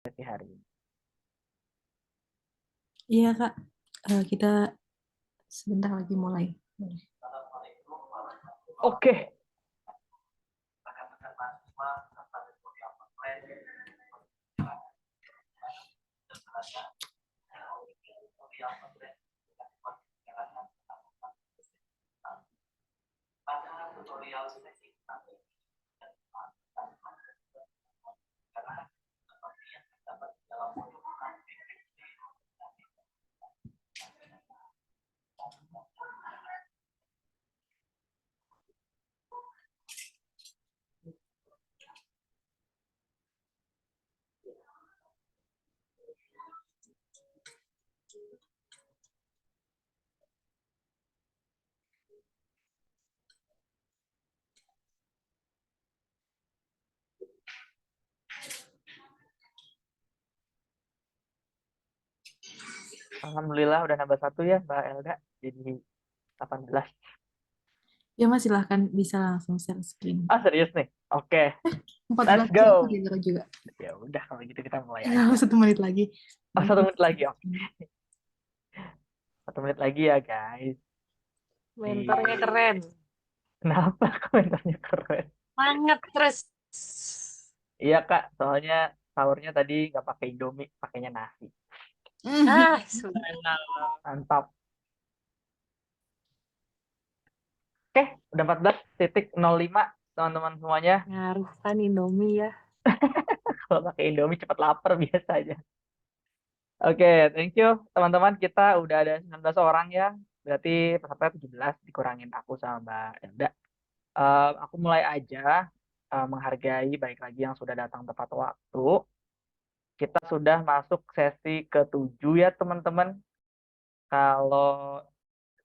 sesi hari ini. Iya, Kak. Kita sebentar lagi mulai. Oke. Alhamdulillah udah nambah 1 ya Mbak Elda. Jadi 18. Ya, Mas, silahkan bisa langsung share screen. Ah, serius nih? Oke. 14 Let's jam go. juga. Ya udah kalau gitu kita mulai Ya, aja. 1 menit lagi. Oh, Nanti 1 menit bisa lagi. share Oke. screen. 1 menit lagi ya guys. Mentornya keren. Kenapa komentarnya keren? Semangat terus. Iya Kak, soalnya sahurnya tadi nggak pakai Indomie, pakainya nasi. Subhanallah. Mantap. Oke, udah 14.05 teman-teman semuanya. Ngaruh kan Indomie ya. Kalau pakai Indomie cepat lapar biasanya. Oke, thank you teman-teman. Kita udah ada 19 orang ya. Berarti peserta 17 dikurangin aku sama Mbak Elda. Aku mulai aja, menghargai baik lagi yang sudah datang tepat waktu. Kita sudah masuk sesi ke-7 ya teman-teman. Kalau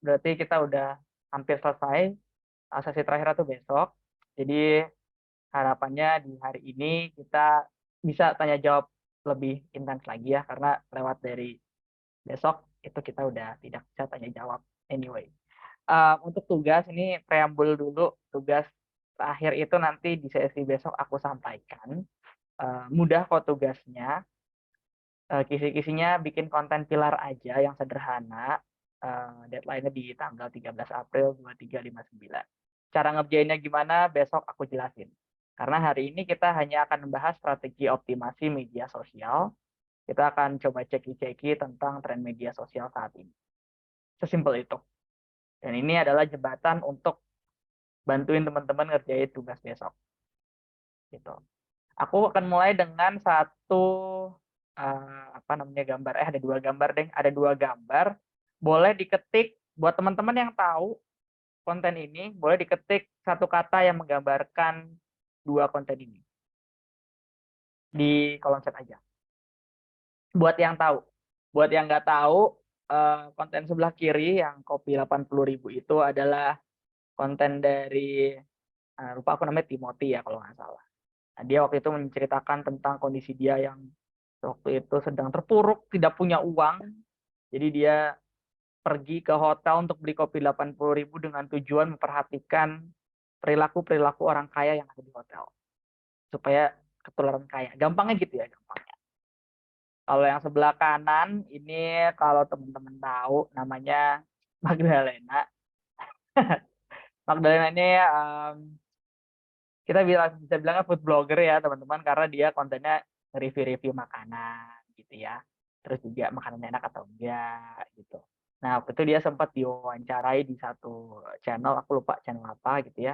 berarti kita udah hampir selesai. Sesi terakhir itu besok. Jadi harapannya di hari ini kita bisa tanya jawab lebih intens lagi ya, karena lewat dari besok itu kita udah tidak bisa tanya jawab anyway. Untuk tugas ini preambul dulu, tugas terakhir itu nanti di sesi besok aku sampaikan. Mudah kok tugasnya. Kisi-kisinya bikin konten pilar aja yang sederhana. Deadline-nya di tanggal 13 April 2359. Cara ngerjainnya gimana besok aku jelasin. Karena hari ini kita hanya akan membahas strategi optimasi media sosial. Kita akan coba ceki-ceki tentang tren media sosial saat ini. Sesimpel itu. Dan ini adalah jembatan untuk bantuin teman-teman ngerjain tugas besok. Gitu. Aku akan mulai dengan satu gambar. Ada 2 gambar deh. Ada 2 gambar. Boleh diketik buat teman-teman yang tahu konten ini, boleh diketik satu kata yang menggambarkan 2 konten ini. Di kolom chat aja. Buat yang tahu. Buat yang nggak tahu, konten sebelah kiri yang kopi 80.000 itu adalah konten dari, lupa aku namanya Timothy ya kalau nggak salah. Nah, dia waktu itu menceritakan tentang kondisi dia yang waktu itu sedang terpuruk, tidak punya uang. Jadi dia pergi ke hotel untuk beli kopi 80.000 dengan tujuan memperhatikan perilaku-perilaku orang kaya yang ada di hotel. Supaya ketularan kaya. Gampangnya gitu ya, gampangnya. Kalau yang sebelah kanan ini kalau teman-teman tahu namanya Magdalena. Magdalena ini kita bisa bilangnya food blogger ya teman-teman, karena dia kontennya review-review makanan gitu ya. Terus juga makanan enak atau enggak gitu. Nah, waktu itu dia sempat diwawancarai di satu channel, aku lupa channel apa gitu ya.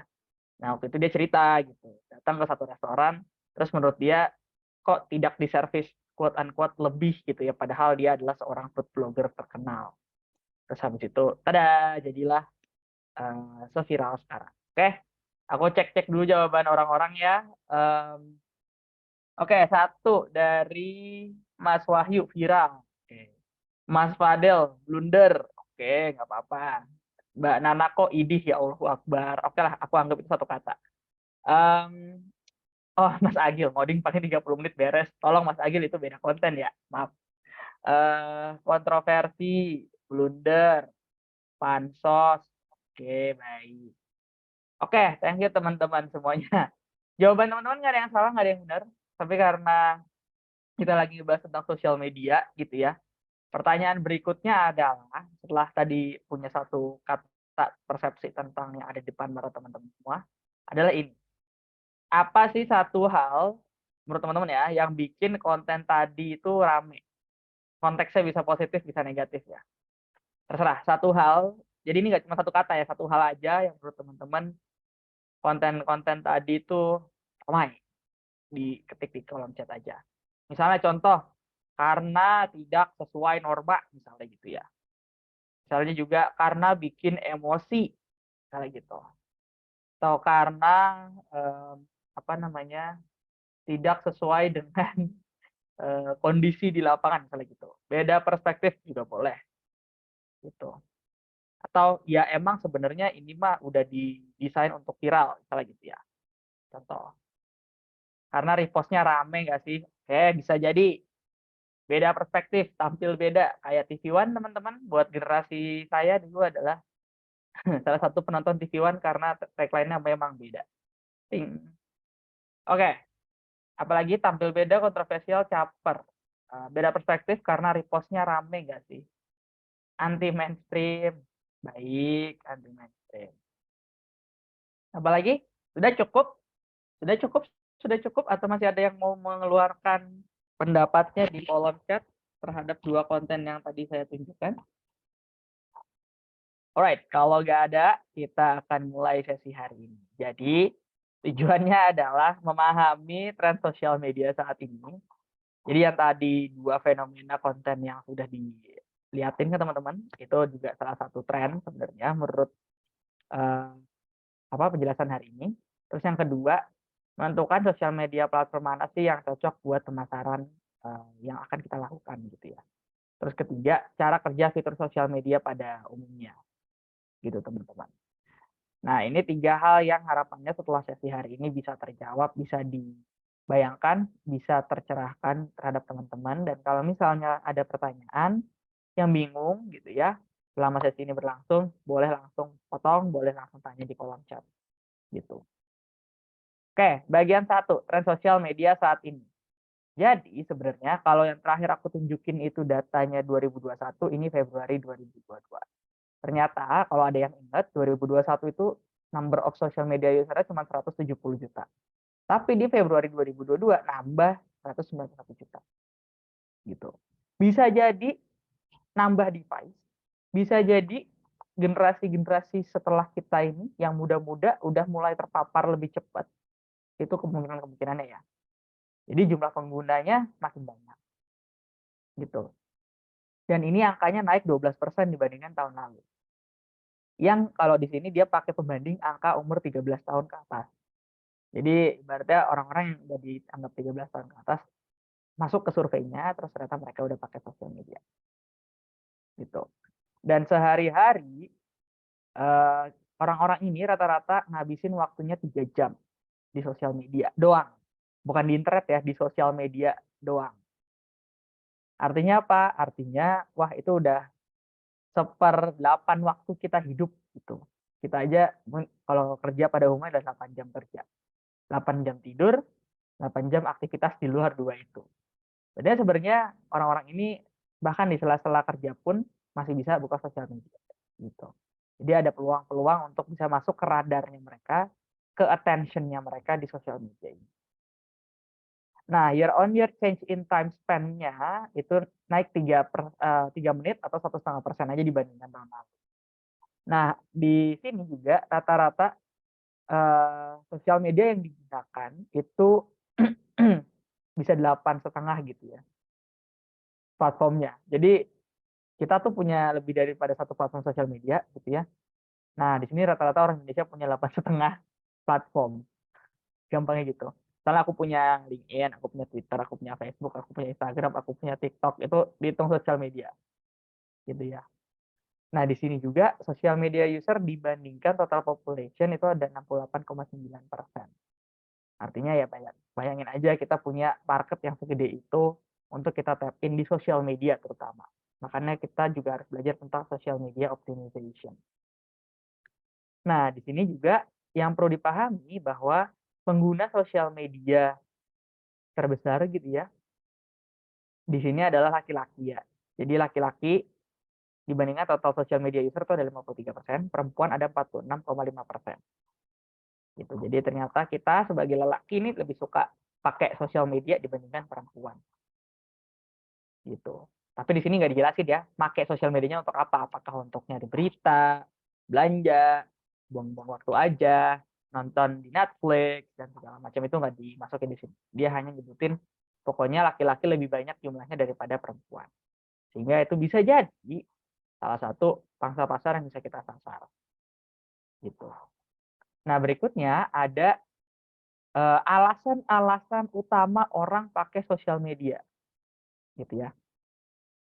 Nah, waktu itu dia cerita gitu, datang ke satu restoran, terus menurut dia kok tidak diservis quote unquote lebih gitu ya, padahal dia adalah seorang food blogger terkenal. Terus habis itu, tada, jadilah seviral sekarang. Oke, aku cek-cek dulu jawaban orang-orang ya. Oke, 1 dari Mas Wahyu viral. Oke. Mas Fadel blunder. Oke, nggak apa-apa. Mbak Nanako idih ya Allahu Akbar. Oke lah, aku anggap itu satu kata. Oh, Mas Agil, ngoding paling 30 menit beres. Tolong Mas Agil, itu beda konten ya. Maaf. Kontroversi, blunder, pansos. Oke, baik. Oke, thank you teman-teman semuanya. Jawaban teman-teman nggak ada yang salah, nggak ada yang benar. Tapi karena kita lagi ngebahas tentang sosial media gitu ya. Pertanyaan berikutnya adalah setelah tadi punya satu kata persepsi tentang yang ada di depan mata teman-teman semua, adalah ini. Apa sih satu hal menurut teman-teman ya yang bikin konten tadi itu rame? Konteksnya bisa positif, bisa negatif ya. Terserah satu hal. Jadi ini nggak cuma satu kata ya, satu hal aja yang menurut teman-teman konten-konten tadi itu ramai. Diketik di kolom chat aja. Misalnya contoh, karena tidak sesuai norma, misalnya gitu ya. Misalnya juga karena bikin emosi, misalnya gitu. Atau karena apa namanya tidak sesuai dengan kondisi di lapangan, misalnya gitu. Beda perspektif juga boleh, gitu. Atau ya emang sebenarnya ini mah udah didesain untuk viral, misalnya gitu ya. Contoh, karena repostnya rame nggak sih? Oke, bisa jadi beda perspektif, tampil beda. Kayak TV One teman-teman, buat generasi saya dulu adalah salah satu penonton TV One karena tagline-nya memang beda. Ting. Oke, apalagi tampil beda, kontroversial, caper. Beda perspektif karena repostnya rame nggak sih? Anti mainstream, baik, anti mainstream. Apalagi? Sudah cukup? Sudah cukup? Sudah cukup? Atau masih ada yang mau mengeluarkan pendapatnya di kolom chat terhadap dua konten yang tadi saya tunjukkan? Alright, kalau nggak ada, kita akan mulai sesi hari ini. Jadi, tujuannya adalah memahami tren sosial media saat ini. Jadi yang tadi dua fenomena konten yang sudah dilihatin ke teman-teman, itu juga salah satu tren sebenarnya menurut eh, penjelasan hari ini. Terus yang kedua, menentukan sosial media platform mana sih yang cocok buat pemasaran yang akan kita lakukan gitu ya. Terus ketiga, cara kerja fitur sosial media pada umumnya gitu teman-teman. Nah, ini 3 hal yang harapannya setelah sesi hari ini bisa terjawab, bisa dibayangkan, bisa tercerahkan terhadap teman-teman. Dan kalau misalnya ada pertanyaan yang bingung gitu ya, selama sesi ini berlangsung, boleh langsung potong, boleh langsung tanya di kolom chat gitu. Oke, bagian 1, tren sosial media saat ini. Jadi sebenarnya kalau yang terakhir aku tunjukin itu datanya 2021, ini Februari 2022. Ternyata kalau ada yang ingat 2021 itu number of social media user-nya cuma 170 juta. Tapi di Februari 2022 nambah 191 juta. Gitu. Bisa jadi nambah device, bisa jadi generasi-generasi setelah kita ini yang muda-muda udah mulai terpapar lebih cepat. Itu kemungkinan-kemungkinannya ya. Jadi jumlah penggunanya makin banyak. Gitu. Dan ini angkanya naik 12% dibandingkan tahun lalu. Yang kalau di sini dia pakai pembanding angka umur 13 tahun ke atas. Jadi ibaratnya orang-orang yang udah dianggap 13 tahun ke atas masuk ke surveinya, terus ternyata mereka udah pakai sosial media. Gitu. Dan sehari-hari orang-orang ini rata-rata ngabisin waktunya 3 jam di sosial media doang. Bukan di internet ya, di sosial media doang. Artinya apa? Artinya wah itu udah 1/8 waktu kita hidup gitu. Kita aja kalau kerja pada umumnya ada 8 jam kerja. 8 jam tidur, 8 jam aktivitas di luar dua itu. Jadi sebenarnya orang-orang ini bahkan di sela-sela kerja pun masih bisa buka sosial media gitu. Jadi ada peluang-peluang untuk bisa masuk ke radarnya mereka, ke attention-nya mereka di sosial media ini. Nah, year on year change in time span-nya itu naik 3 menit atau 1,5% aja dibandingkan tahun lalu. Nah, di sini juga rata-rata sosial media yang digunakan itu bisa 8,5 gitu ya platformnya. Jadi kita tuh punya lebih daripada satu platform sosial media gitu ya. Nah, di sini rata-rata orang Indonesia punya 8,5 platform. Gampangnya gitu. Misalnya aku punya LinkedIn, aku punya Twitter, aku punya Facebook, aku punya Instagram, aku punya TikTok, itu dihitung sosial media. Gitu ya. Nah, di sini juga sosial media user dibandingkan total population itu ada 68,9%. Artinya ya bayangin aja kita punya market yang segede itu untuk kita tap in di sosial media terutama. Makanya kita juga harus belajar tentang social media optimization. Nah, di sini juga yang perlu dipahami bahwa pengguna sosial media terbesar gitu ya, di sini adalah laki-laki ya. Jadi laki-laki dibandingkan total social media user itu ada 53%, perempuan ada 46,5%. Gitu. Jadi ternyata kita sebagai lelaki ini lebih suka pakai sosial media dibandingkan perempuan. Gitu. Tapi di sini nggak dijelasin ya, pakai sosial medianya untuk apa? Apakah untuk nyari berita, belanja, buang-buang waktu aja, nonton di Netflix dan segala macam itu nggak dimasukin di sini. Dia hanya nyebutin pokoknya laki-laki lebih banyak jumlahnya daripada perempuan. Sehingga itu bisa jadi salah satu pangsa pasar yang bisa kita sasar. Gitu. Nah, berikutnya ada alasan-alasan utama orang pakai sosial media. Gitu ya.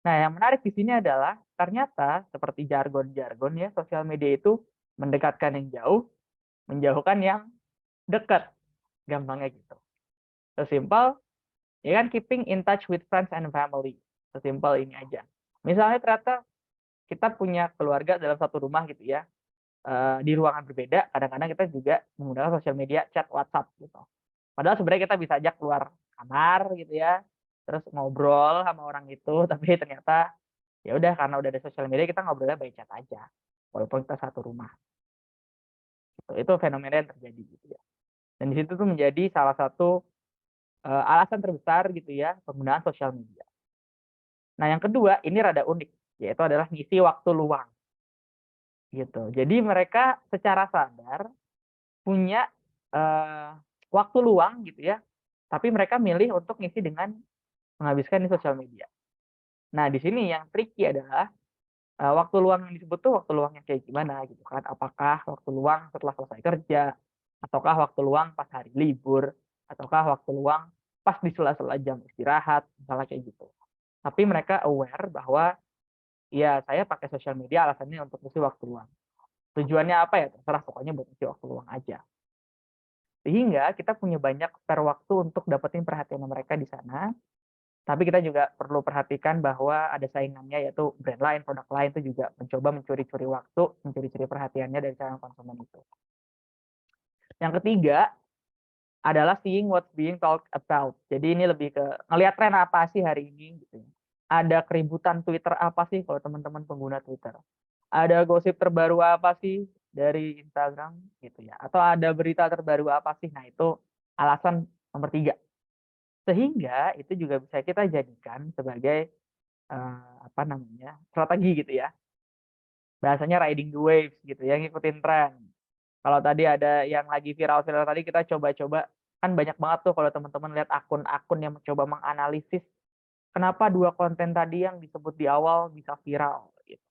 Nah, yang menarik di sini adalah ternyata seperti jargon-jargon ya, sosial media itu mendekatkan yang jauh, menjauhkan yang dekat. Gampangnya gitu. Sesimpel, ya kan keeping in touch with friends and family. Sesimpel ini aja. Misalnya ternyata kita punya keluarga dalam satu rumah gitu ya, di ruangan berbeda, kadang-kadang kita juga menggunakan sosial media chat WhatsApp gitu. Padahal sebenarnya kita bisa ajak keluar kamar gitu ya, terus ngobrol sama orang itu, tapi ternyata ya udah karena udah ada sosial media kita ngobrolnya by chat aja, walaupun kita satu rumah. Itu fenomena yang terjadi gitu ya. Dan di situ tuh menjadi salah satu alasan terbesar gitu ya penggunaan sosial media. Nah yang kedua ini rada unik, yaitu adalah ngisi waktu luang. Gitu. Jadi mereka secara sadar punya waktu luang gitu ya, tapi mereka milih untuk ngisi dengan menghabiskan di sosial media. Nah di sini yang tricky adalah waktu luang yang disebut tuh waktu luang yang kayak gimana gitu kan? Apakah waktu luang setelah selesai kerja, ataukah waktu luang pas hari libur, ataukah waktu luang pas di sela-sela jam istirahat, misalnya kayak gitu. Tapi mereka aware bahwa ya saya pakai sosial media alasannya untuk ngisi waktu luang. Tujuannya apa ya? Terserah, pokoknya buat ngisi waktu luang aja. Sehingga kita punya banyak spare waktu untuk dapetin perhatian mereka di sana. Tapi kita juga perlu perhatikan bahwa ada saingannya, yaitu brand lain, produk lain itu juga mencoba mencuri-curi waktu, mencuri-curi perhatiannya dari calon konsumen itu. Yang ketiga adalah seeing what's being talked about. Jadi ini lebih ke ngelihat tren apa sih hari ini gitu. Ada keributan Twitter apa sih kalau teman-teman pengguna Twitter? Ada gosip terbaru apa sih dari Instagram gitu ya? Atau ada berita terbaru apa sih? Nah, itu alasan nomor 3. Sehingga itu juga bisa kita jadikan sebagai apa namanya? Strategi gitu ya. Bahasanya riding the waves gitu ya, ngikutin tren. Kalau tadi ada yang lagi viral-viral tadi kita coba-coba, kan banyak banget tuh kalau teman-teman lihat akun-akun yang mencoba menganalisis kenapa 2 konten tadi yang disebut di awal bisa viral gitu.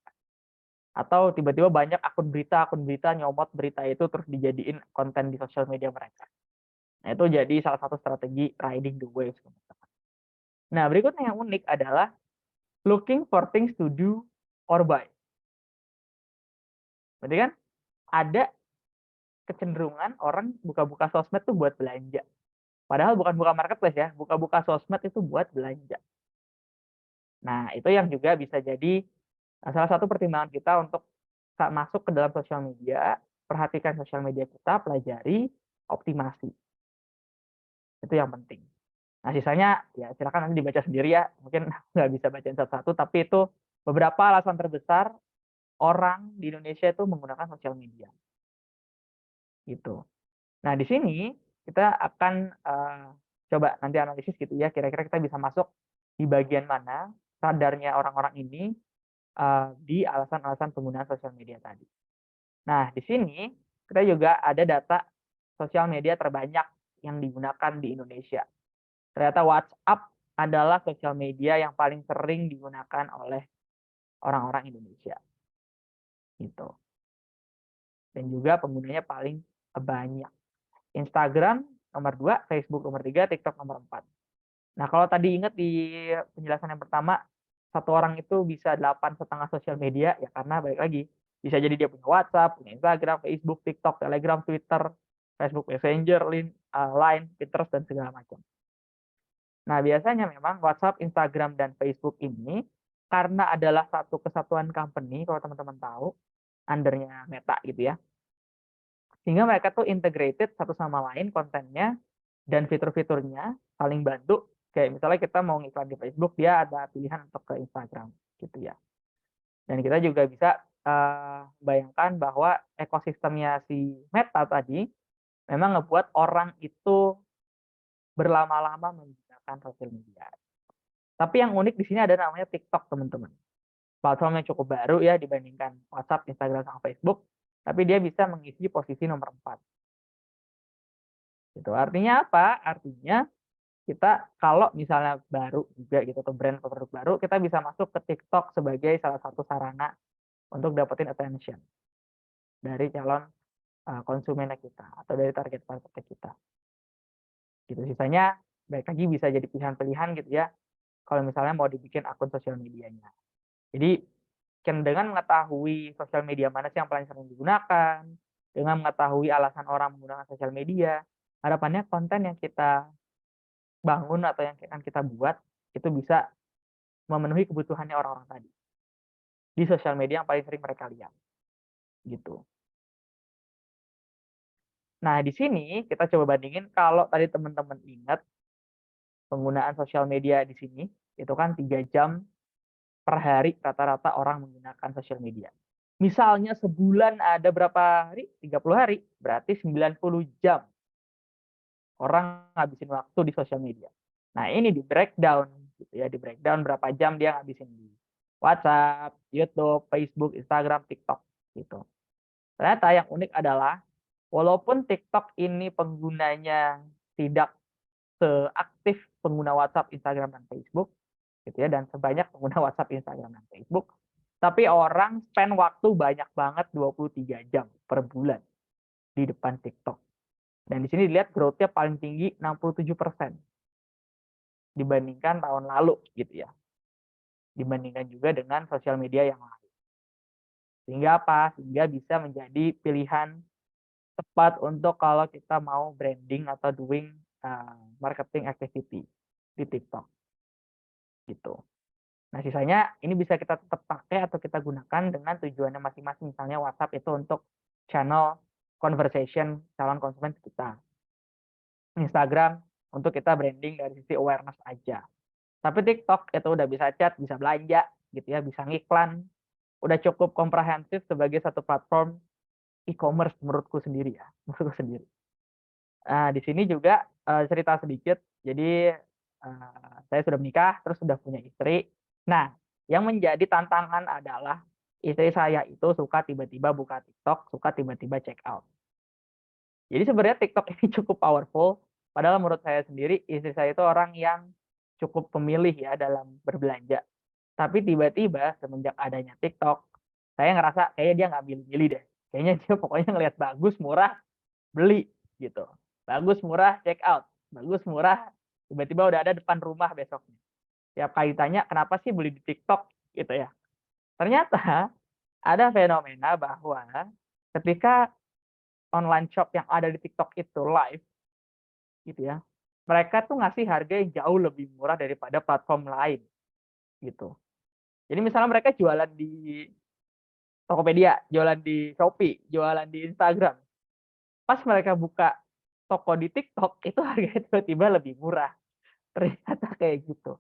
Atau tiba-tiba banyak akun berita nyomot berita itu terus dijadiin konten di sosial media mereka. Nah, itu jadi salah satu strategi riding the waves. Nah, berikutnya yang unik adalah looking for things to do or buy. Berarti kan ada kecenderungan orang buka-buka sosmed tuh buat belanja. Padahal bukan buka marketplace ya, buka-buka sosmed itu buat belanja. Nah, itu yang juga bisa jadi salah satu pertimbangan kita untuk saat masuk ke dalam sosial media, perhatikan sosial media kita, pelajari, optimasi. Itu yang penting. Nah, sisanya ya silakan nanti dibaca sendiri ya. Mungkin nggak bisa bacain satu-satu, tapi itu beberapa alasan terbesar orang di Indonesia itu menggunakan sosial media. Gitu. Nah, di sini kita akan coba nanti analisis gitu ya, kira-kira kita bisa masuk di bagian mana sadarnya orang-orang ini di alasan-alasan penggunaan sosial media tadi. Nah, di sini kita juga ada data sosial media terbanyak yang digunakan di Indonesia. Ternyata WhatsApp adalah sosial media yang paling sering digunakan oleh orang-orang Indonesia. Gitu. Dan juga penggunanya paling banyak. Instagram nomor 2, Facebook nomor 3, TikTok nomor 4. Nah, kalau tadi ingat di penjelasan yang pertama, satu orang itu bisa 8,5 sosial media, ya karena balik lagi, bisa jadi dia punya WhatsApp, punya Instagram, Facebook, TikTok, Telegram, Twitter, Facebook Messenger, Line, Pinterest, dan segala macam. Nah, biasanya memang WhatsApp, Instagram, dan Facebook ini karena adalah satu kesatuan company, kalau teman-teman tahu, undernya Meta gitu ya. Sehingga mereka tuh integrated satu sama lain kontennya dan fitur-fiturnya saling bantu Kayak misalnya kita mau ngiklan di Facebook, dia ada pilihan untuk ke Instagram gitu ya. Dan kita juga bisa bayangkan bahwa ekosistemnya si Meta tadi memang ngebuat orang itu berlama-lama menggunakan sosial media. Tapi yang unik di sini ada namanya TikTok, teman-teman. Platform yang cukup baru ya dibandingkan WhatsApp, Instagram, sama Facebook, tapi dia bisa mengisi posisi nomor 4. Gitu. Artinya apa? Artinya kita kalau misalnya baru juga gitu atau brand atau produk baru, kita bisa masuk ke TikTok sebagai salah satu sarana untuk dapetin attention dari calon konsumennya kita atau dari target market kita. Gitu. Sisanya baik lagi bisa jadi pilihan-pilihan gitu ya. Kalau misalnya mau dibikin akun sosial medianya. Jadi dengan mengetahui sosial media mana sih yang paling sering digunakan, dengan mengetahui alasan orang menggunakan sosial media, harapannya konten yang kita bangun atau yang akan kita buat itu bisa memenuhi kebutuhannya orang-orang tadi di sosial media yang paling sering mereka lihat gitu. Nah, di sini kita coba bandingin kalau tadi teman-teman ingat penggunaan sosial media di sini itu kan 3 jam per hari rata-rata orang menggunakan sosial media. Misalnya sebulan ada berapa hari? 30 hari, berarti 90 jam orang ngabisin waktu di sosial media. Nah, ini di breakdown gitu ya, di breakdown berapa jam dia ngabisin di WhatsApp, YouTube, Facebook, Instagram, TikTok gitu. Ternyata yang unik adalah walaupun TikTok ini penggunanya tidak seaktif pengguna WhatsApp, Instagram, dan Facebook gitu ya, dan sebanyak pengguna WhatsApp, Instagram, dan Facebook, tapi orang spend waktu banyak banget 23 jam per bulan di depan TikTok. Dan di sini dilihat growth-nya paling tinggi 67% dibandingkan tahun lalu gitu ya. Dibandingkan juga dengan sosial media yang lain. Sehingga apa? Sehingga bisa menjadi pilihan tepat untuk kalau kita mau branding atau doing marketing activity di TikTok. Gitu. Nah, sisanya ini bisa kita tetap pakai atau kita gunakan dengan tujuannya masing-masing. Misalnya WhatsApp itu untuk channel conversation calon konsumen kita. Instagram untuk kita branding dari sisi awareness aja. Tapi TikTok itu udah bisa chat, bisa belanja gitu ya, bisa ngiklan. Udah cukup komprehensif sebagai satu platform e-commerce menurutku sendiri ya, menurutku sendiri. Nah, di sini juga cerita sedikit. Jadi saya sudah menikah, terus sudah punya istri. Nah, yang menjadi tantangan adalah istri saya itu suka tiba-tiba buka TikTok, suka tiba-tiba check out. Jadi sebenarnya TikTok ini cukup powerful, padahal menurut saya sendiri istri saya itu orang yang cukup pemilih ya dalam berbelanja. Tapi tiba-tiba semenjak adanya TikTok, saya ngerasa kayaknya dia nggak milih-milih deh. Kayaknya dia pokoknya ngelihat bagus, murah, beli gitu. Bagus, murah, check out. Bagus, murah, tiba-tiba udah ada depan rumah besoknya. Tiap kali tanya, kenapa sih beli di TikTok gitu ya. Ternyata ada fenomena bahwa ketika online shop yang ada di TikTok itu live gitu ya, mereka tuh ngasih harga yang jauh lebih murah daripada platform lain gitu. Jadi misalnya mereka jualan di Tokopedia, jualan di Shopee, jualan di Instagram. Pas mereka buka toko di TikTok itu harganya tiba-tiba lebih murah. Ternyata kayak gitu.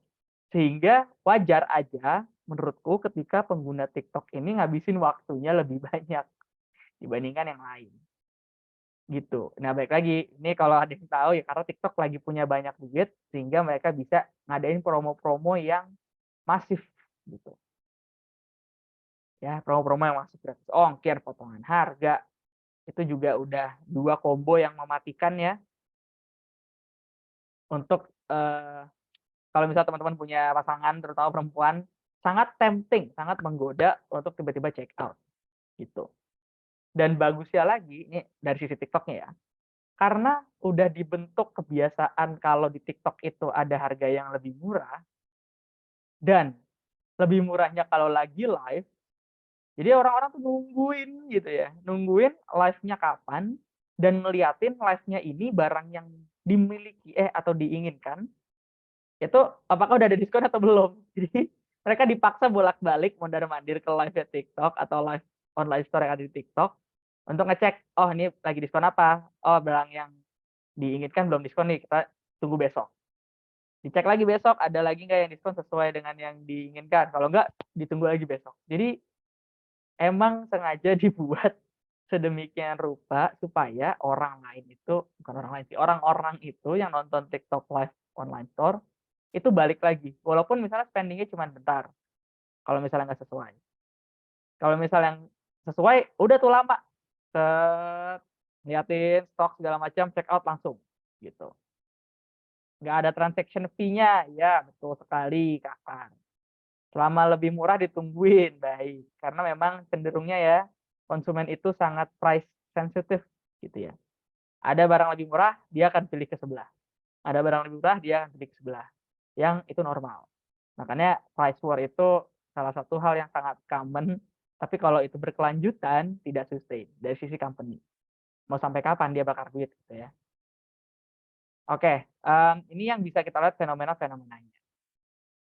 Sehingga wajar aja menurutku ketika pengguna TikTok ini ngabisin waktunya lebih banyak dibandingkan yang lain. Gitu. Nah, baik lagi, ini kalau ada yang tahu ya karena TikTok lagi punya banyak duit sehingga mereka bisa ngadain promo-promo yang masif gitu. Ya, promo-promo yang masif, gratis ongkir, potongan harga, itu juga udah 2 combo yang mematikan ya. Untuk kalau misalnya teman-teman punya pasangan terutama perempuan, sangat tempting, sangat menggoda untuk tiba-tiba check out gitu. Dan bagusnya lagi, ini dari sisi TikToknya ya, karena udah dibentuk kebiasaan kalau di TikTok itu ada harga yang lebih murah, dan lebih murahnya kalau lagi live, jadi orang-orang tuh nungguin gitu ya, nungguin live-nya kapan, dan ngeliatin live-nya ini barang yang dimiliki atau diinginkan, itu apakah udah ada diskon atau belum. Jadi mereka dipaksa bolak-balik mondar-mandir ke live TikTok atau live online store yang ada di TikTok untuk ngecek, oh ini lagi diskon apa, oh barang yang diinginkan belum diskon nih, kita tunggu besok. Dicek lagi besok ada lagi nggak yang diskon sesuai dengan yang diinginkan. Kalau nggak, ditunggu lagi besok. Jadi emang sengaja dibuat sedemikian rupa supaya orang lain itu, bukan orang lain sih, orang-orang itu yang nonton TikTok Live Online Store itu balik lagi. Walaupun misalnya spending-nya cuma bentar, kalau misalnya nggak sesuai. Kalau misalnya yang sesuai, udah tuh lama, set, liatin stok segala macam, check out langsung, gitu. Nggak ada transaction fee-nya, ya betul sekali Kakak. Selama lebih murah ditungguin, baik. Karena memang cenderungnya ya, konsumen itu sangat price sensitive gitu ya. Ada barang lebih murah, dia akan pilih ke sebelah. Ada barang lebih murah, dia akan pilih ke sebelah. Yang itu normal. Makanya price war itu salah satu hal yang sangat common, tapi kalau itu berkelanjutan tidak sustain dari sisi company. Mau sampai kapan dia bakar duit gitu ya. Oke, ini yang bisa kita lihat fenomena-fenomenanya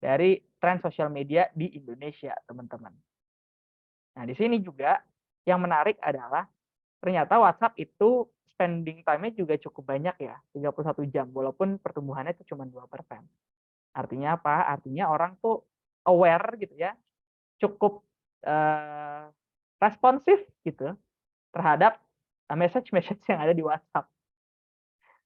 dari tren sosial media di Indonesia, teman-teman. Nah, di sini juga yang menarik adalah ternyata WhatsApp itu spending time-nya juga cukup banyak ya, 31 jam walaupun pertumbuhannya itu cuma 2%. Artinya apa? Artinya orang tuh aware gitu ya, cukup responsif gitu terhadap message-message yang ada di WhatsApp.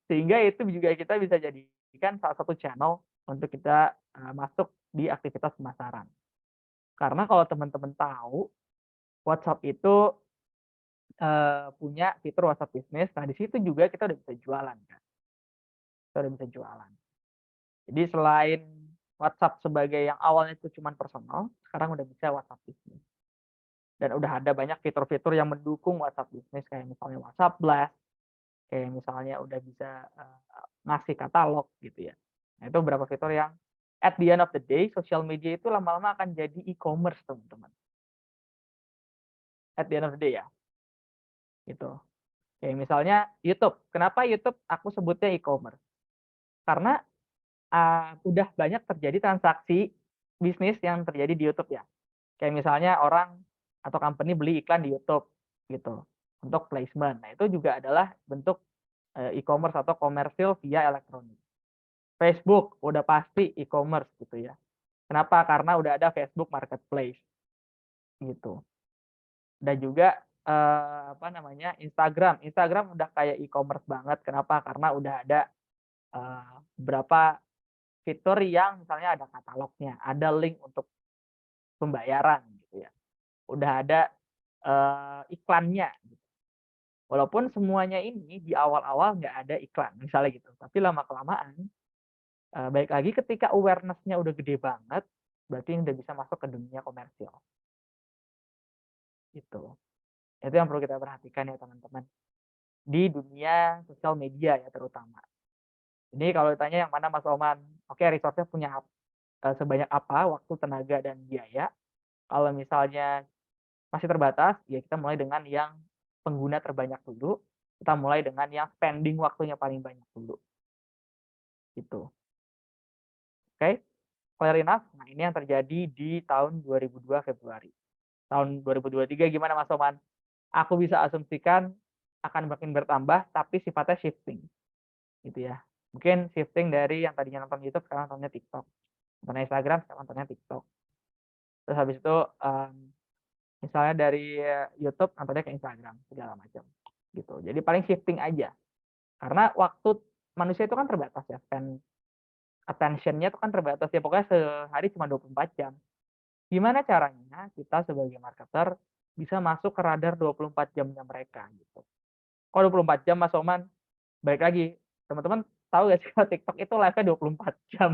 Sehingga itu juga kita bisa jadikan salah satu channel untuk kita masuk di aktivitas pemasaran. Karena kalau teman-teman tahu WhatsApp itu punya fitur WhatsApp Business. Nah, di situ juga kita udah bisa jualan kan. Kita udah bisa jualan. Jadi selain WhatsApp sebagai yang awalnya itu cuma personal, sekarang udah bisa WhatsApp Business. Dan udah ada banyak fitur-fitur yang mendukung WhatsApp Business kayak misalnya WhatsApp Blast, kayak misalnya udah bisa ngasih katalog gitu ya. Nah, itu beberapa fitur yang at the end of the day, social media itu lama-lama akan jadi e-commerce, teman-teman. At the end of the day ya. Gitu. Kayak misalnya YouTube. Kenapa YouTube aku sebutnya e-commerce? Karena udah banyak terjadi transaksi bisnis yang terjadi di YouTube ya. Kayak misalnya orang atau company beli iklan di YouTube gitu untuk placement. Nah, itu juga adalah bentuk e-commerce atau komersil via elektronik. Facebook udah pasti e-commerce gitu ya. Kenapa? Karena udah ada Facebook Marketplace gitu. Dan juga apa namanya? Instagram. Instagram udah kayak e-commerce banget. Kenapa? Karena udah ada beberapa fitur yang misalnya ada katalognya, ada link untuk pembayaran gitu ya. Udah ada iklannya gitu. Walaupun semuanya ini di awal-awal nggak ada iklan, misalnya gitu. Tapi lama-kelamaan balik lagi ketika awareness-nya udah gede banget, berarti udah bisa masuk ke dunia komersial. Gitu. Itu yang perlu kita perhatikan ya teman-teman. Di dunia sosial media ya terutama. Ini kalau ditanya yang mana Mas Oman, oke resource-nya punya sebanyak apa waktu, tenaga, dan biaya. Kalau misalnya masih terbatas, ya kita mulai dengan yang pengguna terbanyak dulu. Kita mulai dengan yang spending waktunya paling banyak dulu. Gitu. Oke, clear enough? Nah, ini yang terjadi di tahun 2002 Februari. Tahun 2023 gimana Mas Oman? Aku bisa asumsikan akan makin bertambah, tapi sifatnya shifting. Gitu ya. Mungkin shifting dari yang tadinya nonton YouTube, sekarang nontonnya TikTok. Nonton Instagram, sekarang nontonnya TikTok. Terus habis itu misalnya dari YouTube nontonnya ke Instagram segala macam gitu. Jadi paling shifting aja. Karena waktu manusia itu kan terbatas ya, spend attention-nya itu kan terbatas ya. Pokoknya sehari cuma 24 jam. Gimana caranya kita sebagai marketer bisa masuk ke radar 24 jamnya mereka gitu. Kalau 24 jam Mas Oman, balik lagi, teman-teman tahu gak sih kalau TikTok itu live-nya 24 jam?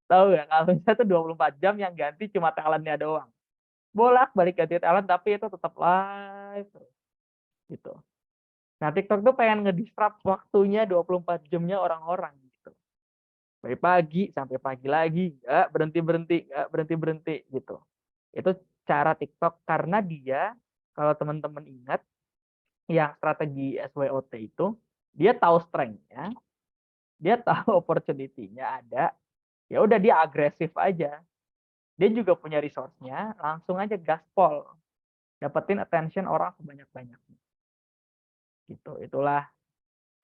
Tahu nggak? Kalau misalnya itu 24 jam yang ganti cuma talent-nya doang. Bolak-balik ganti talent tapi itu tetap live terus, gitu. Nah, TikTok tuh pengen ngedisrupt waktunya 24 jamnya orang-orang gitu. Dari pagi sampai pagi lagi, nggak berhenti-berhenti, nggak berhenti-berhenti gitu. Itu cara TikTok karena dia kalau teman-teman ingat yang strategi SWOT itu, dia tahu strength-nya, dia tahu opportunity-nya ada, ya udah dia agresif aja. Dia juga punya resource-nya, langsung aja gaspol. Dapetin attention orang sebanyak-banyaknya. Gitu. Itulah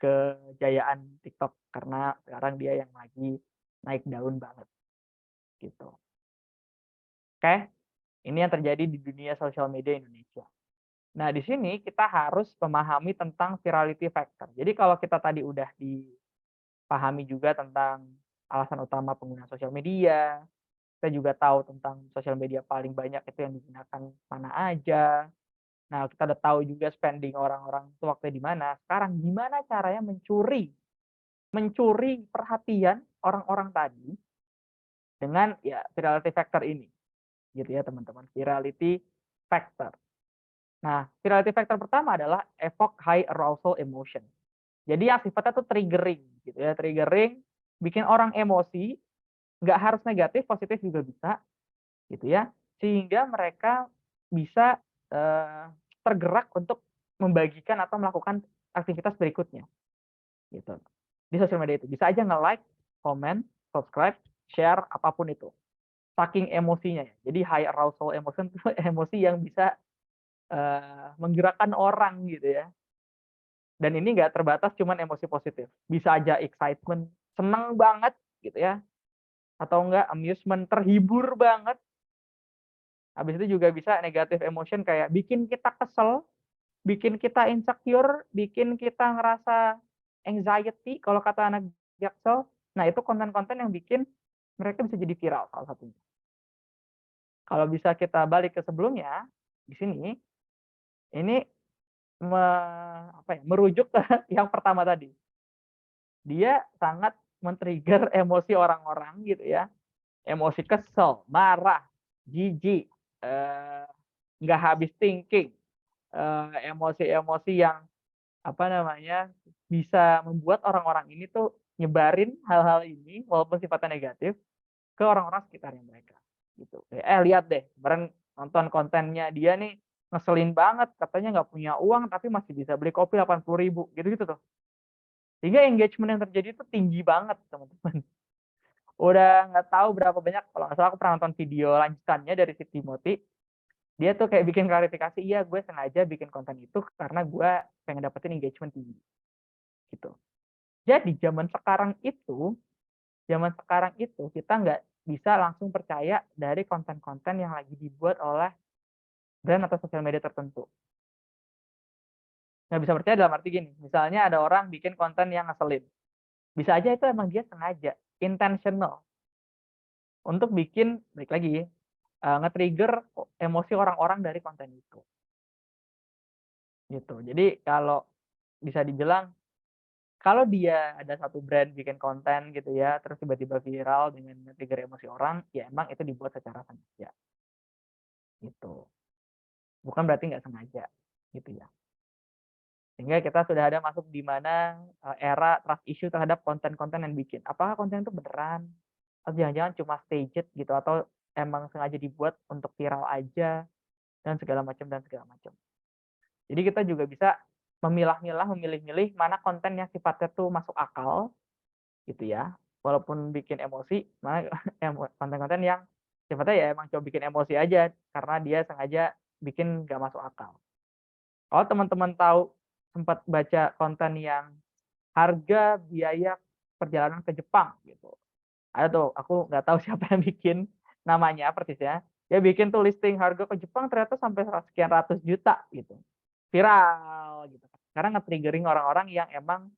kejayaan TikTok karena sekarang dia yang lagi naik daun banget gitu. Oke, ini yang terjadi di dunia sosial media Indonesia. Nah, di sini kita harus memahami tentang virality factor. Jadi kalau kita tadi udah dipahami juga tentang alasan utama penggunaan sosial media, kita juga tahu tentang sosial media paling banyak itu yang digunakan mana aja. Nah, kita udah tahu juga spending orang-orang itu waktunya di mana. Sekarang gimana caranya mencuri perhatian orang-orang tadi dengan ya virality factor ini, gitu ya teman-teman. Virality factor. Nah, virality factor pertama adalah evoke high arousal emotion. Jadi yang sifatnya tuh triggering, gitu ya. Triggering, bikin orang emosi, nggak harus negatif, positif juga bisa, gitu ya. Sehingga mereka bisa tergerak untuk membagikan atau melakukan aktivitas berikutnya, gitu. Di sosial media itu bisa aja nge-like, komen, subscribe, share, apapun itu. Saking emosinya ya. Jadi high arousal emotion itu emosi yang bisa menggerakkan orang gitu ya. Dan ini nggak terbatas cuman emosi positif. Bisa aja excitement, seneng banget gitu ya. Atau enggak amusement, terhibur banget. Habis itu juga bisa negative emotion kayak bikin kita kesel, bikin kita insecure, bikin kita ngerasa anxiety kalau kata anak Jaksel. Nah, itu konten-konten yang bikin mereka bisa jadi viral salah satunya. Kalau bisa kita balik ke sebelumnya, di sini ini merujuk ke yang pertama tadi. Dia sangat men-trigger emosi orang-orang gitu ya. Emosi kesel, marah, jijik, nggak habis thinking, emosi-emosi yang apa namanya, bisa membuat orang-orang ini tuh nyebarin hal-hal ini walaupun sifatnya negatif ke orang-orang sekitarnya mereka, gitu. Lihat deh, kemarin nonton kontennya dia nih, ngeselin banget, katanya nggak punya uang tapi masih bisa beli kopi 80.000, gitu-gitu tuh. Sehingga engagement yang terjadi itu tinggi banget, teman-teman. Udah nggak tahu berapa banyak, kalau nggak salah aku pernah nonton video lanjutannya dari si Timothy, dia tuh kayak bikin klarifikasi, "Iya, gue sengaja bikin konten itu karena gue pengen dapetin engagement tinggi." Gitu. Jadi zaman sekarang itu kita nggak bisa langsung percaya dari konten-konten yang lagi dibuat oleh brand atau sosial media tertentu. Nggak bisa percaya dalam arti gini, misalnya ada orang bikin konten yang ngeselin, bisa aja itu emang dia sengaja, intentional, untuk bikin balik lagi, nge-trigger emosi orang-orang dari konten itu, gitu. Jadi kalau bisa dibilang, kalau dia ada satu brand bikin konten gitu ya, terus tiba-tiba viral dengan nge-trigger emosi orang, ya emang itu dibuat secara sengaja, gitu. Bukan berarti nggak sengaja, gitu ya. Sehingga kita sudah ada masuk di mana, era trust issue terhadap konten-konten yang bikin. Apakah konten itu beneran? Atau jangan-jangan cuma staged gitu, atau emang sengaja dibuat untuk viral aja, dan segala macam dan segala macam. Jadi kita juga bisa memilah-milah, memilih-milih mana konten yang sifatnya tuh masuk akal, gitu ya. Walaupun bikin emosi, mana konten-konten yang sifatnya ya emang cuma bikin emosi aja, karena dia sengaja bikin nggak masuk akal. Kalau teman-teman tahu, sempat baca konten yang harga biaya perjalanan ke Jepang gitu. Ada tuh, aku nggak tahu siapa yang bikin namanya persisnya. Dia bikin tuh listing harga ke Jepang ternyata sampai sekian ratus juta gitu. Viral gitu. Karena nge-triggering orang-orang yang emang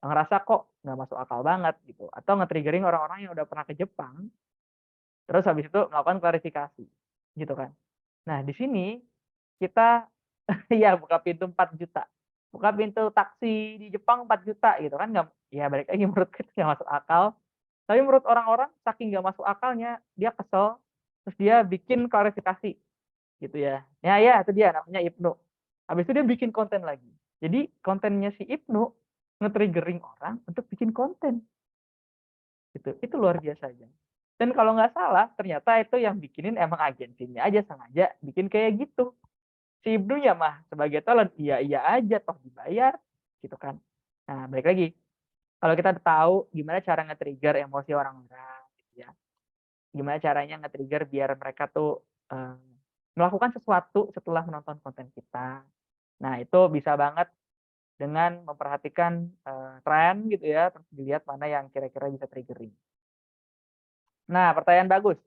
ngerasa kok nggak masuk akal banget gitu. Atau nge-triggering orang-orang yang udah pernah ke Jepang, terus habis itu melakukan klarifikasi gitu kan. Nah, di sini kita iya buka pintu 4 juta, buka pintu taksi di Jepang 4 juta gitu kan, nggak, ya balik lagi menurutku itu nggak masuk akal, tapi menurut orang-orang saking nggak masuk akalnya, dia kesel, terus dia bikin klarifikasi gitu ya. Ya itu dia namanya Ibnu. Habis itu dia bikin konten lagi. Jadi kontennya si Ibnu nge-triggering orang untuk bikin konten. Gitu. Itu luar biasa aja. Dan kalau nggak salah ternyata itu yang bikinin emang agensinya aja sengaja bikin kayak gitu. Si Ibnunya mah sebagai talent, iya aja toh dibayar, gitu kan. Nah, balik lagi, kalau kita tahu gimana cara nge-trigger emosi orang-orang, gitu ya. Gimana caranya nge-trigger biar mereka tuh melakukan sesuatu setelah menonton konten kita. Nah, itu bisa banget dengan memperhatikan tren gitu ya, terus dilihat mana yang kira-kira bisa triggering. Nah, pertanyaan bagus.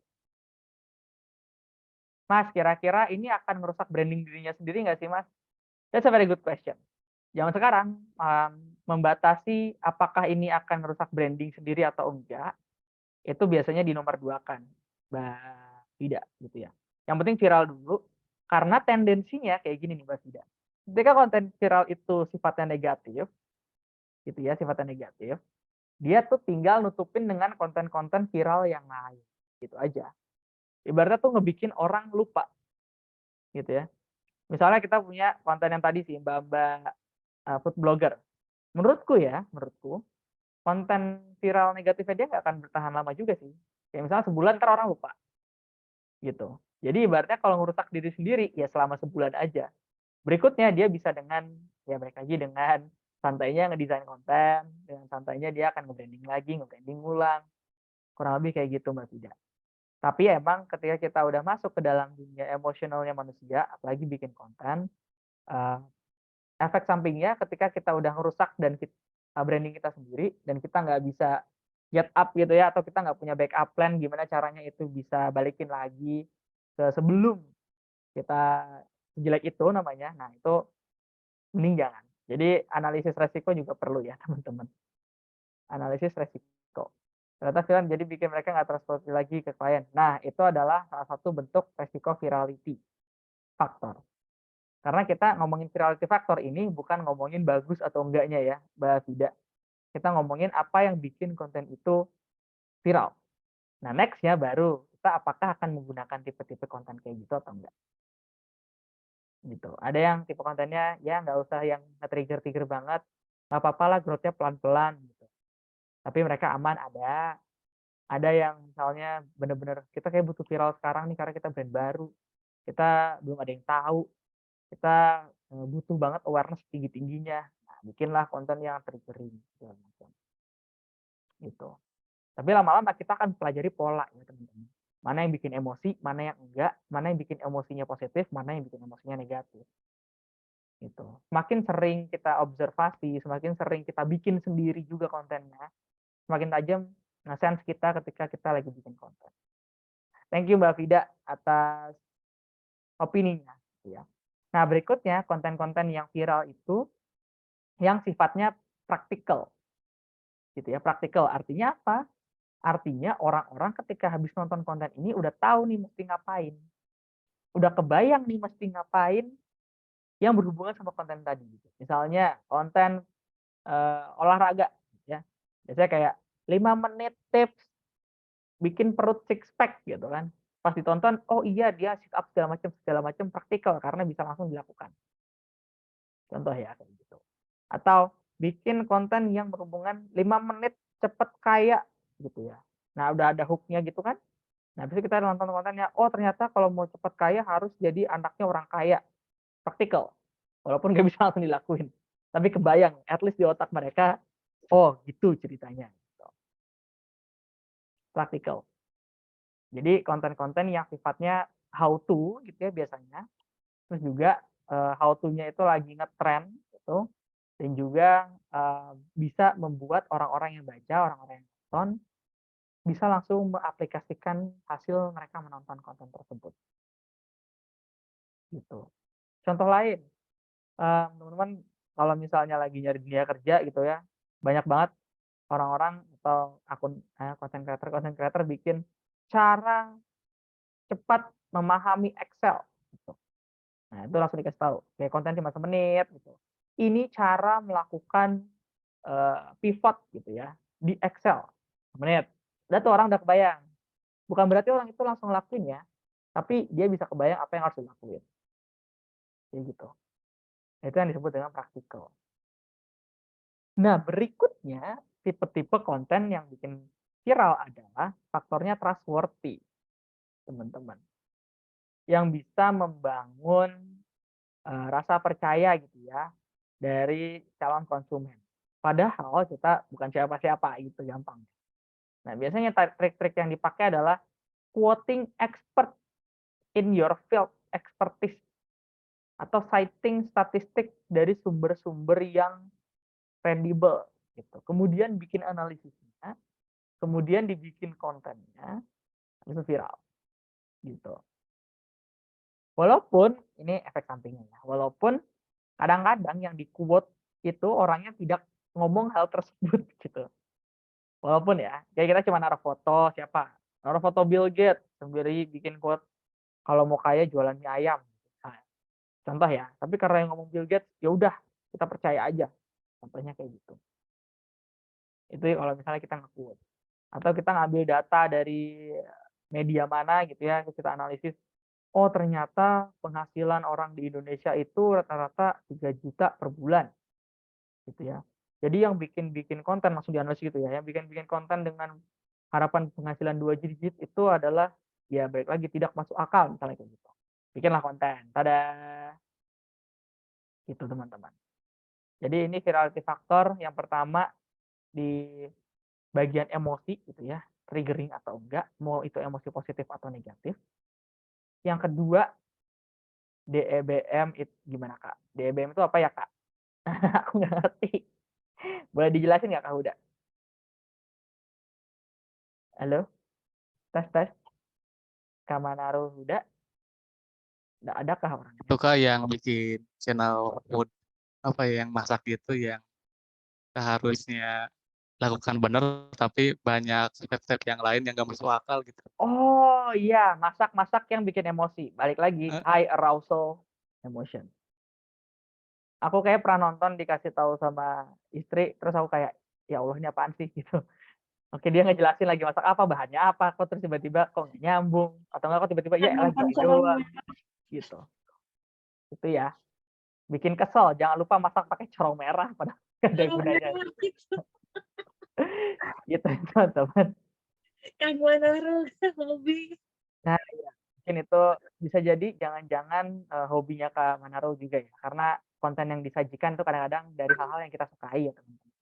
Mas, kira-kira ini akan merusak branding dirinya sendiri nggak sih, Mas? That's a very good question. Zaman sekarang, membatasi apakah ini akan merusak branding sendiri atau enggak, itu biasanya dinomorduakan, Mbak Vida, gitu ya. Yang penting viral dulu, karena tendensinya kayak gini nih, Mbak Vida. Ketika konten viral itu sifatnya negatif, gitu ya, sifatnya negatif, dia tuh tinggal nutupin dengan konten-konten viral yang lain, gitu aja. Ibaratnya tuh ngebikin orang lupa, gitu ya. Misalnya kita punya konten yang tadi sih, Mbak-mbak food blogger. Menurutku, konten viral negatifnya dia nggak akan bertahan lama juga sih. Kayak misalnya sebulan ntar orang lupa, gitu. Jadi ibaratnya kalau ngerusak diri sendiri, ya selama sebulan aja. Berikutnya dia bisa dengan, ya balik lagi dengan santainya ngedesain konten, dengan santainya dia akan nge-branding lagi, nge-branding ulang. Kurang lebih kayak gitu Mbak Vida. Tapi emang ketika kita udah masuk ke dalam dunia emosionalnya manusia, apalagi bikin konten, eee, efek sampingnya ketika kita udah ngerusak dan branding kita sendiri dan kita nggak bisa get up gitu ya, atau kita nggak punya backup plan gimana caranya itu bisa balikin lagi ke sebelum kita sejelek itu namanya. Nah, itu mending jangan. Jadi analisis resiko juga perlu ya teman-teman. Analisis resiko. Ternyata film jadi bikin mereka nggak trustworthy lagi ke klien. Nah, itu adalah salah satu bentuk resiko virality faktor. Karena kita ngomongin virality factor ini bukan ngomongin bagus atau enggaknya ya, Mbak Vida. Kita ngomongin apa yang bikin konten itu viral. Nah, next-nya baru kita apakah akan menggunakan tipe-tipe konten kayak gitu atau enggak. Gitu. Ada yang tipe kontennya ya nggak usah yang nge-trigger banget, nggak apa-apa lah growth-nya pelan-pelan gitu. Tapi mereka aman ada. Ada yang misalnya bener-bener kita kayak butuh viral sekarang nih karena kita brand baru. Kita belum ada yang tahu. Kita butuh banget awareness tinggi-tingginya. Nah, bikinlah konten yang triggering segala macam. Gitu. Tapi lama-lama kita akan pelajari pola ya teman-teman. Mana yang bikin emosi, mana yang enggak, mana yang bikin emosinya positif, mana yang bikin emosinya negatif. Gitu. Semakin sering kita observasi, semakin sering kita bikin sendiri juga kontennya, semakin tajam sense kita ketika kita lagi bikin konten. Thank you Mbak Vida atas opininya. Gitu ya. Nah berikutnya konten-konten yang viral itu yang sifatnya praktikal. Gitu ya, praktikal artinya apa? Artinya orang-orang ketika habis nonton konten ini udah tahu nih mesti ngapain. Udah kebayang nih mesti ngapain yang berhubungan sama konten tadi gitu. Misalnya konten olahraga ya. Biasanya kayak 5 menit tips bikin perut six pack gitu kan. Pas ditonton, oh iya dia sit up segala macam praktikal karena bisa langsung dilakukan. Contoh ya kayak gitu. Atau bikin konten yang berhubungan 5 menit cepet kaya gitu ya. Nah, udah ada hook-nya gitu kan. Nah, habis itu kita nonton kontennya, oh ternyata kalau mau cepet kaya harus jadi anaknya orang kaya. Praktikal. Walaupun nggak bisa langsung dilakuin. Tapi kebayang, at least di otak mereka, oh gitu ceritanya. Gitu. Praktikal. Jadi konten-konten yang sifatnya how to gitu ya biasanya. Terus juga how to-nya itu lagi ngetrend gitu. Dan juga bisa membuat orang-orang yang baca, orang-orang yang nonton bisa langsung mengaplikasikan hasil mereka menonton konten tersebut. Gitu. Contoh lain, teman-teman kalau misalnya lagi nyari dunia kerja gitu ya, banyak banget orang-orang atau akun konten creator bikin cara cepat memahami Excel gitu. Nah, itu langsung dikasih tahu, kayak konten cuma semenit gitu. Ini cara melakukan pivot gitu ya di Excel semenit. Udah tuh orang udah kebayang. Bukan berarti orang itu langsung ngelakuin ya, tapi dia bisa kebayang apa yang harus dilakuin. Kayak gitu. Itu yang disebut dengan praktikal. Nah, berikutnya tipe-tipe konten yang bikin viral adalah faktornya trustworthy, teman-teman. Yang bisa membangun rasa percaya gitu ya dari calon konsumen. Padahal kita bukan siapa-siapa gitu gampang. Nah, biasanya trik-trik yang dipakai adalah quoting expert in your field expertise atau citing statistik dari sumber-sumber yang kredibel gitu. Kemudian bikin analisisnya, kemudian dibikin kontennya, itu viral gitu. Walaupun ini efek sampingnya ya, walaupun kadang-kadang yang di-quote itu orangnya tidak ngomong hal tersebut gitu. Walaupun ya, kayak kita cuma naruh foto siapa, naruh foto Bill Gates sembari bikin quote, "Kalau mau kaya jualan mie ayam." Nah, contoh ya, tapi karena yang ngomong Bill Gates, ya udah kita percaya aja. Contohnya kayak gitu. Itu kalau misalnya kita nge-quote. Atau kita ngambil data dari media mana gitu ya, terus kita analisis, oh ternyata penghasilan orang di Indonesia itu rata-rata 3 juta per bulan gitu ya. Jadi yang bikin konten langsung dianalisis gitu ya, yang bikin konten dengan harapan penghasilan 2 digit itu adalah ya balik lagi tidak masuk akal misalnya kayak gitu. Bikinlah konten, tada, gitu teman-teman. Jadi ini virality factor yang pertama di bagian emosi gitu ya, triggering atau enggak, mau itu emosi positif atau negatif. Yang kedua, DEBM gimana Kak? DEBM itu apa ya Kak? Aku nggak ngerti. Boleh dijelasin nggak Kak Huda? Halo? Tes tes. Kak Manaro Huda? Nggak ada kah orangnya? Itu Kak yang bikin channel food apa ya, yang masak gitu yang seharusnya lakukan benar tapi banyak step-step yang lain yang nggak masuk akal gitu. Oh iya, masak-masak yang bikin emosi. Balik lagi, Eh, high arousal emotion. Aku kayak pernah nonton dikasih tahu sama istri, terus aku kayak, ya Allah ini apaan sih gitu. Oke, dia ngejelasin lagi masak apa, bahannya apa, kok terus tiba-tiba kok nggak nyambung, atau enggak kok tiba-tiba ya elah gini doang, gitu. Itu ya, bikin kesel. Jangan lupa masak pakai corong merah, padahal nggak ada gunanya. Gitu teman-teman. Kang Manaro hobi. Nah, iya, mungkin itu bisa jadi jangan-jangan hobinya Kak Manaro juga ya, karena konten yang disajikan itu kadang-kadang dari hal-hal yang kita sukai ya teman-teman.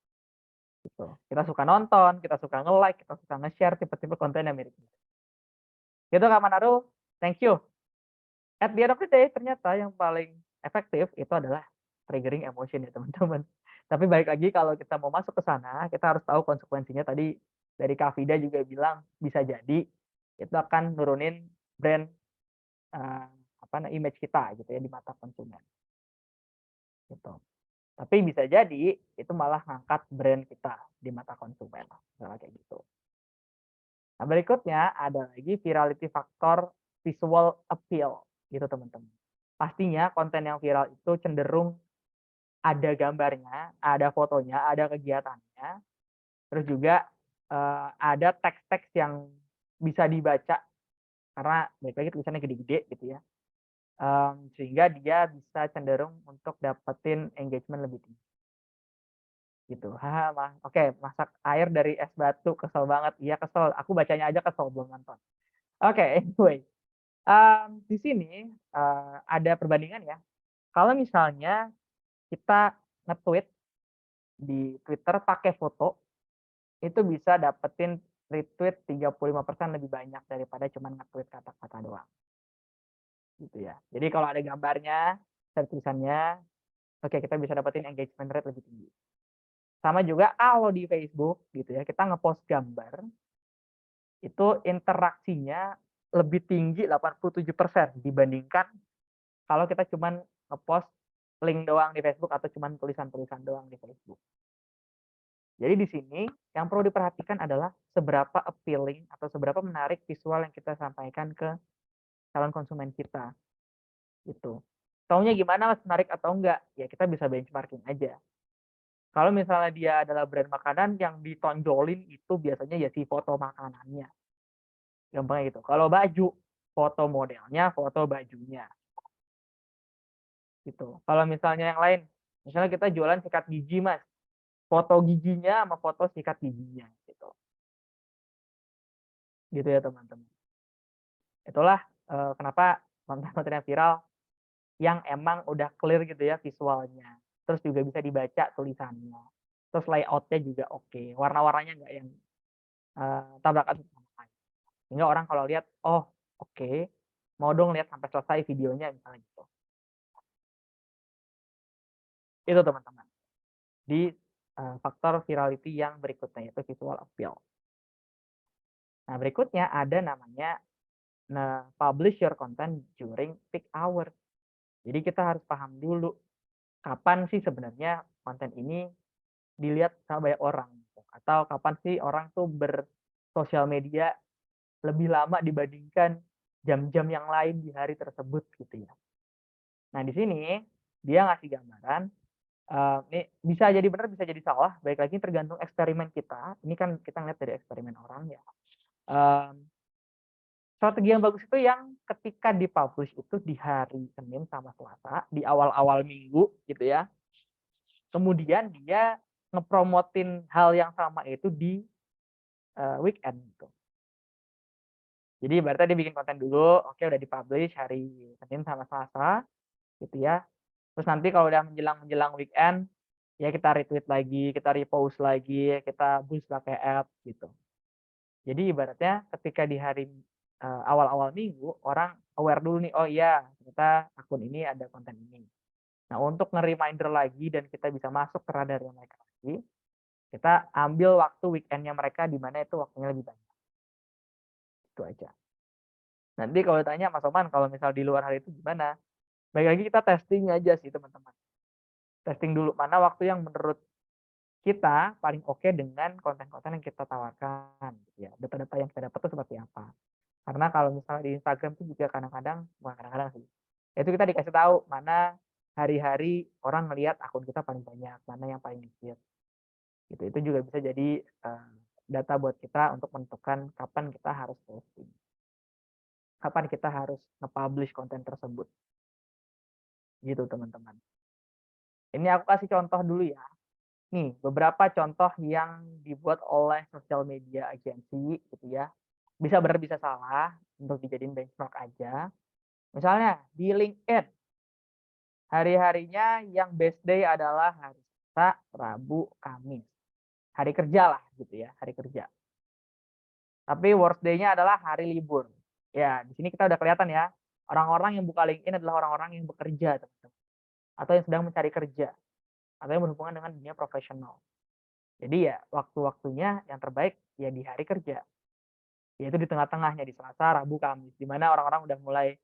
Gitu. Kita suka nonton, kita suka nge-like, kita suka nge-share tipe-tipe konten yang mirip. Gitu Kak Manaro, thank you. At the end of the day, ternyata yang paling efektif itu adalah triggering emotion ya teman-teman. Tapi balik lagi kalau kita mau masuk ke sana, kita harus tahu konsekuensinya. Tadi dari Kak Vida juga bilang bisa jadi itu akan nurunin brand eh, image kita gitu ya di mata konsumen. Gitu. Tapi bisa jadi itu malah ngangkat brand kita di mata konsumen. Misalnya kayak gitu. Nah, berikutnya ada lagi virality factor visual appeal gitu teman-teman. Pastinya konten yang viral itu cenderung ada gambarnya, ada fotonya, ada kegiatannya, terus juga ada teks-teks yang bisa dibaca karena balik lagi tulisannya gede-gede gitu ya. Sehingga dia bisa cenderung untuk dapetin engagement lebih tinggi. Gitu. Haha, oke, masak air dari es batu kesel banget. Iya kesel, aku bacanya aja kesel belum nonton. Oke, anyway. Di sini ada perbandingan ya. Kalau misalnya kita nge-tweet di Twitter pakai foto, itu bisa dapetin retweet 35% lebih banyak daripada cuma nge-tweet kata-kata doang. Gitu ya. Jadi kalau ada gambarnya, ada tulisannya, oke kita bisa dapetin engagement rate lebih tinggi. Sama juga kalau di Facebook gitu ya, kita nge-post gambar, itu interaksinya lebih tinggi 87% dibandingkan kalau kita cuman nge-post link doang di Facebook atau cuman tulisan-tulisan doang di Facebook. Jadi di sini yang perlu diperhatikan adalah seberapa appealing atau seberapa menarik visual yang kita sampaikan ke calon konsumen kita. Gitu. Taunya gimana Mas menarik atau enggak? Ya kita bisa benchmarking aja. Kalau misalnya dia adalah brand makanan yang ditonjolin itu biasanya ya si foto makanannya. Gampangnya gitu. Kalau baju, foto modelnya, foto bajunya. Gitu. Kalau misalnya yang lain, misalnya kita jualan sikat gigi Mas, foto giginya sama foto sikat giginya gitu. Gitu ya teman-teman. Itulah kenapa konten-konten yang viral yang emang udah clear gitu ya visualnya. Terus juga bisa dibaca tulisannya. Terus layoutnya juga oke. Warna-warnanya nggak yang tabrakan sama lain. Sehingga orang kalau lihat, oh oke, mau dong lihat sampai selesai videonya misalnya gitu. Itu teman-teman. Di faktor virality yang berikutnya yaitu visual appeal. Nah, berikutnya ada namanya publish your content during peak hour. Jadi kita harus paham dulu kapan sih sebenarnya konten ini dilihat sama banyak orang gitu. Atau kapan sih orang tuh bersosial media lebih lama dibandingkan jam-jam yang lain di hari tersebut gitu ya. Nah, di sini dia ngasih gambaran, ini bisa jadi benar, bisa jadi salah, baik lagi tergantung eksperimen kita. Ini kan kita ngeliat dari eksperimen orang ya. Strategi yang bagus itu yang ketika di-publish itu di hari Senin sama Selasa, di awal-awal minggu gitu ya. Kemudian dia ngepromotin hal yang sama itu di weekend gitu. Jadi ibaratnya dia bikin konten dulu, oke udah di-publish hari Senin sama Selasa gitu ya. Terus nanti kalau udah menjelang weekend, ya kita retweet lagi, kita repost lagi, kita boost pakai ads gitu. Jadi ibaratnya ketika di hari awal-awal minggu orang aware dulu nih, oh iya ternyata akun ini ada konten ini. Nah, untuk nge-reminder lagi dan kita bisa masuk ke radarnya mereka lagi, kita ambil waktu weekendnya mereka di mana itu waktunya lebih banyak. Itu aja. Nanti kalau ditanya Mas Oman kalau misal di luar hari itu gimana? Baik lagi kita testing aja sih teman-teman. Testing dulu mana waktu yang menurut kita paling oke dengan konten-konten yang kita tawarkan gitu ya. Data-data yang kita dapat itu seperti apa. Karena kalau misalnya di Instagram itu juga kadang-kadang, bukan kadang-kadang sih, itu kita dikasih tahu mana hari-hari orang ngelihat akun kita paling banyak, mana yang paling dikit. Gitu. Itu juga bisa jadi data buat kita untuk menentukan kapan kita harus posting. Kapan kita harus nge-publish konten tersebut. Gitu teman-teman. Ini aku kasih contoh dulu ya. Nih, beberapa contoh yang dibuat oleh social media agency gitu ya. Bisa benar bisa salah, untuk dijadiin benchmark aja. Misalnya di LinkedIn, hari-harinya yang best day adalah hari Selasa, Rabu, Kamis. Hari kerja lah gitu ya, hari kerja. Tapi worst day-nya adalah hari libur. Ya, di sini kita udah kelihatan ya, orang-orang yang buka LinkedIn adalah orang-orang yang bekerja, teman-teman. Atau yang sedang mencari kerja, atau yang berhubungan dengan dunia profesional. Jadi ya waktu-waktunya yang terbaik ya di hari kerja. Yaitu di tengah-tengahnya di Selasa, Rabu, Kamis, di mana orang-orang udah mulai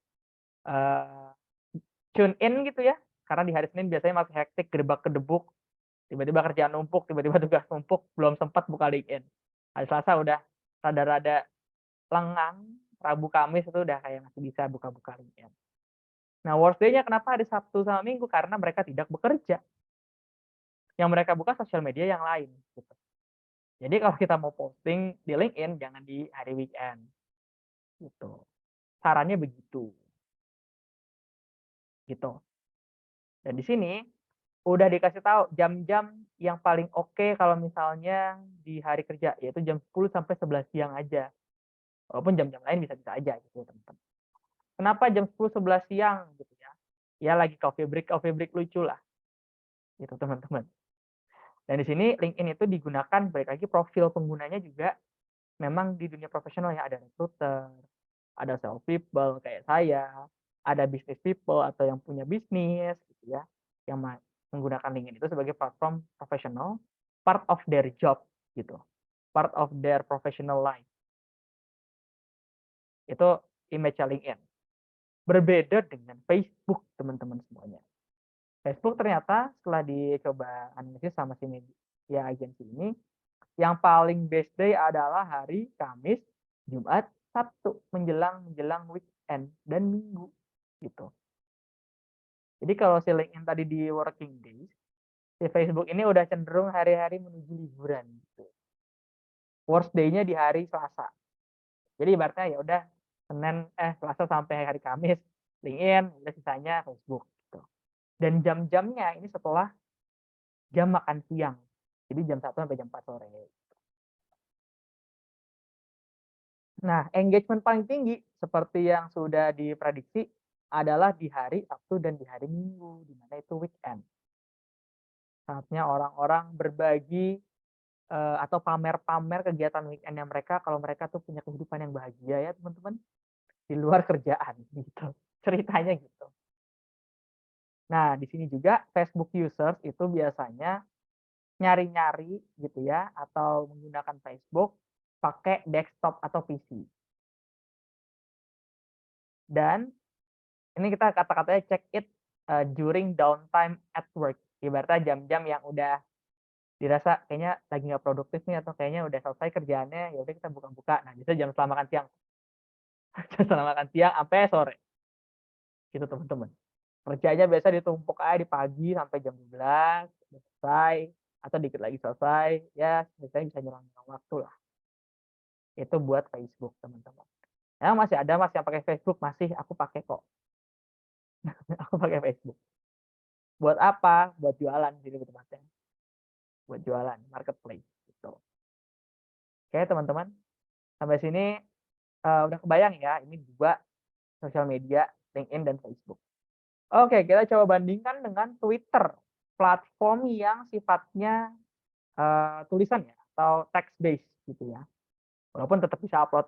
tune in gitu ya. Karena di hari Senin biasanya masih hektik, gedebak-gedebuk, tiba-tiba kerjaan numpuk, tiba-tiba tugas numpuk, belum sempat buka LinkedIn. Hari Selasa udah rada-rada lengang, Rabu, Kamis itu udah kayak masih bisa buka-buka LinkedIn. Nah, worst day-nya kenapa hari Sabtu sama Minggu? Karena mereka tidak bekerja. Yang mereka buka sosial media yang lain. Gitu. Jadi kalau kita mau posting di LinkedIn, jangan di hari weekend. Gitu. Sarannya begitu. Gitu. Dan di sini udah dikasih tahu jam-jam yang paling oke kalau misalnya di hari kerja, yaitu jam 10 sampai 11 siang aja. Walaupun jam-jam lain bisa-bisa aja gitu ya teman-teman. Kenapa jam 10 11 siang gitu ya? Ya lagi coffee break lucu lah. Gitu teman-teman. Dan di sini LinkedIn itu digunakan balik lagi profil penggunanya juga memang di dunia profesional ya, ada recruiter, ada sales people kayak saya, ada business people atau yang punya bisnis gitu ya, yang menggunakan LinkedIn itu sebagai platform profesional, part of their job gitu, part of their professional life. Itu image LinkedIn. Berbeda dengan Facebook teman-teman semuanya. Facebook ternyata setelah dicoba analisis sama si media agency ini, yang paling best day adalah hari Kamis, Jumat, Sabtu menjelang weekend dan Minggu gitu. Jadi kalau si LinkedIn tadi di working days, si Facebook ini udah cenderung hari-hari menuju liburan gitu. Worst day-nya di hari Selasa. Jadi ibaratnya ya udah Selasa sampai hari Kamis LinkedIn, udah sisanya Facebook gitu. Dan jam-jamnya ini setelah jam makan siang. Jadi jam 1 sampai jam 4 sore. Nah, engagement paling tinggi seperti yang sudah diprediksi adalah di hari Sabtu dan di hari Minggu, di mana itu weekend. Saatnya orang-orang berbagi atau pamer-pamer kegiatan weekend-nya mereka kalau mereka tuh punya kehidupan yang bahagia ya teman-teman, di luar kerjaan gitu. Ceritanya gitu. Nah, di sini juga Facebook users itu biasanya nyari-nyari gitu ya, atau menggunakan Facebook pakai desktop atau PC. Dan ini kita kata-katanya check it during downtime at work. Ibaratnya jam-jam yang udah dirasa kayaknya lagi nggak produktif nih atau kayaknya udah selesai kerjaannya, ya udah kita buka-buka. Nah, bisa jam setelah makan siang. Jam setelah makan siang sampai sore. Gitu teman-teman. Kerjanya biasa ditumpuk aja di pagi sampai jam 12 udah selesai atau dikit lagi selesai, ya biasanya bisa nyerang-nyerang waktu lah. Itu buat Facebook teman-teman. Ya masih ada Mas yang pakai Facebook, masih aku pakai kok. Aku pakai Facebook. Buat apa? Buat jualan sih lebih tepatnya. Buat jualan, marketplace gitu. Oke teman-teman, sampai sini udah kebayang ya, ini 2 sosial media, LinkedIn dan Facebook. Oke, kita coba bandingkan dengan Twitter, platform yang sifatnya tulisan ya atau text based gitu ya. Walaupun tetap bisa upload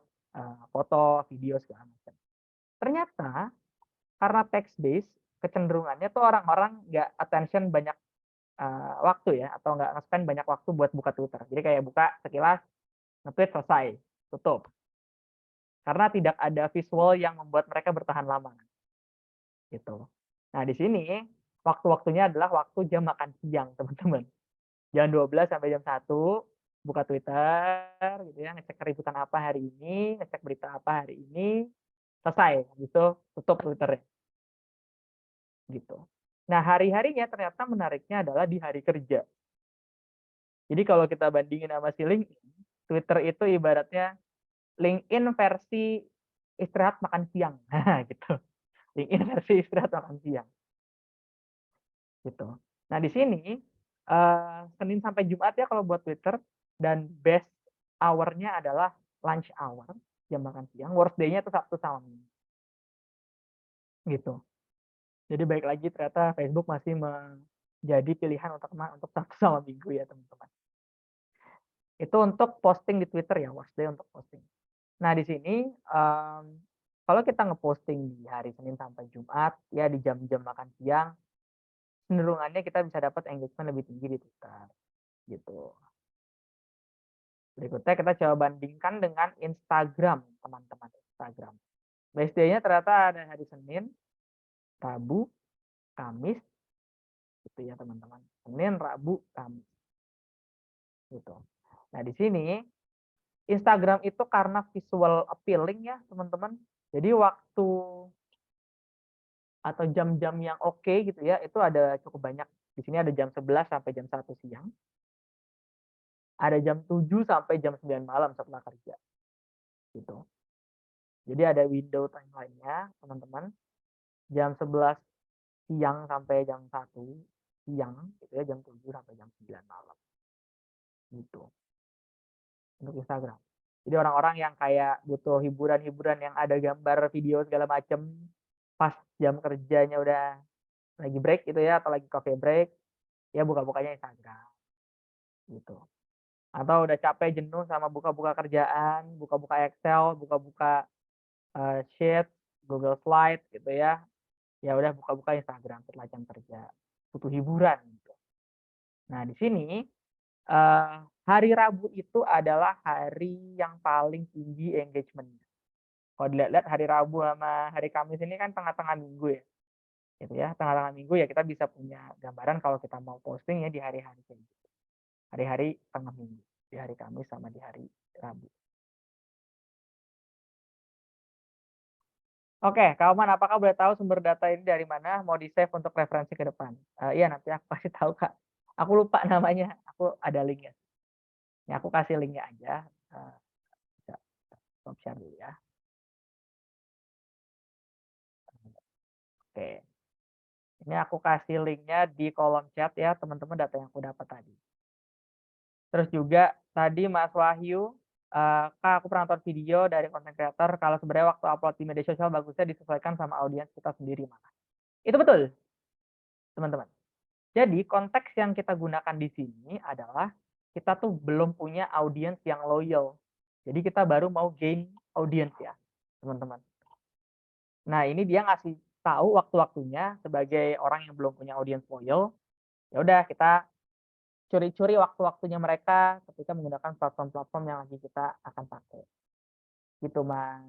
foto, video segala macam. Ternyata karena text based kecenderungannya tuh orang-orang nggak attention banyak waktu ya atau nggak nge-spend banyak waktu buat buka Twitter. Jadi kayak buka sekilas, nge-tweet selesai, tutup. Karena tidak ada visual yang membuat mereka bertahan lama. Gitu. Nah, di sini waktu-waktunya adalah waktu jam makan siang, teman-teman. Jam 12 sampai jam 1 buka Twitter gitu ya, ngecek keributan apa hari ini, ngecek berita apa hari ini, selesai. Habis itu tutup Twitternya. Gitu. Nah, hari-harinya ternyata menariknya adalah di hari kerja. Jadi kalau kita bandingin sama si LinkedIn, Twitter itu ibaratnya LinkedIn versi istirahat makan siang. Nah, gitu. LinkedIn versi istirahat makan siang. Gitu. Nah, di sini Senin sampai Jumat ya kalau buat Twitter dan best hour-nya adalah lunch hour, jam makan siang. Worst day-nya itu Sabtu sama Minggu. Gitu. Jadi baik lagi ternyata Facebook masih menjadi pilihan untuk Sabtu sama Minggu ya, teman-teman. Itu untuk posting di Twitter ya, worst day untuk posting. Nah, di sini kalau kita ngeposting di hari Senin sampai Jumat ya di jam-jam makan siang, cenderungannya kita bisa dapat engagement lebih tinggi di Twitter gitu. Berikutnya kita coba bandingkan dengan Instagram, teman-teman. Instagram. Best day-nya ternyata ada hari Senin, Rabu, Kamis, gitu ya teman-teman. Senin, Rabu, Kamis. Gitu. Nah, di sini Instagram itu karena visual appealing ya, teman-teman. Jadi waktu atau jam-jam yang oke gitu ya, itu ada cukup banyak. Di sini ada jam 11 sampai jam 1 siang. Ada jam 7 sampai jam 9 malam setelah kerja. Gitu. Jadi ada window timeline-nya, teman-teman. Jam 11 siang sampai jam 1 siang gitu ya, jam 7 sampai jam 9 malam. Gitu. Untuk Instagram. Jadi orang-orang yang kayak butuh hiburan-hiburan yang ada gambar, video segala macem pas jam kerjanya udah lagi break gitu ya atau lagi coffee break, ya buka-bukanya Instagram. Gitu. Atau udah capek jenuh sama buka-buka kerjaan, buka-buka Excel, buka-buka sheet, Google Slide gitu ya. Ya udah buka-buka Instagram setelah jam kerja. Butuh hiburan gitu. Nah, di sini hari Rabu itu adalah hari yang paling tinggi engagement-nya. Kalau dilihat-lihat hari Rabu sama hari Kamis ini kan tengah-tengah minggu ya. Gitu ya, tengah-tengah minggu ya kita bisa punya gambaran kalau kita mau posting ya di hari-hari kayak gitu. Hari-hari tengah minggu, di hari Kamis sama di hari Rabu. Oke, kawan, apakah boleh tahu sumber data ini dari mana? Mau di-save untuk referensi ke depan? Iya, nanti aku kasih tahu, Kak. Aku lupa namanya, aku ada link-nya. Ya, aku kasih link-nya aja. Bisa stop share dulu ya. Oke. Ini aku kasih link-nya di kolom chat ya, teman-teman, data yang aku dapat tadi. Terus juga tadi Mas Wahyu, Kak, aku pernah nonton video dari content creator kalau sebenarnya waktu upload di media sosial bagusnya disesuaikan sama audiens kita sendiri, Mas. Itu betul, teman-teman. Jadi konteks yang kita gunakan di sini adalah kita tuh belum punya audiens yang loyal. Jadi kita baru mau gain audiens ya, teman-teman. Nah, ini dia ngasih tahu waktu-waktunya sebagai orang yang belum punya audience loyal, ya udah kita curi-curi waktu-waktunya mereka ketika menggunakan platform-platform yang lagi kita akan pakai. Gitu, Mas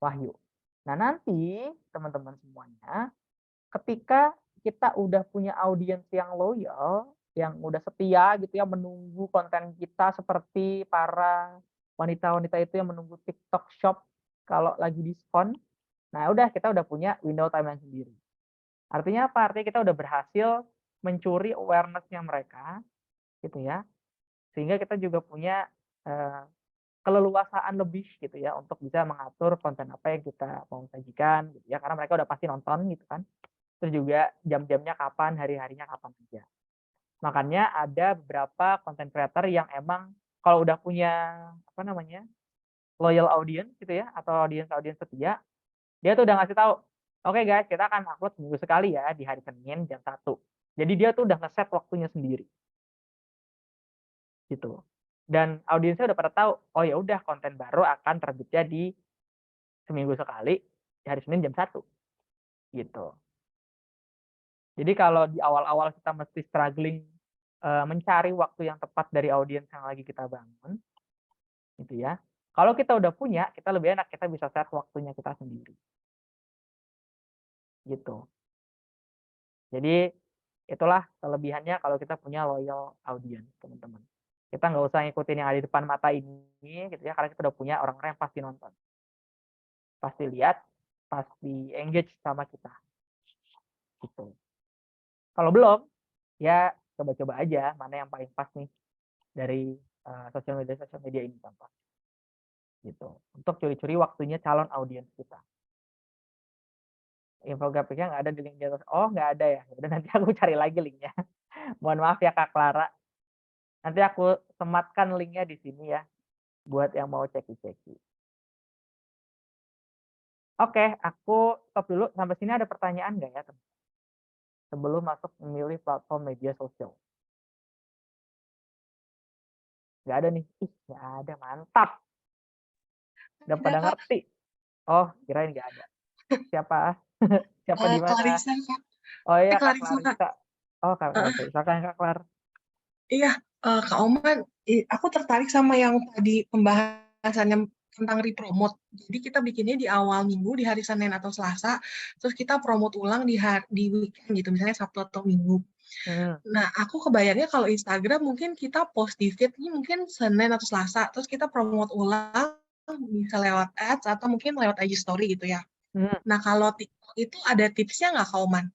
Wahyu. Nah, nanti teman-teman semuanya, ketika kita udah punya audiens yang loyal, yang udah setia gitu ya, menunggu konten kita seperti para wanita-wanita itu yang menunggu TikTok Shop kalau lagi diskon. Nah, udah kita udah punya window timeline sendiri. Artinya apa? Artinya kita udah berhasil mencuri awareness-nya mereka gitu ya. Sehingga kita juga punya keleluasaan lebih gitu ya untuk bisa mengatur konten apa yang kita mau sajikan gitu ya. Karena mereka udah pasti nonton gitu kan. Terus juga jam-jamnya kapan, hari-harinya kapan aja. Makanya ada beberapa content creator yang emang kalau udah punya apa namanya? Loyal audience gitu ya atau audiens setia, dia tuh udah ngasih tahu, "Oke guys, kita akan upload seminggu sekali ya di hari Senin jam 1." Jadi dia tuh udah ngeset waktunya sendiri. Gitu. Dan audiensnya udah pada tahu, oh ya udah konten baru akan terbitnya di seminggu sekali di hari Senin jam 1 gitu. Jadi kalau di awal-awal kita mesti struggling mencari waktu yang tepat dari audiens yang lagi kita bangun gitu ya. Kalau kita udah punya, kita lebih enak kita bisa set waktunya kita sendiri. Gitu. Jadi itulah kelebihannya kalau kita punya loyal audience, teman-teman. Kita nggak usah ngikutin yang ada di depan mata ini gitu ya, karena kita udah punya orang-orang yang pasti nonton. Pasti lihat, pasti engage sama kita. Gitu. Kalau belum, ya coba-coba aja mana yang paling pas nih dari sosial media ini contoh. Gitu. Untuk curi-curi waktunya calon audiens kita. Infografiknya nggak ada di link di atas. Oh, nggak ada ya. Udah nanti aku cari lagi linknya. Mohon maaf ya Kak Clara. Nanti aku sematkan linknya di sini ya buat yang mau ceki-ceki. Oke, aku stop dulu. Sampai sini ada pertanyaan nggak ya, teman? Sebelum masuk memilih platform media sosial. Nggak ada nih. Ih, nggak ada. Mantap. Udah pada ngerti. Oh, kirain nggak ada. Siapa? Siapa di mana? Clarissa, Kak. Oh iya, Kak Clarissa, Kak. Clarissa. Oh, Kak Clarissa. Silakan Kak Clar. Iya, Kak Oman, aku tertarik sama yang tadi pembahasannya tentang repromote. Jadi kita bikinnya di awal minggu, di hari Senin atau Selasa, terus kita promote ulang di weekend gitu, misalnya Sabtu atau Minggu. Nah, aku kebayangnya kalau Instagram mungkin kita post di feed-nya mungkin Senin atau Selasa, terus kita promote ulang bisa lewat ads atau mungkin lewat IG story gitu ya. Nah, kalau TikTok itu ada tipsnya nggak, Kak Oman?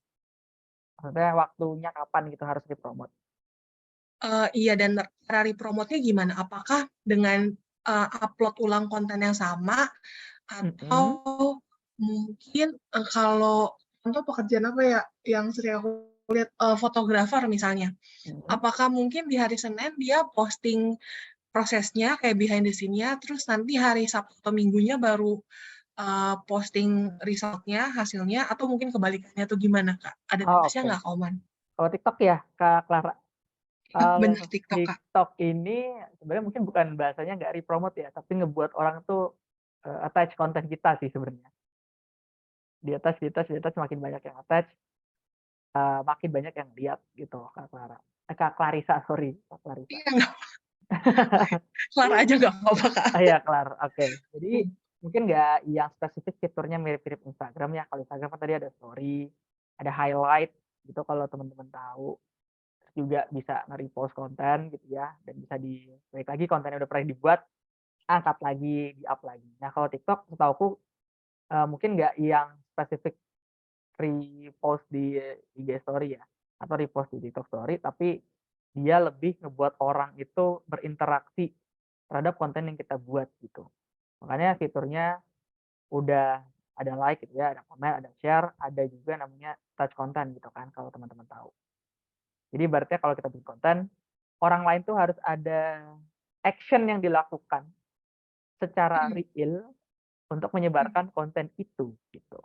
Maksudnya waktunya kapan gitu harus dipromot? Iya, dan cara repromote-nya gimana? Apakah dengan upload ulang konten yang sama atau mungkin kalau contoh pekerjaan apa ya yang sering aku lihat, fotografer misalnya. Apakah mungkin di hari Senin dia posting prosesnya kayak behind the scene-nya, terus nanti hari Sabtu atau Minggunya baru posting result-nya, hasilnya, atau mungkin kebalikannya tuh gimana, Kak? Ada tipsnya Oke. nggak, Kak Oman? Kalau TikTok ya, Kak Clara? Bener, Kalau TikTok, Kak. TikTok ini sebenarnya mungkin bukan bahasanya nggak repromote ya, tapi ngebuat orang tuh attach konten kita sih sebenarnya. Di atas makin banyak yang attach, makin banyak yang lihat gitu, Kak Clara. Kak Clarissa, sorry, Kak Clarissa. Iya, nggak Clara aja nggak apa-apa, Kak. Iya, Clara. Oke. Jadi mungkin nggak yang spesifik fiturnya mirip-mirip Instagram ya. Kalau Instagram kan tadi ada story, ada highlight gitu kalau teman-teman tahu. Terus juga bisa nge-repost konten gitu ya, dan bisa balik lagi konten yang udah pernah dibuat, angkat lagi, di-up lagi. Nah, kalau TikTok setahuku mungkin nggak yang spesifik repost di IG story ya, atau repost di TikTok story, tapi dia lebih ngebuat orang itu berinteraksi terhadap konten yang kita buat gitu. Makanya fiturnya udah ada like gitu ya, ada komen, ada share, ada juga namanya touch content gitu kan kalau teman-teman tahu. Jadi ibaratnya kalau kita bikin konten, orang lain tuh harus ada action yang dilakukan secara real untuk menyebarkan konten itu gitu.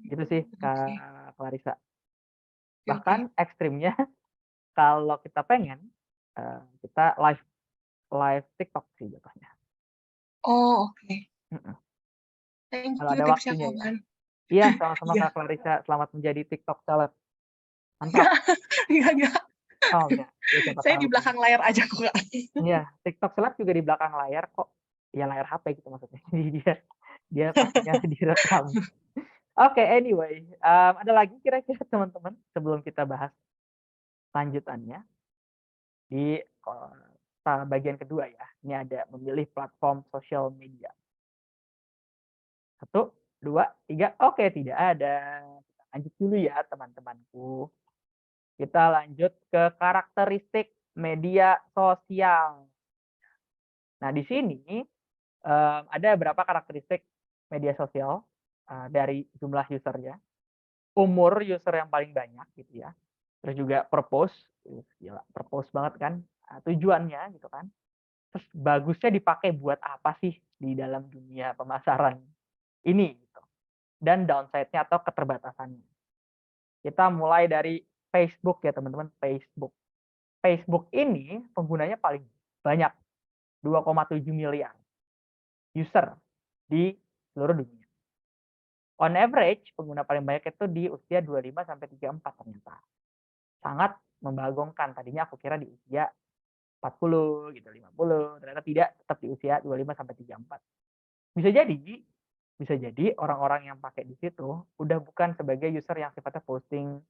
Gitu sih Kak Clarissa. Bahkan ekstrimnya kalau kita pengen kita live TikTok sih jatuhnya. Oh, oke. Mhm. Thank Kalau you ada tipsnya, waktunya Kak ya. Oman. Iya, sama-sama Iya. Kak Clarissa. Selamat menjadi TikTok celeb. Mantap. Enggak. Oh, enggak. Ya siapa Saya tahu di kan. belakang layar aja kok, Kak. Iya, TikTok celeb juga di belakang layar kok. Ya layar HP gitu maksudnya. Jadi dia pastinya direkam. Oke, anyway, ada lagi kira-kira teman-teman sebelum kita bahas lanjutannya di bagian kedua ya. Ini ada memilih platform sosial media. 1, 2, 3. Oke, tidak ada. Kita lanjut dulu ya teman-temanku. Kita lanjut ke karakteristik media sosial. Nah, di sini ada beberapa karakteristik media sosial dari jumlah usernya, umur user yang paling banyak gitu ya, terus juga purpose, gila purpose banget kan, tujuannya gitu kan, terus bagusnya dipakai buat apa sih di dalam dunia pemasaran ini gitu, dan downside-nya atau keterbatasannya. Kita mulai dari Facebook ya teman-teman, Facebook. Facebook ini penggunanya paling banyak, 2,7 miliar user di seluruh dunia. On average, pengguna paling banyak itu di usia 25 sampai 34 ternyata. Sangat membagongkan. Tadinya aku kira di usia 40 gitu, 50, ternyata tidak, tetap di usia 25 sampai 34. Bisa jadi orang-orang yang pakai di situ udah bukan sebagai user yang sifatnya posting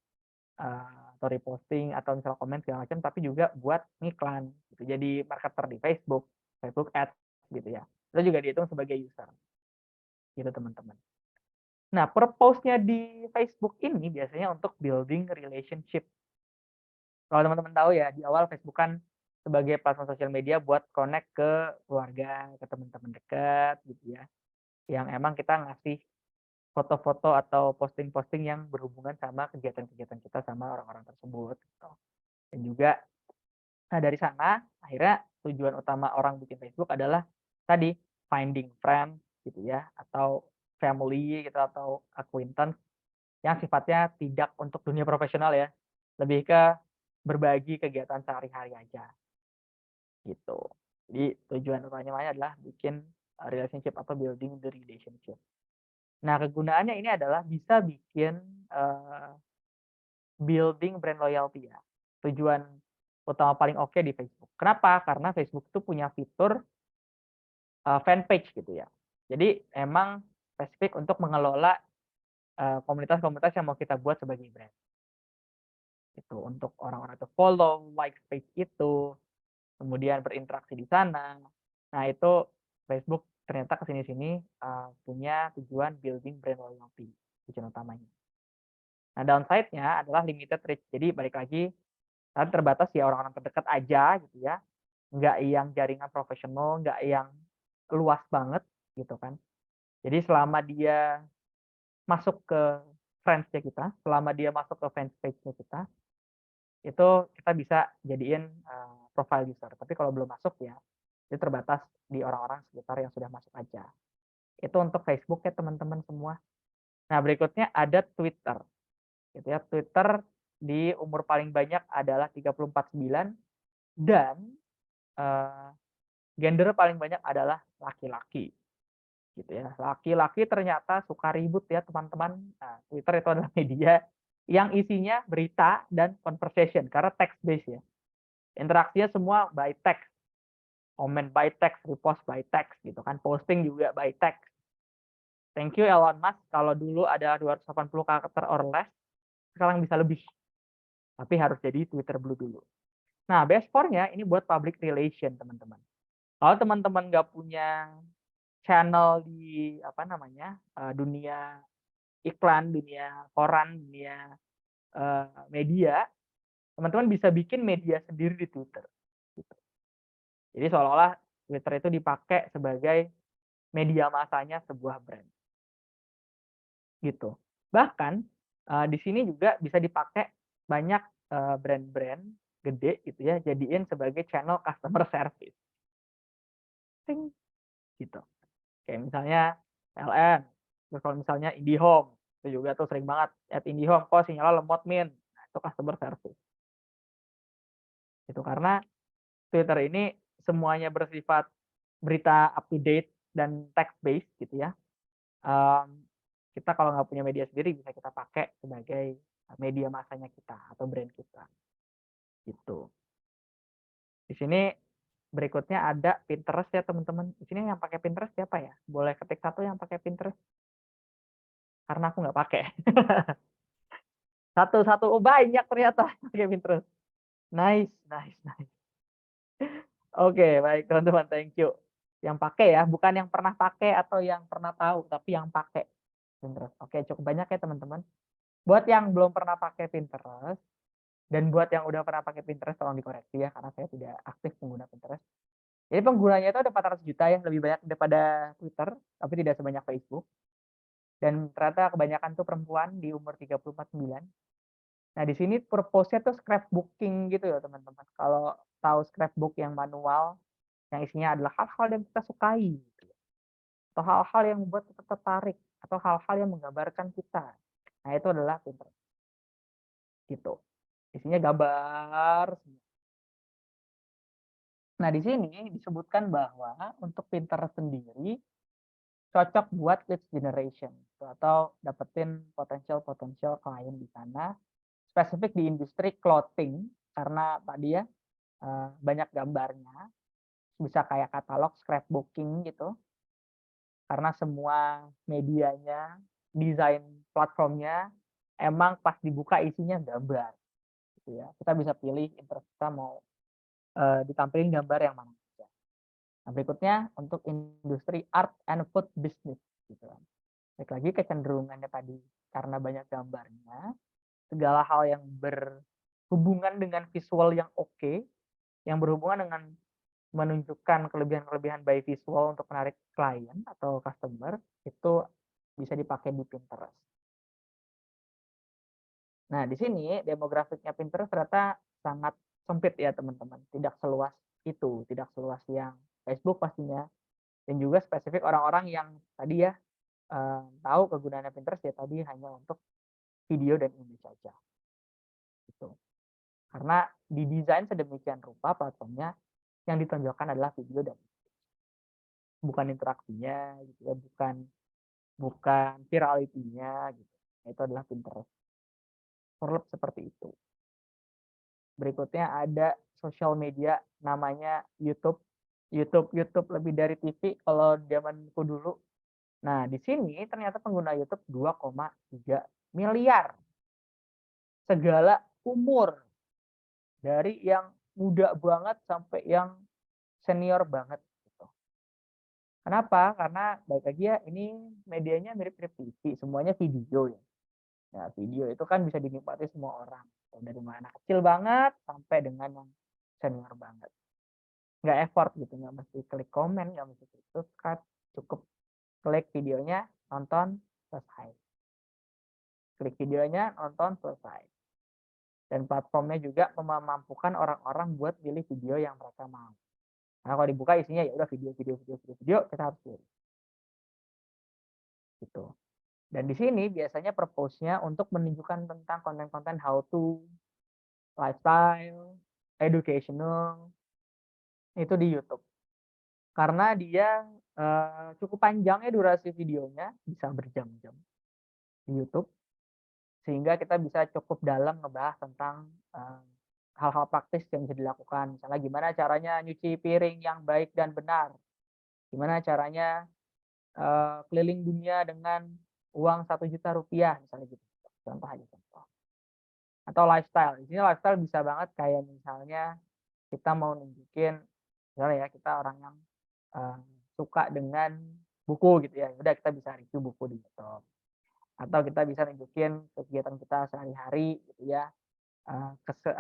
atau reposting atau misalnya komen segala macam, tapi juga buat ngiklan gitu. Jadi marketer di Facebook, Facebook Ads gitu ya. Itu juga dihitung sebagai user. Gitu teman-teman. Nah, purpose-nya di Facebook ini biasanya untuk building relationship. Kalau teman-teman tahu ya, di awal Facebook kan sebagai platform sosial media buat connect ke keluarga, ke teman-teman dekat gitu ya. Yang emang kita ngasih foto-foto atau posting-posting yang berhubungan sama kegiatan-kegiatan kita sama orang-orang tersebut gitu. Dan juga dari sana akhirnya tujuan utama orang bikin Facebook adalah tadi finding friends gitu ya, atau family gitu atau acquaintance yang sifatnya tidak untuk dunia profesional ya, lebih ke berbagi kegiatan sehari-hari aja, gitu. Jadi tujuan utamanya adalah bikin relationship atau building the relationship. Nah, kegunaannya ini adalah bisa bikin building brand loyalty ya. Tujuan utama paling oke di Facebook. Kenapa? Karena Facebook itu punya fitur fanpage gitu ya. Jadi emang spesifik untuk mengelola komunitas-komunitas yang mau kita buat sebagai brand. Itu untuk orang-orang itu follow, like page itu, kemudian berinteraksi di sana. Nah, itu Facebook ternyata kesini-sini punya tujuan building brand loyalty, tujuan utamanya. Nah, downside-nya adalah limited reach. Jadi balik lagi, kan terbatas ya orang-orang terdekat aja gitu ya. Nggak yang jaringan profesional, nggak yang luas banget gitu kan. Jadi selama dia masuk ke friends-nya kita, selama dia masuk ke fans page-nya kita, itu kita bisa jadiin profile user. Tapi kalau belum masuk ya, itu terbatas di orang-orang sekitar yang sudah masuk aja. Itu untuk Facebook ya teman-teman semua. Nah, berikutnya ada Twitter. Gitu ya. Twitter di umur paling banyak adalah 34,9 dan gender paling banyak adalah laki-laki. Gitu ya. Laki-laki ternyata suka ribut ya teman-teman. Nah, Twitter itu adalah media yang isinya berita dan conversation karena text based ya. Interaksinya semua by text. Comment by text, repost by text gitu kan. Posting juga by text. Thank you Elon Musk. Kalau dulu ada 280 karakter or less, sekarang bisa lebih. Tapi harus jadi Twitter Blue dulu. Nah, best for-nya ini buat public relation, teman-teman. Kalau teman-teman nggak punya channel di apa namanya dunia iklan, dunia koran, dunia media, teman-teman bisa bikin media sendiri di Twitter. Gitu. Jadi seolah-olah Twitter itu dipakai sebagai media masanya sebuah brand. Gitu. Bahkan di sini juga bisa dipakai banyak brand-brand gede gitu ya, jadiin sebagai channel customer service. Ting, gitu. Kayak misalnya PLN, terus kalau misalnya IndiHome, itu juga tuh sering banget IndiHome, kok sinyalnya lemot min, nah itu customer service. Itu karena Twitter ini semuanya bersifat berita up to date dan text based gitu ya. kita kalau nggak punya media sendiri bisa kita pakai sebagai media masanya kita atau brand kita, gitu. Di sini berikutnya ada Pinterest ya teman-teman. Di sini yang pakai Pinterest siapa ya? Boleh ketik satu yang pakai Pinterest? Karena aku nggak pakai. Satu-satu, oh banyak ternyata yang pakai Pinterest. Nice, nice, nice. Oke, baik teman-teman, thank you. Yang pakai ya, bukan yang pernah pakai atau yang pernah tahu, tapi yang pakai Pinterest. Oke, cukup banyak ya teman-teman. Buat yang belum pernah pakai Pinterest, dan buat yang udah pernah pakai Pinterest tolong dikoreksi ya, karena saya tidak aktif pengguna Pinterest. Jadi penggunanya itu ada 400 juta ya, lebih banyak daripada Twitter, tapi tidak sebanyak Facebook. Dan ternyata kebanyakan tuh perempuan di umur 34-9. Nah, di sini purpose-nya tuh scrapbooking gitu ya, teman-teman. Kalau tahu scrapbook yang manual, yang isinya adalah hal-hal yang kita sukai, gitu. Atau hal-hal yang membuat kita tertarik, atau hal-hal yang menggambarkan kita. Nah, itu adalah Pinterest. Gitu. Isinya gambar. Nah, di sini disebutkan bahwa untuk Pinterest sendiri cocok buat lead generation gitu, atau dapetin potensial klien di sana. Spesifik di industri clothing karena tadi ya banyak gambarnya, bisa kayak katalog scrapbooking gitu. Karena semua medianya, desain platformnya emang pas dibuka isinya gambar gitu ya. Kita bisa pilih interest kita mau ditampilin gambar yang mana saja. Nah, berikutnya untuk industri art and food business gitu kan. Balik lagi kecenderungannya tadi karena banyak gambarnya, segala hal yang berhubungan dengan visual yang oke, yang berhubungan dengan menunjukkan kelebihan-kelebihan by visual untuk menarik klien atau customer, itu bisa dipakai di Pinterest. Nah, di sini demografiknya Pinterest ternyata sangat sempit ya teman-teman, tidak seluas itu, tidak seluas yang Facebook pastinya, dan juga spesifik orang-orang yang tadi ya tahu kegunaannya Pinterest ya tadi hanya untuk video dan image saja. Gitu. Karena didesain sedemikian rupa platformnya yang ditonjolkan adalah video dan bukan interaksinya gitu ya, bukan virality-nya gitu. Itu adalah Pinterest. Kurang seperti itu. Berikutnya ada sosial media namanya YouTube. YouTube lebih dari TV kalau zamanku dulu. Nah, di sini ternyata pengguna YouTube 2,3 miliar. Segala umur. Dari yang muda banget sampai yang senior banget gitu. Kenapa? Karena balik lagi ya ini medianya mirip-mirip TV, semuanya video ya. Nah, video itu kan bisa dinikmati semua orang. Dari mana kecil banget sampai dengan yang senior banget. Nggak effort gitu, nggak mesti klik komen, nggak mesti klik subscribe, cukup klik videonya, nonton, selesai. Klik videonya, nonton, selesai. Dan platformnya juga memampukan orang-orang buat pilih video yang mereka mau. Nah, kalau dibuka isinya ya udah video, kita harus pilih. Gitu. Dan di sini biasanya purpose-nya untuk menunjukkan tentang konten-konten how to, lifestyle, educational, itu di YouTube. Karena dia cukup panjang ya durasi videonya, bisa berjam-jam di YouTube. Sehingga kita bisa cukup dalam ngebahas tentang hal-hal praktis yang bisa dilakukan. Misalnya gimana caranya nyuci piring yang baik dan benar. Gimana caranya keliling dunia dengan uang 1 juta rupiah misalnya gitu. Contoh aja contoh. Atau lifestyle. Di sini lifestyle bisa banget kayak misalnya kita mau nunjukin misalnya ya kita orang yang suka dengan buku gitu ya. Udah kita bisa review buku di YouTube. Atau kita bisa nunjukin kegiatan kita sehari-hari gitu ya.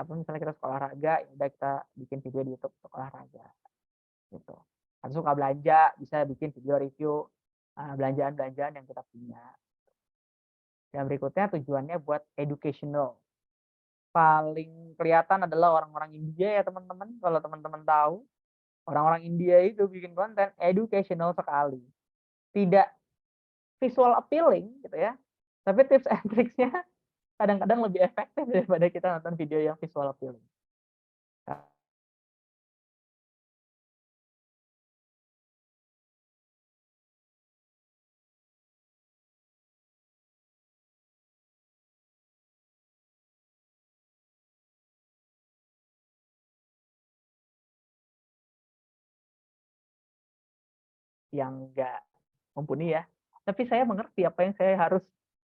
Misalnya kita suka olahraga, ya udah kita bikin video di YouTube untuk olahraga gitu. Atau suka belanja, bisa bikin video review belanjaan-belanjaan yang kita punya. Dan berikutnya tujuannya buat educational. Paling kelihatan adalah orang-orang India ya teman-teman. Kalau teman-teman tahu, orang-orang India itu bikin konten educational sekali. Tidak visual appealing gitu ya. Tapi tips and tricksnya kadang-kadang lebih efektif daripada kita nonton video yang visual appealing. yang nggak mumpuni ya. Tapi saya mengerti apa yang saya harus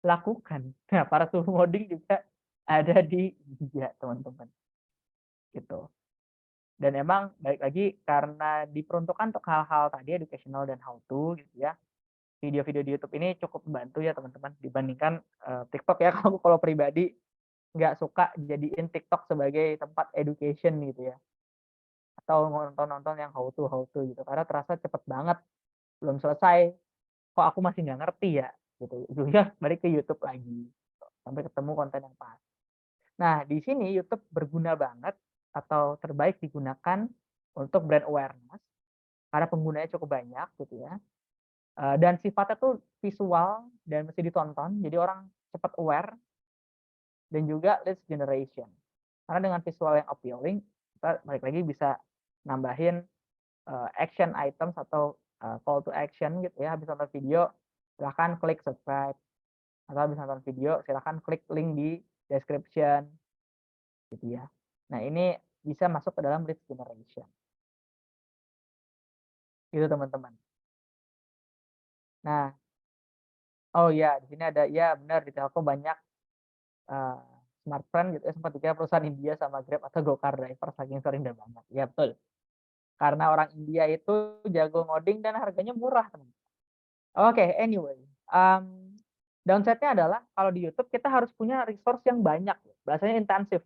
lakukan. Nah, para suhu ngoding juga ada di India, teman-teman. Gitu. Dan emang balik lagi karena diperuntukkan untuk hal-hal tadi educational dan how to gitu ya. Video-video di YouTube ini cukup membantu ya teman-teman dibandingkan TikTok ya. Kalau pribadi nggak suka jadiin TikTok sebagai tempat education gitu ya. Atau nonton-nonton yang how to gitu. Karena terasa cepet banget, belum selesai, kok aku masih nggak ngerti ya gitu. Ujungnya balik ke YouTube lagi sampai ketemu konten yang pas. Nah, di sini YouTube berguna banget atau terbaik digunakan untuk brand awareness karena penggunanya cukup banyak gitu ya. Dan sifatnya tuh visual dan mesti ditonton, jadi orang cepat aware dan juga leads generation. Karena dengan visual yang appealing, kita balik lagi bisa nambahin action items atau call to action gitu ya. Habis nonton video, silahkan klik subscribe. Atau habis nonton video, silahkan klik link di description gitu ya. Nah, ini bisa masuk ke dalam lead generation. Gitu teman-teman. Nah, oh ya, di sini ada ya benar di Telkom banyak smartphone gitu ya, sempat dikira perusahaan India sama Grab atau Gokar Driver saking sering dan banyak. Ya betul. Karena orang India itu jago ngoding dan harganya murah, teman. Oke, anyway, downside-nya adalah kalau di YouTube kita harus punya resource yang banyak, bahasanya intensif.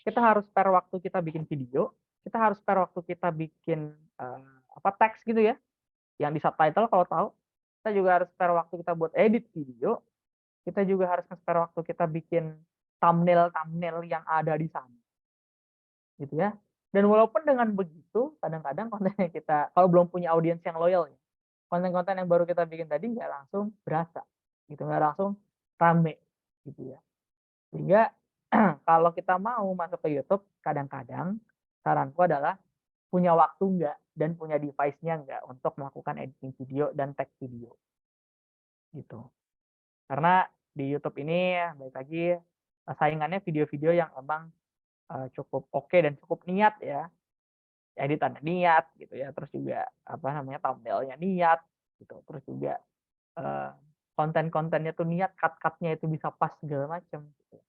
Kita harus spare waktu kita bikin video, kita harus spare waktu kita bikin teks gitu ya, yang di subtitle kalau tahu. Kita juga harus spare waktu kita buat edit video. Kita juga harus spare waktu kita bikin thumbnail yang ada di sana. Gitu ya. Dan walaupun dengan begitu, kadang-kadang kontennya kita kalau belum punya audiens yang loyal, konten-konten yang baru kita bikin tadi nggak langsung berasa, gitu, nggak langsung rame, gitu ya. Sehingga kalau kita mau masuk ke YouTube, kadang-kadang saranku adalah punya waktu nggak dan punya device-nya nggak untuk melakukan editing video dan tag video, gitu. Karena di YouTube ini balik lagi saingannya video-video yang emang cukup oke dan cukup niat ya, editannya niat gitu ya, terus juga thumbnail-nya niat gitu, terus juga konten-kontennya tuh niat, cut-nya itu bisa pas segala macam gitu.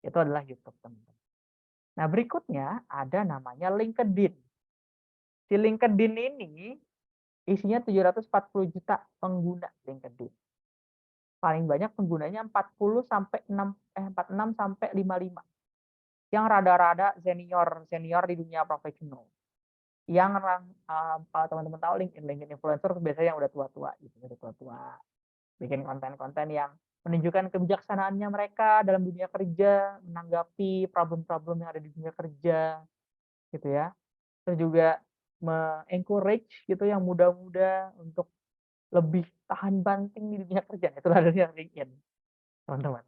Itu adalah YouTube, teman-teman. Nah, berikutnya ada namanya LinkedIn. Si LinkedIn ini isinya 740 juta pengguna LinkedIn. Paling banyak penggunanya 40 sampai 46 sampai 55. Yang rada-rada senior di dunia profesional. Yang kalau teman-teman tahu LinkedIn influencer biasanya yang udah tua-tua gitu, udah tua-tua. Bikin konten-konten yang menunjukkan kebijaksanaannya mereka dalam dunia kerja, menanggapi problem-problem yang ada di dunia kerja, gitu ya. Terus juga encourage gitu yang muda-muda untuk lebih tahan banting di dunia kerja. Itulah dari LinkedIn, teman-teman.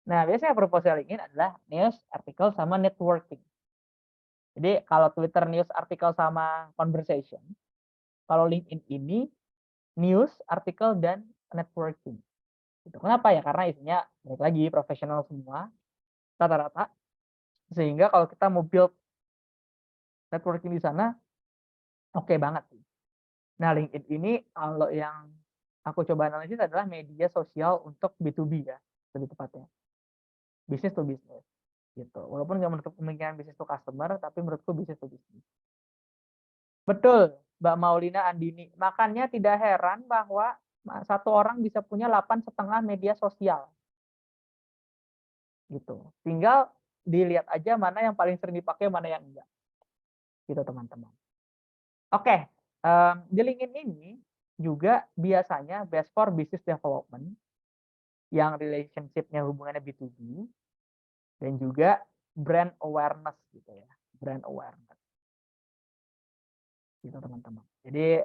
Nah, biasanya purpose LinkedIn adalah news, artikel, sama networking. Jadi kalau Twitter news, artikel, sama conversation, kalau LinkedIn ini news, artikel, dan networking. Gitu. Kenapa ya? Karena isinya balik lagi profesional semua, rata-rata. Sehingga kalau kita mau build networking di sana, oke banget sih. Nah, LinkedIn ini kalau yang aku coba analisis adalah media sosial untuk B2B ya, lebih tepatnya. Business to business. Gitu. Walaupun nggak menutup kemungkinan business to customer, tapi menurutku business to business. Betul, Mbak Maulina Andini. Makanya tidak heran bahwa satu orang bisa punya 8,5 media sosial. Gitu. Tinggal dilihat aja mana yang paling sering dipakai, mana yang enggak. Gitu, teman-teman. Oke, di LinkedIn ini juga biasanya best for business development yang relationship-nya hubungannya B2B dan juga brand awareness gitu ya. Brand awareness. Gitu, teman-teman. Jadi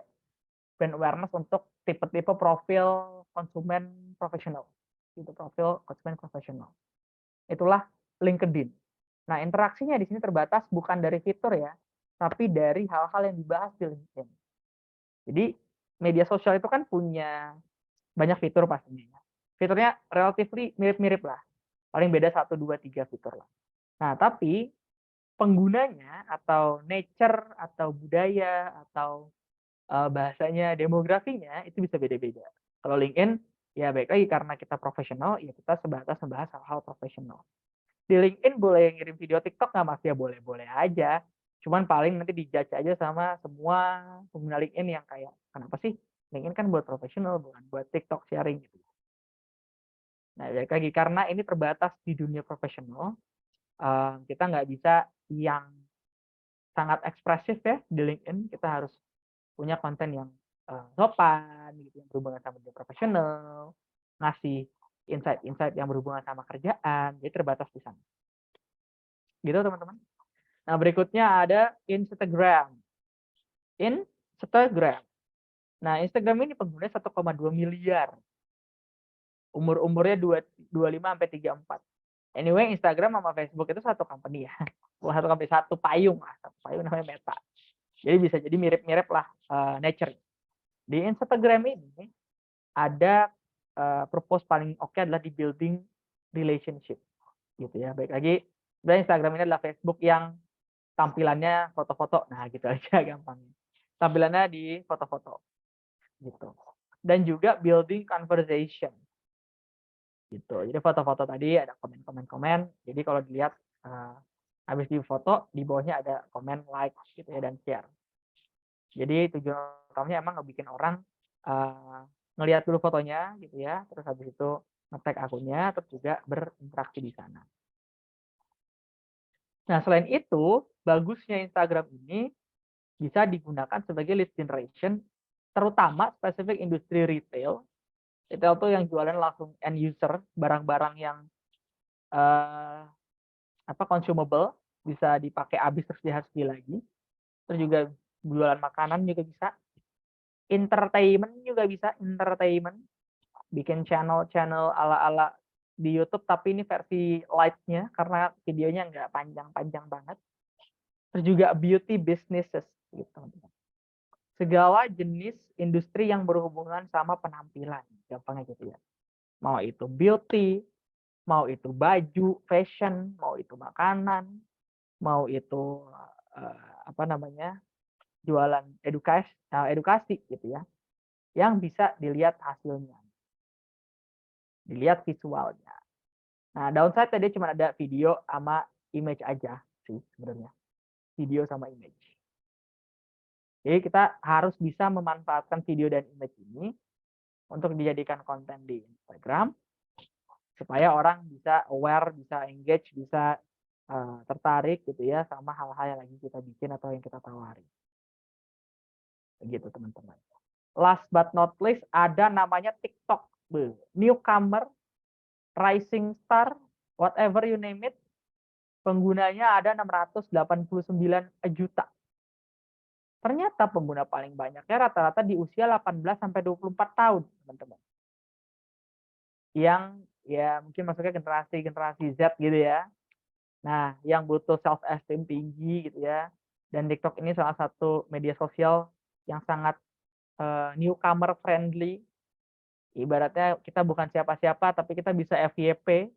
brand awareness untuk tipe-tipe profil konsumen profesional. Gitu, profil konsumen profesional. Itulah LinkedIn. Nah, interaksinya di sini terbatas bukan dari fitur ya, tapi dari hal-hal yang dibahas di LinkedIn. Jadi media sosial itu kan punya banyak fitur pastinya. Fiturnya relatively mirip-mirip lah. Paling beda 1, 2, 3 fitur lah. Nah, tapi penggunanya atau nature atau budaya atau bahasanya, demografinya itu bisa beda-beda. Kalau LinkedIn, ya baik lagi karena kita profesional, ya kita sebatas membahas hal-hal profesional. Di LinkedIn boleh ngirim video TikTok nggak Mas? Ya boleh-boleh aja. Cuman paling nanti di-judge aja sama semua pengguna LinkedIn yang kayak, kenapa sih LinkedIn kan buat profesional, bukan buat TikTok sharing gitu. Nah, balik lagi karena ini terbatas di dunia profesional, kita nggak bisa yang sangat ekspresif ya di LinkedIn. Kita harus punya konten yang sopan gitu, yang berhubungan sama dunia profesional, ngasih insight-insight yang berhubungan sama kerjaan, jadi terbatas di sana. Gitu teman-teman. Nah, berikutnya ada Instagram. Instagram. Nah, Instagram ini penggunanya 1,2 miliar. Umurnya 25 sampai 34. Anyway, Instagram sama Facebook itu satu company ya. Satu company, satu payung lah. Satu payung namanya Meta. Jadi bisa jadi mirip-mirip lah nature. Di Instagram ini ada purpose paling oke adalah di building relationship. Gitu ya. Baik lagi, sebenarnya Instagram ini adalah Facebook yang tampilannya foto-foto. Nah, gitu aja gampangnya. Tampilannya di foto-foto. Gitu. Dan juga building conversation. Gitu. Jadi foto-foto tadi ada komen. Jadi kalau dilihat habis di foto, di bawahnya ada komen, like gitu ya, dan share. Jadi tujuan utamanya emang ngebikin orang ngelihat dulu fotonya gitu ya, terus habis itu nge-tag akunnya, terus juga berinteraksi di sana. Nah, selain itu, bagusnya Instagram ini bisa digunakan sebagai lead generation, terutama spesifik industri retail. Retail tuh yang jualan langsung end user, barang-barang yang consumable, bisa dipakai habis terus harus beli lagi. Terus juga jualan makanan juga bisa. Entertainment juga bisa, bikin channel ala-ala di YouTube tapi ini versi light-nya karena videonya nggak panjang-panjang banget. Terus juga beauty businesses gitu. Segala jenis industri yang berhubungan sama penampilan, gampangnya gitu ya. Mau itu beauty, mau itu baju, fashion, mau itu makanan, mau itu jualan edukasi gitu ya, yang bisa dilihat hasilnya, dilihat visualnya. Nah, downside tadi cuma ada video sama image aja sih sebenarnya, video sama image. Jadi kita harus bisa memanfaatkan video dan image ini untuk dijadikan konten di Instagram supaya orang bisa aware, bisa engage, bisa tertarik gitu ya sama hal-hal yang lagi kita bikin atau yang kita tawari. Begitu teman-teman. Last but not least ada namanya TikTok. Newcomer, rising star, whatever you name it. Penggunanya ada 689 juta. Ternyata pengguna paling banyaknya rata-rata di usia 18 sampai 24 tahun, teman-teman. Yang ya mungkin masuknya generasi Z gitu ya. Nah, yang butuh self esteem tinggi gitu ya. Dan TikTok ini salah satu media sosial yang sangat newcomer friendly. Ibaratnya kita bukan siapa-siapa tapi kita bisa FYP.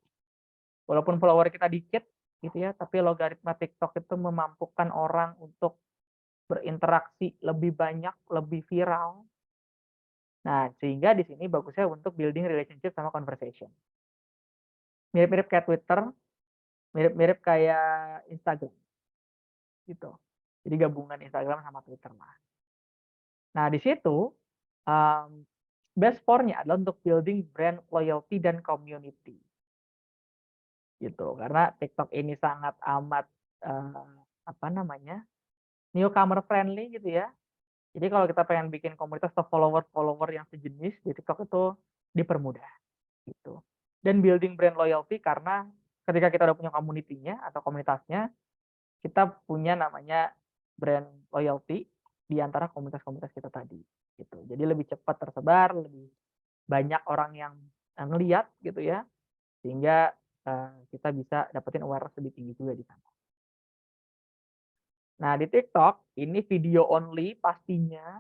Walaupun follower kita dikit gitu ya, tapi logaritma TikTok itu memampukan orang untuk berinteraksi lebih banyak, lebih viral. Nah, sehingga di sini bagusnya untuk building relationship sama conversation. Mirip-mirip kayak Twitter, mirip-mirip kayak Instagram. Gitu. Jadi gabungan Instagram sama Twitter lah. Nah, di situ best for-nya adalah untuk building brand loyalty dan community. Gitu. Karena TikTok ini sangat amat newcomer friendly gitu ya. Jadi kalau kita pengen bikin komunitas atau follower yang sejenis di TikTok itu dipermudah gitu. Dan building brand loyalty karena ketika kita udah punya community-nya atau komunitasnya, kita punya namanya brand loyalty di antara komunitas-komunitas kita tadi gitu. Jadi lebih cepat tersebar, lebih banyak orang yang ngelihat gitu ya. Sehingga kita bisa dapetin awareness lebih tinggi juga di sana. Nah, di TikTok ini video only pastinya.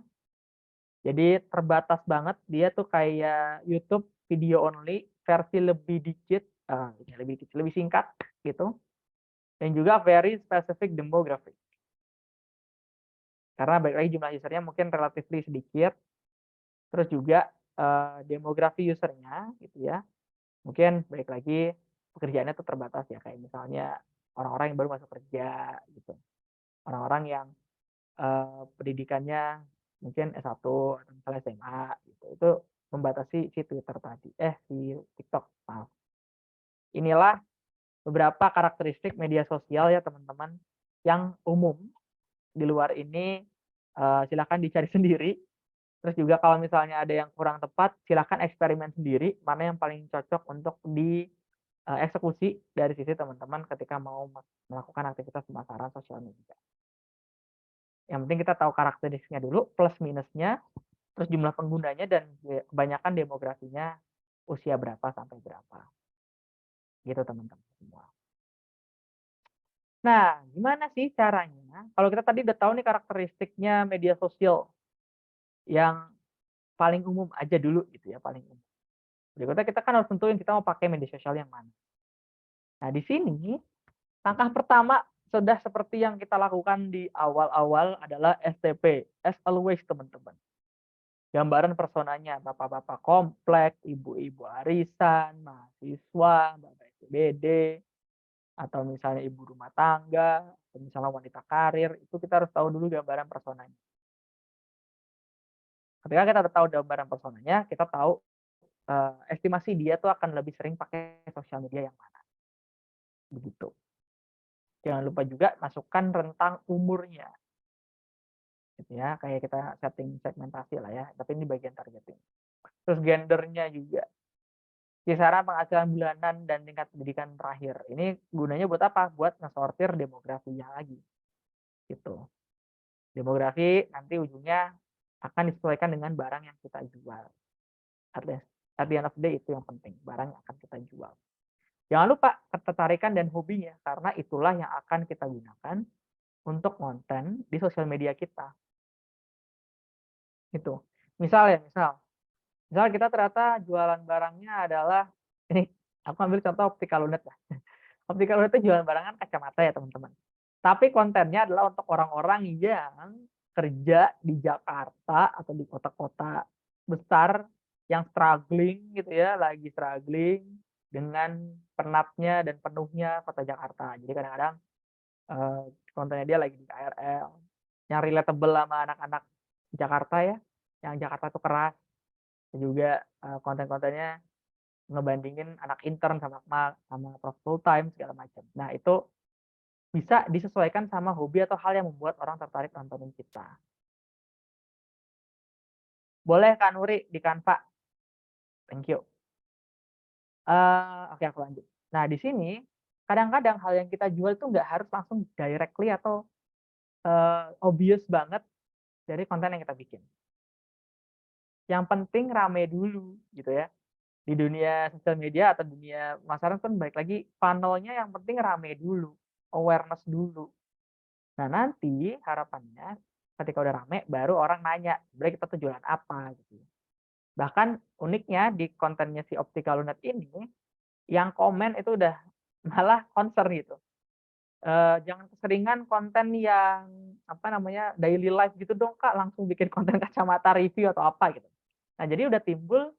Jadi terbatas banget, dia tuh kayak YouTube video only versi lebih dikit, lebih singkat gitu. Dan juga very specific demographic. Karena balik lagi jumlah usernya mungkin relatively sedikit, terus juga demografi usernya gitu ya. Mungkin balik lagi pekerjaannya tuh terbatas ya, kayak misalnya orang-orang yang baru masuk kerja gitu. Orang-orang yang pendidikannya mungkin S1 atau misalnya SMA gitu. Itu membatasi si Twitter tadi, si TikTok, maaf. Inilah beberapa karakteristik media sosial ya teman-teman yang umum. Di luar ini silakan dicari sendiri. Terus juga kalau misalnya ada yang kurang tepat, silakan eksperimen sendiri mana yang paling cocok untuk dieksekusi dari sisi teman-teman ketika mau melakukan aktivitas pemasaran sosial media. Yang penting kita tahu karakteristiknya dulu, plus minusnya, terus jumlah penggunanya dan kebanyakan demografinya usia berapa sampai berapa. Gitu teman-teman semua. Nah, gimana sih caranya? Kalau kita tadi udah tahu nih karakteristiknya media sosial yang paling umum aja dulu gitu ya, paling umum. Berikutnya kita kan harus tentuin kita mau pakai media sosial yang mana. Nah, di sini langkah pertama sudah seperti yang kita lakukan di awal-awal adalah STP, as always teman-teman. Gambaran personanya, bapak-bapak komplek, ibu-ibu arisan, mahasiswa, bapak SPBD, atau misalnya ibu rumah tangga, atau misalnya wanita karir, itu kita harus tahu dulu gambaran personanya. Ketika kita tahu gambaran personanya, kita tahu estimasi dia tuh akan lebih sering pakai sosial media yang mana. Begitu. Jangan lupa juga masukkan rentang umurnya. Gitu ya, kayak kita setting segmentasi lah ya, tapi ini bagian targeting. Terus gendernya juga. Kisaran penghasilan bulanan dan tingkat pendidikan terakhir. Ini gunanya buat apa? Buat ngesortir demografinya lagi. Gitu. Demografi nanti ujungnya akan disesuaikan dengan barang yang kita jual. At the end of the day itu yang penting, barang yang akan kita jual. Jangan lupa ketertarikan dan hobinya, karena itulah yang akan kita gunakan untuk konten di sosial media kita. Gitu. Misal kita ternyata jualan barangnya adalah, ini aku ambil contoh Optical Lunet ya. Optical Lunet itu jualan barangan kacamata ya teman-teman. Tapi kontennya adalah untuk orang-orang yang kerja di Jakarta atau di kota-kota besar yang struggling gitu ya, lagi struggling dengan penatnya dan penuhnya kota Jakarta. Jadi kadang-kadang kontennya dia lagi di KRL, yang relatable sama anak-anak Jakarta ya, yang Jakarta tuh keras. Dan juga konten-kontennya ngebandingin anak intern sama prof full time segala macam. Nah, itu bisa disesuaikan sama hobi atau hal yang membuat orang tertarik nontonin kita. Boleh Kak Nuri di Canva. Thank you. Oke, aku lanjut. Nah, di sini kadang-kadang hal yang kita jual itu nggak harus langsung directly atau obvious banget dari konten yang kita bikin. Yang penting rame dulu gitu ya. Di dunia sosial media atau dunia pemasaran kan balik lagi funnel-nya yang penting rame dulu, awareness dulu. Nah, nanti harapannya ketika udah rame baru orang nanya, sebenarnya kita tuh jualan apa gitu. Bahkan uniknya di kontennya si Optical Lunet ini, yang komen itu udah malah concern gitu. Jangan keseringan konten yang daily life gitu dong Kak, langsung bikin konten kacamata review atau apa gitu. Nah, jadi udah timbul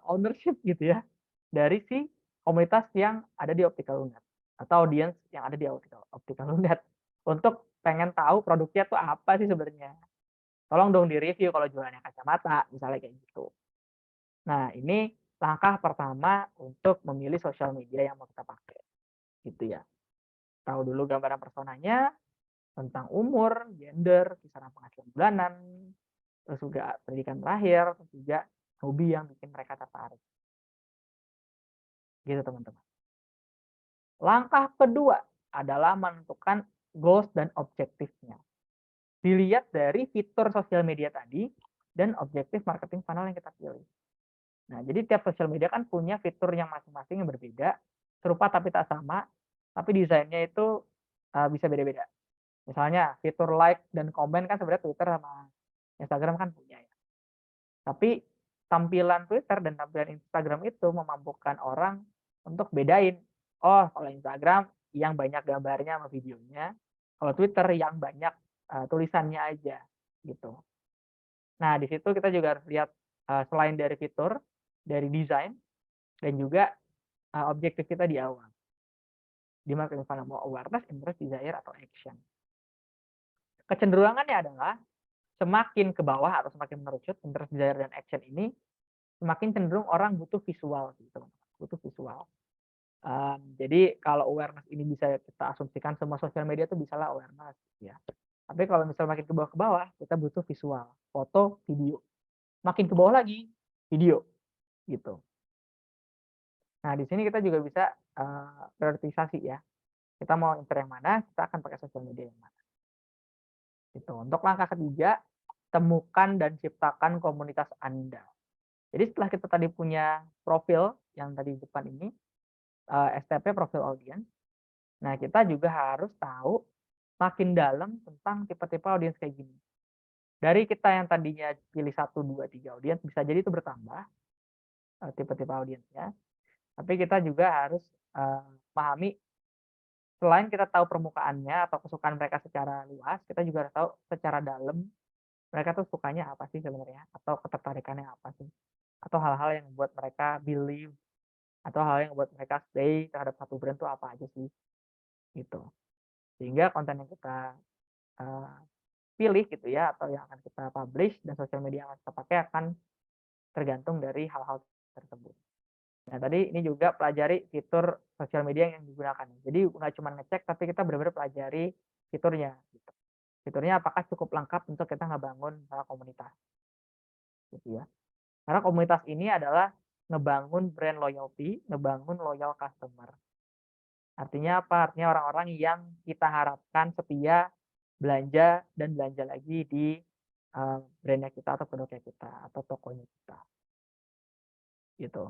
ownership gitu ya dari si komunitas yang ada di Optical Lunet atau audience yang ada di Optical Lunet untuk pengen tahu produknya tuh apa sih sebenarnya. Tolong dong di-review kalau jualannya kacamata, misalnya kayak gitu. Nah, ini langkah pertama untuk memilih sosial media yang mau kita pakai. Gitu ya. Tahu dulu gambaran personanya, tentang umur, gender, kisaran penghasilan bulanan, terus juga pendidikan terakhir, terus juga hobi yang bikin mereka tertarik. Gitu teman-teman. Langkah kedua adalah menentukan goals dan objektifnya. Dilihat dari fitur sosial media tadi dan objektif marketing funnel yang kita pilih. Nah, jadi tiap sosial media kan punya fitur yang masing-masing yang berbeda, serupa tapi tak sama, tapi desainnya itu bisa beda-beda. Misalnya fitur like dan komen kan sebenarnya Twitter sama Instagram kan punya ya. Tapi tampilan Twitter dan tampilan Instagram itu memampukan orang untuk bedain. Oh, kalau Instagram yang banyak gambarnya sama videonya, kalau Twitter yang banyak tulisannya aja gitu. Nah, di situ kita juga harus lihat selain dari fitur, dari desain, dan juga objektif kita di awal. Di marketing funnel mau awareness, interest, desire, atau action. Kecenderungannya adalah semakin ke bawah atau semakin mengerucut, interest, desire, dan action ini semakin cenderung orang butuh visual gitu, butuh visual. Jadi kalau awareness ini bisa kita asumsikan semua sosial media itu bisalah awareness ya. Tapi kalau misalnya makin ke bawah kita butuh visual, foto, video. Makin ke bawah lagi video gitu. Nah, di sini kita juga bisa prioritisasi ya. Kita mau incer yang mana, kita akan pakai sosial media yang mana. Gitu. Untuk langkah ketiga, temukan dan ciptakan komunitas Anda. Jadi setelah kita tadi punya profil yang tadi di depan ini, STP profil audience. Nah, kita juga harus tahu makin dalam tentang tipe-tipe audiens kayak gini. Dari kita yang tadinya pilih 1, 2, 3 audiens, bisa jadi itu bertambah tipe-tipe audiensnya. Tapi kita juga harus pahami, selain kita tahu permukaannya atau kesukaan mereka secara luas, kita juga harus tahu secara dalam mereka tuh sukanya apa sih sebenarnya, atau ketertarikannya apa sih, atau hal-hal yang membuat mereka believe, atau hal yang membuat mereka stay terhadap satu brand tuh apa aja sih, gitu. Sehingga konten yang kita pilih gitu ya, atau yang akan kita publish dan sosial media yang akan kita pakai akan tergantung dari hal-hal tersebut. Nah, tadi ini juga pelajari fitur sosial media yang digunakan. Jadi nggak cuma ngecek, tapi kita benar-benar pelajari fiturnya. Gitu. Fiturnya apakah cukup lengkap untuk kita ngebangun komunitas, gitu ya. Karena komunitas ini adalah ngebangun brand loyalty, ngebangun loyal customer. Artinya apa? Artinya orang-orang yang kita harapkan setia belanja dan belanja lagi di brandnya kita atau produknya kita atau tokonya kita. Gitu.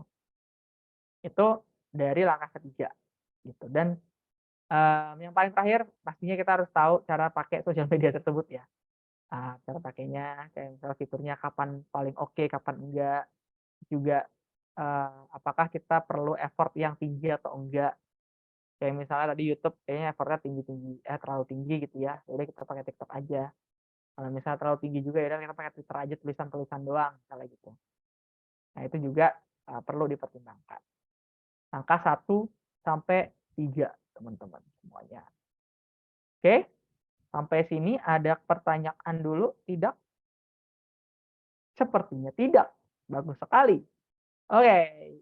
Itu dari langkah ketiga. Gitu. Dan yang paling terakhir pastinya kita harus tahu cara pakai sosial media tersebut ya. Cara pakainya, kayak misalnya fiturnya kapan paling oke, kapan enggak. Juga apakah kita perlu effort yang tinggi atau enggak. Kayak misalnya tadi YouTube kayaknya effortnya terlalu tinggi gitu ya. Jadi kita pakai TikTok aja. Kalau misalnya terlalu tinggi juga ya kita pakai Twitter aja, tulisan-tulisan doang misalnya gitu. Nah, itu juga perlu dipertimbangkan. Angka 1 sampai 3 teman-teman semuanya. Oke? Sampai sini ada pertanyaan dulu? Tidak? Sepertinya tidak. Bagus sekali. Oke,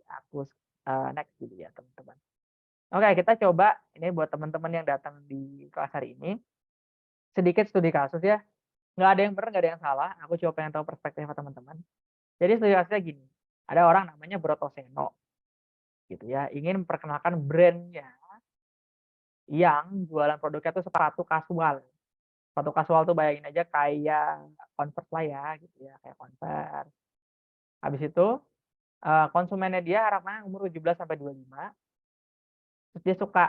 aku next dulu ya teman-teman. Oke, kita coba ini buat teman-teman yang datang di kelas hari ini. Sedikit studi kasus ya. Nggak ada yang benar, nggak ada yang salah. Aku coba pengen tahu perspektif teman-teman. Jadi studi kasusnya gini. Ada orang namanya Brotoseno. Gitu ya. Ingin memperkenalkan brandnya yang jualan produknya itu sepatu kasual. Sepatu kasual tuh bayangin aja kayak Converse lah ya. Gitu ya. Kayak Converse. Habis itu konsumennya dia harapannya umur 17-25. Terus dia suka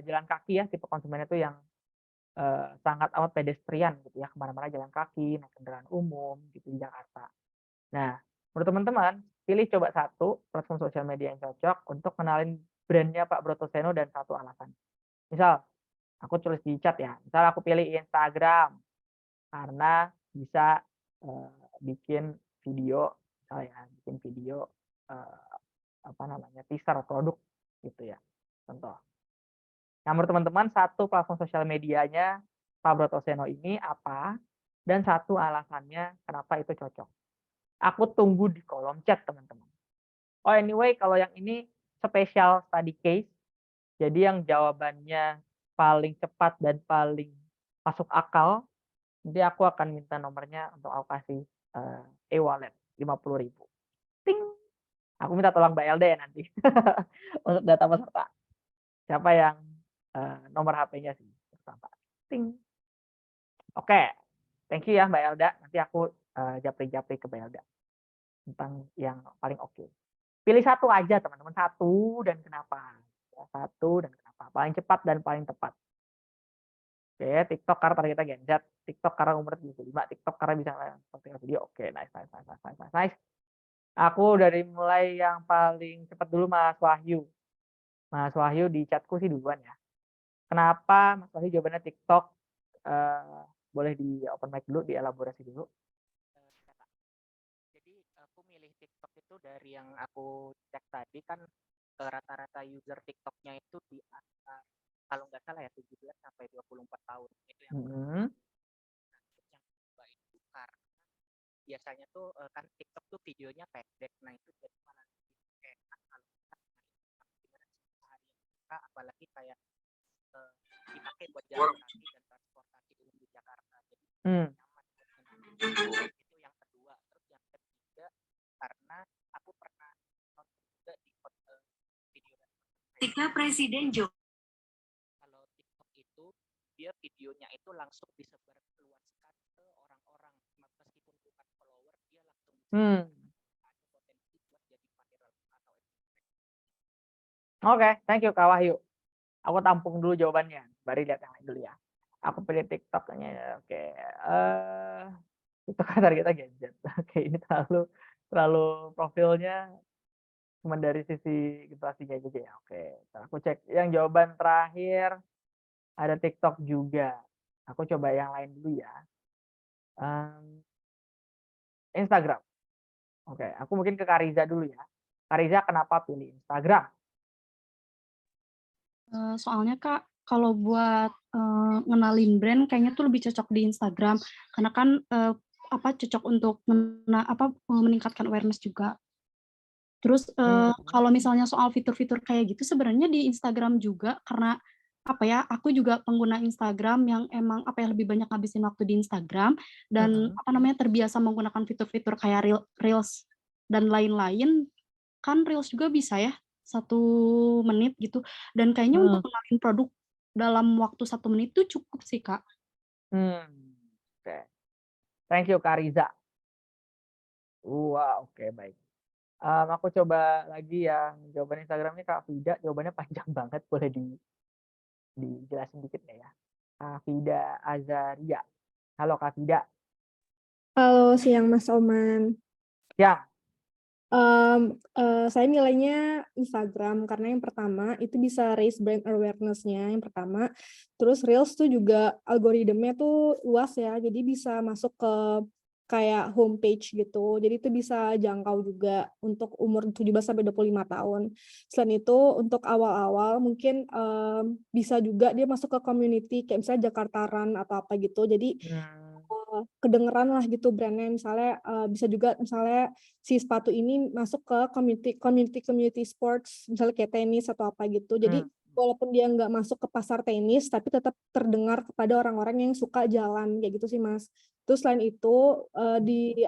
jalan kaki ya, tipe konsumennya tuh yang sangat amat pedestrian gitu ya, kemana-mana jalan kaki, naik kendaraan umum gitu di Jakarta. Nah, menurut teman-teman, pilih coba satu platform sosial media yang cocok untuk kenalin brandnya Pak Brotoseno dan satu alasan. Misal, aku tulis di chat ya, misal aku pilih Instagram karena bisa bikin video, misalnya bikin video teaser produk gitu ya, contoh. Nah, menurut teman-teman satu platform sosial medianya Pak Brotoseno ini apa dan satu alasannya kenapa itu cocok. Aku tunggu di kolom chat teman-teman. Oh anyway, kalau yang ini special study case, jadi yang jawabannya paling cepat dan paling masuk akal, nanti aku akan minta nomornya untuk aku kasih e-wallet 50.000. Ting. Aku minta tolong Mbak Elda ya nanti untuk data peserta. Siapa yang nomor HP-nya sih pertama. Ting. Oke. Thank you ya Mbak Elda. Nanti aku japri-japri ke Mbak Elda tentang yang paling oke. Pilih satu aja teman-teman, satu dan kenapa. Ya, satu dan kenapa. Paling cepat dan paling tepat. Oke, TikTok karena tadi kita Gen Z, TikTok karena umur 75, TikTok karena bisa nonton video. Oke, nice. Aku dari mulai yang paling cepat dulu Mas Wahyu. Mas Wahyu di chatku sih duluan ya. Kenapa Mas Wahyu jawabannya TikTok? boleh di open mic dulu, dielaborasi dulu. Bisa, Kak. Jadi aku milih TikTok itu dari yang aku cek tadi kan rata-rata user TikToknya itu di antara, kalau nggak salah ya 17 sampai 24 tahun. Itu yang pertama. Mm-mm. Nah, terus yang kedua itu karena biasanya tuh kan TikTok tuh videonya pendek. Nah, itu jadi malah lebih enak kalau kita gimana sih sehari kita, apalagi kayak dipakai buat jalan kaki dan transportasi umum di Jakarta. Jadi Hmm. nyaman buat menempuh. Itu yang kedua. Terus yang ketiga karena aku pernah nonton juga di video dari Ketika Presiden Jokowi kalau TikTok itu dia videonya itu langsung disebarluaskan ke orang-orang meskipun bukan follower dia langsung Hmm. ada potensi buat jadi viral atau Oke, thank you Kak Wahyu. Aku tampung dulu jawabannya. Baru lihat yang lain dulu ya. Aku pilih TikToknya. Oke. TikTok kan kita gadget. Oke, ini terlalu profilnya cuma dari sisi generasi gadget ya. Oke, ntar aku cek yang jawaban terakhir ada TikTok juga. Aku coba yang lain dulu ya. Instagram. Oke, aku mungkin ke Kariza dulu ya. Kariza kenapa pilih Instagram? Soalnya Kak, kalau buat ngenalin brand kayaknya tuh lebih cocok di Instagram karena kan cocok untuk meningkatkan awareness juga. Terus kalau misalnya soal fitur-fitur kayak gitu sebenarnya di Instagram juga karena aku juga pengguna Instagram yang emang lebih banyak ngabisin waktu di Instagram dan terbiasa menggunakan fitur-fitur kayak Reels dan lain-lain. Kan Reels juga bisa ya 1 menit gitu dan kayaknya untuk kenalin produk dalam waktu 1 menit itu cukup sih, Kak. Oke. Thank you Kariza. Wah, oke baik. Aku coba lagi yang jawaban Instagramnya Kak Vida, jawabannya panjang banget, boleh dijelasin dikit nggak ya? Kak Vida Azaria. Halo Kak Vida. Halo, siang Mas Oman. Ya. Saya nilainya Instagram karena yang pertama itu bisa raise brand awareness-nya yang pertama. Terus Reels tuh juga algoritmnya tuh luas ya, jadi bisa masuk ke kayak homepage gitu. Jadi itu bisa jangkau juga untuk umur 17 sampai 25 tahun. Selain itu untuk awal-awal mungkin bisa juga dia masuk ke community kayak misalnya Jakarta Run atau apa gitu. Jadi kedengeran lah gitu brandnya, misalnya bisa juga misalnya si sepatu ini masuk ke community sports misalnya kayak tenis atau apa gitu. Jadi walaupun dia nggak masuk ke pasar tenis tapi tetap terdengar kepada orang-orang yang suka jalan kayak gitu sih Mas. Terus selain itu di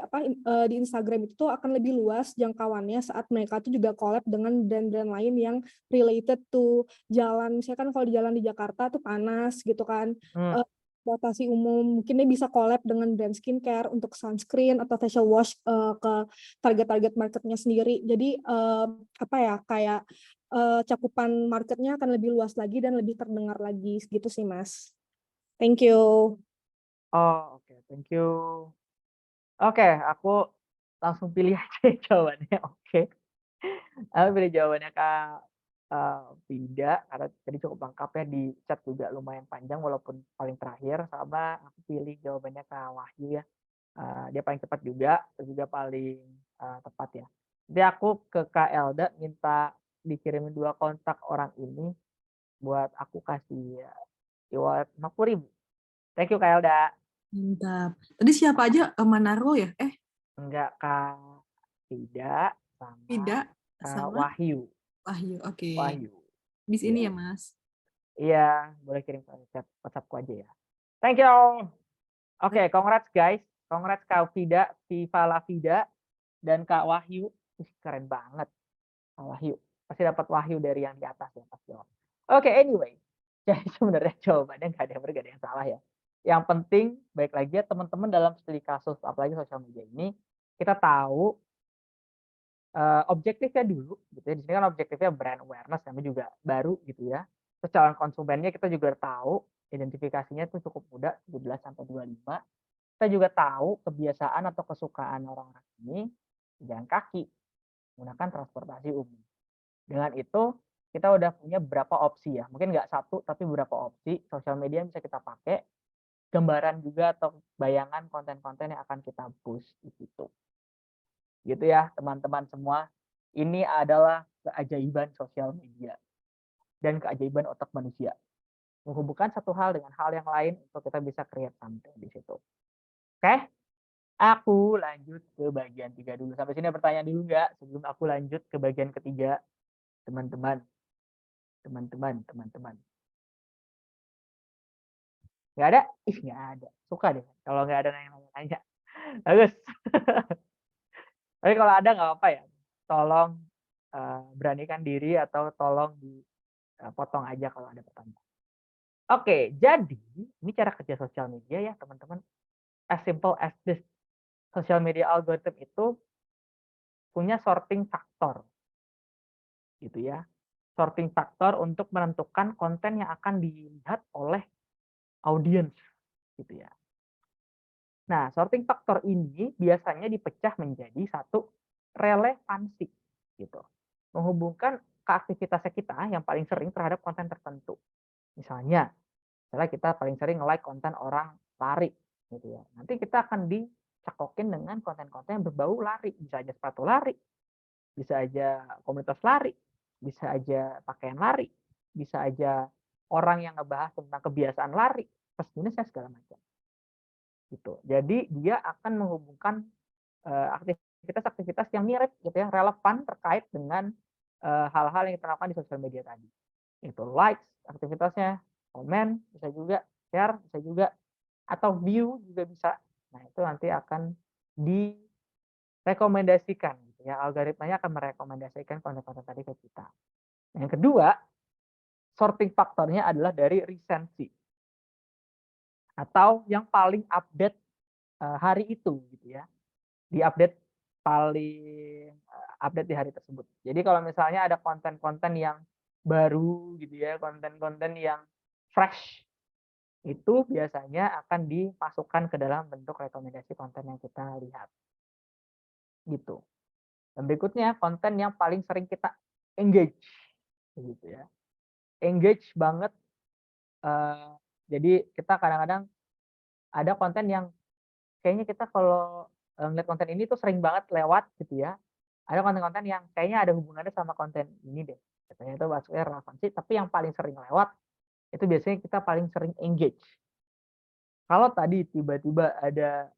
Instagram itu tuh akan lebih luas jangkauannya saat mereka tuh juga collab dengan brand-brand lain yang related to jalan. Misalkan kalau di jalan di Jakarta tuh panas gitu kan. Transportasi umum, mungkin dia bisa collab dengan brand skincare untuk sunscreen atau facial wash ke target-target marketnya sendiri. Jadi kayak cakupan marketnya akan lebih luas lagi dan lebih terdengar lagi gitu sih Mas. Thank you. Oh, oke, thank you. Oke, aku langsung pilih aja jawabannya. Oke. Aku pilih jawabannya Kak Vida karena tadi cukup lengkap ya, di chat juga lumayan panjang walaupun paling terakhir, sama aku pilih jawabannya Kak Wahyu ya. Dia paling cepat juga, terus juga paling tepat ya. Jadi aku ke Kak Elda minta dikirimin 2 kontak orang ini buat aku kasih reward 50.000. Thank you Kak Elda. Mantap. Tadi siapa aja? Manaro ya? Enggak, Kak Vida sama Tidak Kak sama Wahyu. Wahyu. Oke. Wahyu. Di sini Iya. ya, Mas. Iya, boleh kirim ke chat WhatsAppku aja ya. Thank you. Oke, congrats guys. Congrats Kak Vida, Viva La Vida, dan Kak Wahyu. Keren banget. Kak Wahyu. Pasti dapat Wahyu dari yang di atas ya pas jawab. Oke, anyway. Jadi sebenarnya jawabannya nggak ada yang benar, nggak ada yang salah ya. Yang penting, baik lagi ya teman-teman, dalam studi kasus, apalagi sosial media ini, kita tahu objektifnya dulu gitu ya. Di sini kan objektifnya brand awareness, namanya juga baru gitu ya. Terus calon konsumennya kita juga tahu, identifikasinya itu cukup muda, 17 sampai 25. Kita juga tahu kebiasaan atau kesukaan orang-orang ini jalan kaki, menggunakan transportasi umum. Dengan itu kita udah punya beberapa opsi ya, mungkin nggak 1 tapi beberapa opsi sosial media yang bisa kita pakai gambaran juga atau bayangan konten-konten yang akan kita push di situ. Gitu ya, teman-teman semua. Ini adalah keajaiban sosial media dan keajaiban otak manusia. Menghubungkan satu hal dengan hal yang lain untuk kita bisa create something di situ. Oke? Aku lanjut ke bagian 3 dulu. Sampai sini ada pertanyaan dulu nggak? Sebelum aku lanjut ke bagian ketiga, teman-teman. Teman-teman. Nggak ada? Ih, nggak ada. Suka deh kalau nggak ada nanya-nanya. Bagus. Tapi kalau ada nggak apa-apa ya. Tolong beranikan diri atau tolong dipotong aja kalau ada pertanyaan. Oke, jadi ini cara kerja sosial media ya teman-teman. As simple as this. Sosial media algorithm itu punya sorting faktor. Gitu ya. Sorting faktor untuk menentukan konten yang akan dilihat oleh audiens gitu ya. Nah, sorting faktor ini biasanya dipecah menjadi satu relevansi gitu. Menghubungkan ke aktivitasnya kita yang paling sering terhadap konten tertentu. Misalnya kita paling sering like konten orang lari gitu ya. Nanti kita akan dicakokin dengan konten-konten yang berbau lari, bisa aja sepatu lari, bisa aja komunitas lari, bisa aja pakaian lari, bisa aja orang yang ngebahas tentang kebiasaan lari, plus minusnya segala macam. Gitu. Jadi dia akan menghubungkan aktivitas-aktivitas yang mirip gitu ya, relevan terkait dengan hal-hal yang kita lakukan di sosial media tadi. Itu likes aktivitasnya, komen bisa juga, share bisa juga, atau view juga bisa. Nah, itu nanti akan direkomendasikan gitu ya. Algoritmanya akan merekomendasikan konten-konten tadi ke kita. Yang kedua, sorting faktornya adalah dari recency atau yang paling update hari itu gitu ya. Di-update paling update di hari tersebut. Jadi kalau misalnya ada konten-konten yang baru gitu ya, konten-konten yang fresh, itu biasanya akan dimasukkan ke dalam bentuk rekomendasi konten yang kita lihat. Gitu. Dan berikutnya konten yang paling sering kita engage gitu ya. Engage banget jadi kita kadang-kadang ada konten yang kayaknya kita kalau ngeliat konten ini tuh sering banget lewat gitu ya. Ada konten-konten yang kayaknya ada hubungannya sama konten ini deh. Katanya itu maksudnya relevansi, tapi yang paling sering lewat itu biasanya kita paling sering engage. Kalau tadi tiba-tiba ada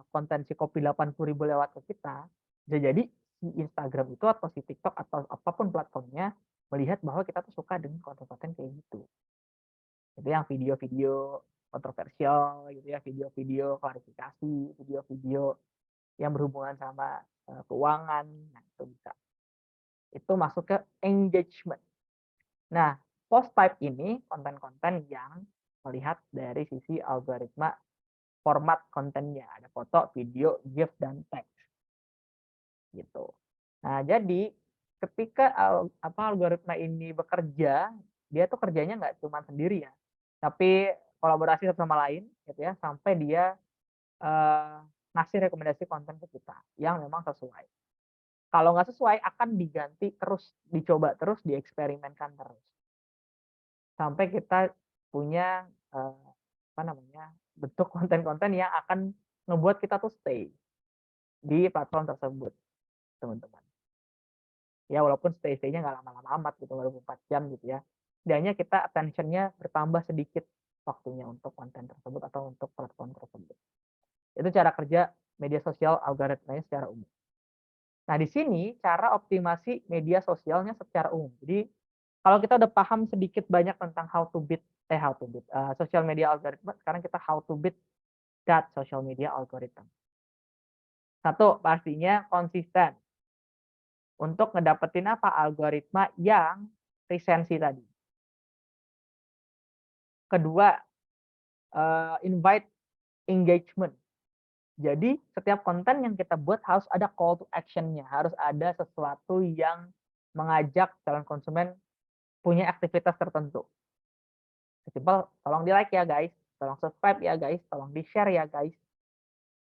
konten si kopi 80.000 lewat ke kita, bisa jadi si Instagram itu atau si TikTok atau apapun platformnya melihat bahwa kita tuh suka dengan konten-konten kayak gitu. Itu yang video-video kontroversial gitu ya, video-video klarifikasi, video-video yang berhubungan sama keuangan, nah itu bisa. Itu masuk ke engagement. Nah, post type ini konten-konten yang melihat dari sisi algoritma format kontennya, ada foto, video, GIF, dan teks. Gitu. Nah, jadi ketika algoritma ini bekerja, dia tuh kerjanya nggak cuma sendiri ya, tapi kolaborasi satu sama lain gitu ya, sampai dia ngasih rekomendasi konten ke kita yang memang sesuai. Kalau nggak sesuai akan diganti terus, dicoba terus, dieksperimenkan terus. Sampai kita punya bentuk konten-konten yang akan ngebuat kita tuh stay di platform tersebut, teman-teman. Ya walaupun stay-nya nggak lama-lama amat gitu, 24 jam gitu ya. Setidaknya kita attention-nya bertambah sedikit waktunya untuk konten tersebut atau untuk platform tersebut. Itu cara kerja media sosial algoritmanya secara umum. Nah, di sini cara optimasi media sosialnya secara umum. Jadi kalau kita udah paham sedikit banyak tentang how to beat social media algorithm, sekarang kita how to beat that social media algorithm. Satu, pastinya konsisten untuk ngedapetin apa algoritma yang resensi tadi. Kedua, invite engagement. Jadi setiap konten yang kita buat harus ada call to action-nya, harus ada sesuatu yang mengajak calon konsumen punya aktivitas tertentu. Simpel, tolong di-like ya guys, tolong subscribe ya guys, tolong di-share ya guys.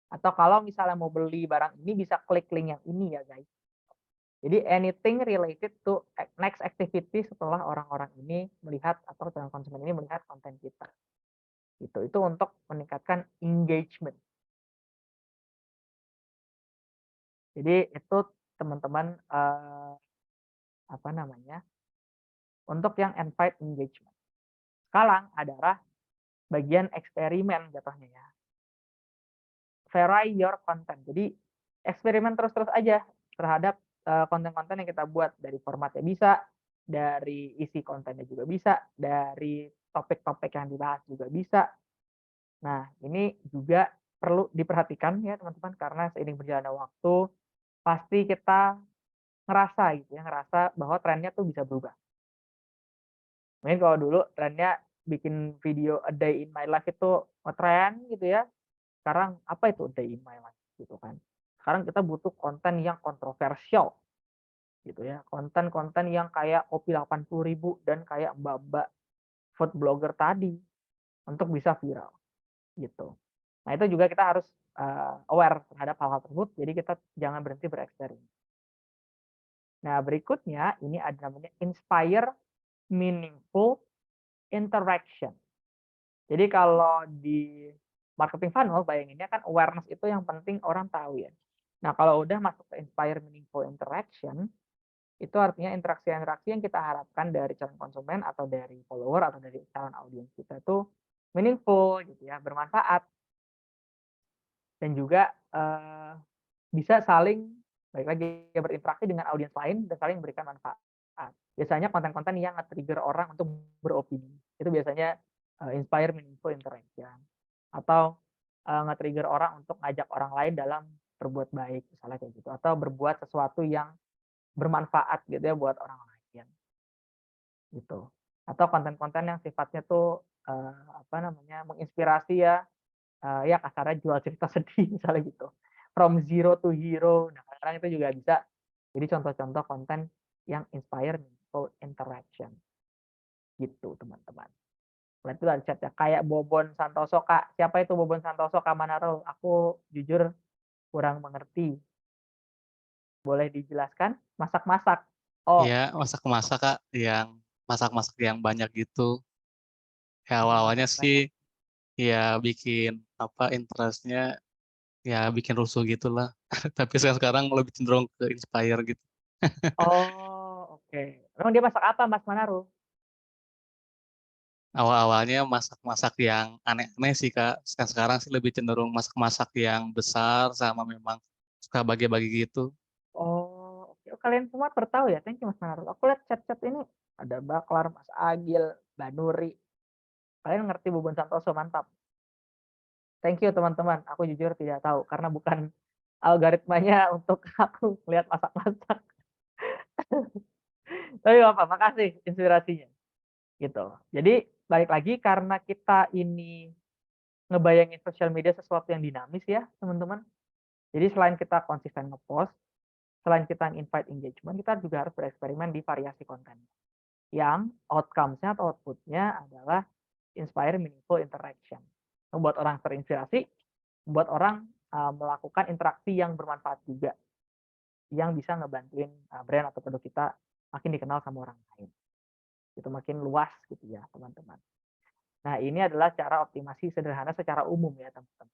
Atau kalau misalnya mau beli barang ini bisa klik link yang ini ya guys. Jadi anything related to next activity setelah orang-orang ini melihat atau calon konsumen ini melihat konten kita. Gitu. Itu untuk meningkatkan engagement. Jadi itu teman-teman, apa namanya, untuk yang invite engagement. Sekarang adalah bagian eksperimen jatuhnya ya. Vary your content. Jadi eksperimen terus-terus aja terhadap konten-konten yang kita buat, dari formatnya bisa, dari isi kontennya juga bisa, dari topik-topik yang dibahas juga bisa. Nah, ini juga perlu diperhatikan ya teman-teman, karena seiring berjalannya waktu pasti kita ngerasa gitu ya, ngerasa bahwa trennya tuh bisa berubah. Mungkin kalau dulu trennya bikin video a day in my life itu ngetren gitu ya. Sekarang apa itu a day in my life gitu kan. Sekarang kita butuh konten yang kontroversial gitu ya. Konten-konten yang kayak kopi 80.000 dan kayak mbak-mbak food blogger tadi untuk bisa viral gitu. Nah, itu juga kita harus aware terhadap hal-hal tersebut. Jadi kita jangan berhenti bereksperimen. Nah, berikutnya ini ada namanya inspire meaningful interaction. Jadi kalau di marketing funnel bayanginnya kan awareness itu yang penting orang tahu ya. Nah, kalau udah masuk ke inspire meaningful interaction, itu artinya interaksi-interaksi yang kita harapkan dari calon konsumen atau dari follower atau dari calon audiens kita itu meaningful gitu ya, bermanfaat. Dan juga bisa saling balik lagi ya, berinteraksi dengan audiens lain dan saling memberikan manfaat. Biasanya konten-konten yang nge-trigger orang untuk beropini. Itu biasanya inspire meaningful interaction. Atau nge-trigger orang untuk ngajak orang lain dalam berbuat baik, misalnya kayak gitu. Atau berbuat sesuatu yang bermanfaat gitu ya buat orang lain. Gitu. Atau konten-konten yang sifatnya tuh apa namanya, menginspirasi ya, ya kasarnya jual cerita sedih misalnya gitu. From zero to hero. Nah, kadang-kadang itu juga bisa jadi contoh-contoh konten yang inspire meaningful interaction. Gitu, teman-teman. Lihat itu ada chat ya. Kayak Bobon Santoso, Kak. Siapa itu Bobon Santoso, Kak Manaro? Aku jujur kurang mengerti. Boleh dijelaskan? Masak-masak. Oh, Ya, masak-masak Kak, yang masak-masak yang banyak gitu. Ya awal-awalnya banyak. sih ya bikin apa interestnya ya bikin rusuh gitulah. Tapi sekarang lebih cenderung ke inspire gitu. Oh, oke. Emang dia masak apa, Mas Manaro? Awal-awalnya masak-masak yang aneh-aneh sih Kak. Sekarang sih lebih cenderung masak-masak yang besar sama memang suka bagi-bagi gitu. Oh, oke. Oh, kalian semua bertahu ya. Thank you, Mas Manaro. Aku lihat chat-chat ini ada Baklar, Mas Agil, Mbak Nuri. Kalian ngerti Bobon Santoso, mantap. Thank you teman-teman. Aku jujur tidak tahu karena bukan algoritmanya untuk aku lihat masak-masak. Tapi apa, makasih inspirasinya. Gitu. Jadi balik lagi karena kita ini ngebayangin sosial media sesuatu yang dinamis ya, teman-teman. Jadi selain kita konsisten ngepost, selain kita invite engagement, kita juga harus bereksperimen di variasi konten. Yang outcomes-nya atau output-nya adalah inspire meaningful interaction. Membuat orang terinspirasi, membuat orang melakukan interaksi yang bermanfaat juga, yang bisa ngebantuin brand atau produk kita makin dikenal sama orang lain. Itu makin luas gitu ya, teman-teman. Nah, ini adalah cara optimasi sederhana secara umum ya, teman-teman.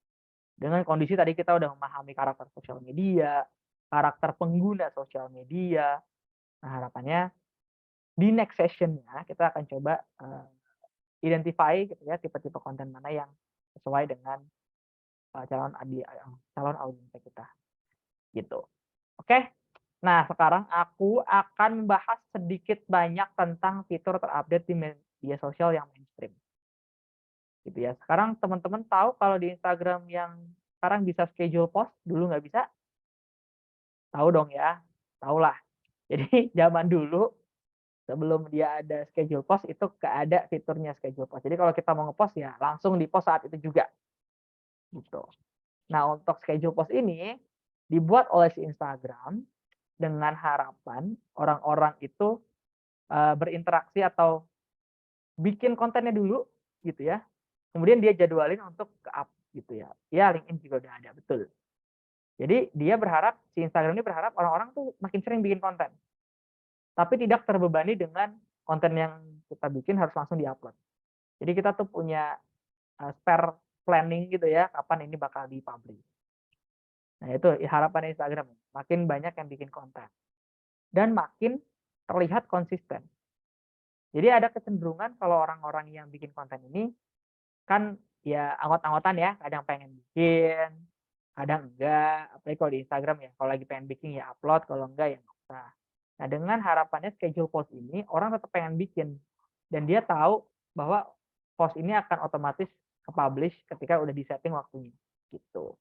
Dengan kondisi tadi kita udah memahami karakter sosial media, karakter pengguna sosial media. Nah, harapannya di next session-nya kita akan coba identify gitu ya tipe-tipe konten mana yang sesuai dengan calon audiens kita gitu. Oke. Nah, sekarang aku akan membahas sedikit banyak tentang fitur terupdate di media sosial yang mainstream. Gitu ya. Sekarang teman-teman tahu kalau di Instagram yang sekarang bisa schedule post, dulu nggak bisa? Tahu dong ya. Tahulah. Jadi zaman dulu sebelum dia ada schedule post itu nggak ada fiturnya schedule post. Jadi kalau kita mau ngepost ya langsung di post saat itu juga. Gitu. Nah, untuk schedule post ini dibuat oleh si Instagram dengan harapan orang-orang itu berinteraksi atau bikin kontennya dulu gitu ya. Kemudian dia jadwalin untuk ke-up gitu ya. Ya, LinkedIn juga udah ada, betul. Jadi dia berharap, si Instagram ini berharap orang-orang tuh makin sering bikin konten. Tapi tidak terbebani dengan konten yang kita bikin harus langsung diupload. Jadi kita tuh punya spare planning gitu ya, kapan ini bakal di-publish. Nah, itu harapan Instagram, makin banyak yang bikin konten dan makin terlihat konsisten. Jadi ada kecenderungan kalau orang-orang yang bikin konten ini kan ya anggot-anggotan ya, kadang pengen bikin, kadang enggak, apalagi kalau di Instagram ya, kalau lagi pengen bikin ya upload, kalau enggak ya nggak usah. Nah, dengan harapannya schedule post ini, orang tetap pengen bikin dan dia tahu bahwa post ini akan otomatis ke-publish ketika udah di-setting waktunya, gitu.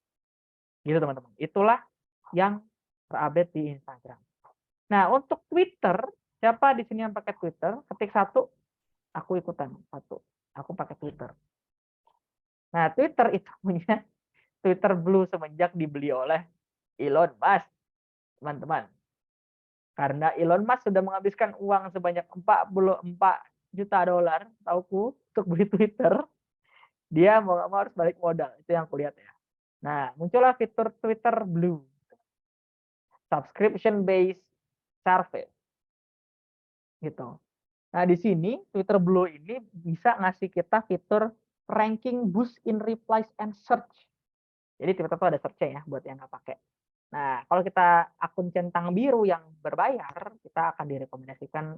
Gitu teman-teman. Itulah yang terupdate di Instagram. Nah, untuk Twitter, siapa di sini yang pakai Twitter? Ketik 1, aku ikutan 1. Aku pakai Twitter. Nah, Twitter itu punya Twitter Blue semenjak dibeli oleh Elon Musk, teman-teman. Karena Elon Musk sudah menghabiskan uang sebanyak 44 juta dolar, tauku, untuk beli Twitter. Dia mau nggak mau harus balik modal, itu yang kulihat ya. Nah, muncullah fitur Twitter Blue, subscription based service, gitu. Nah, di sini Twitter Blue ini bisa ngasih kita fitur ranking boost in replies and search. Jadi Twitter tuh ada search-nya ya buat yang nggak pakai. Nah, kalau kita akun centang biru yang berbayar, kita akan direkomendasikan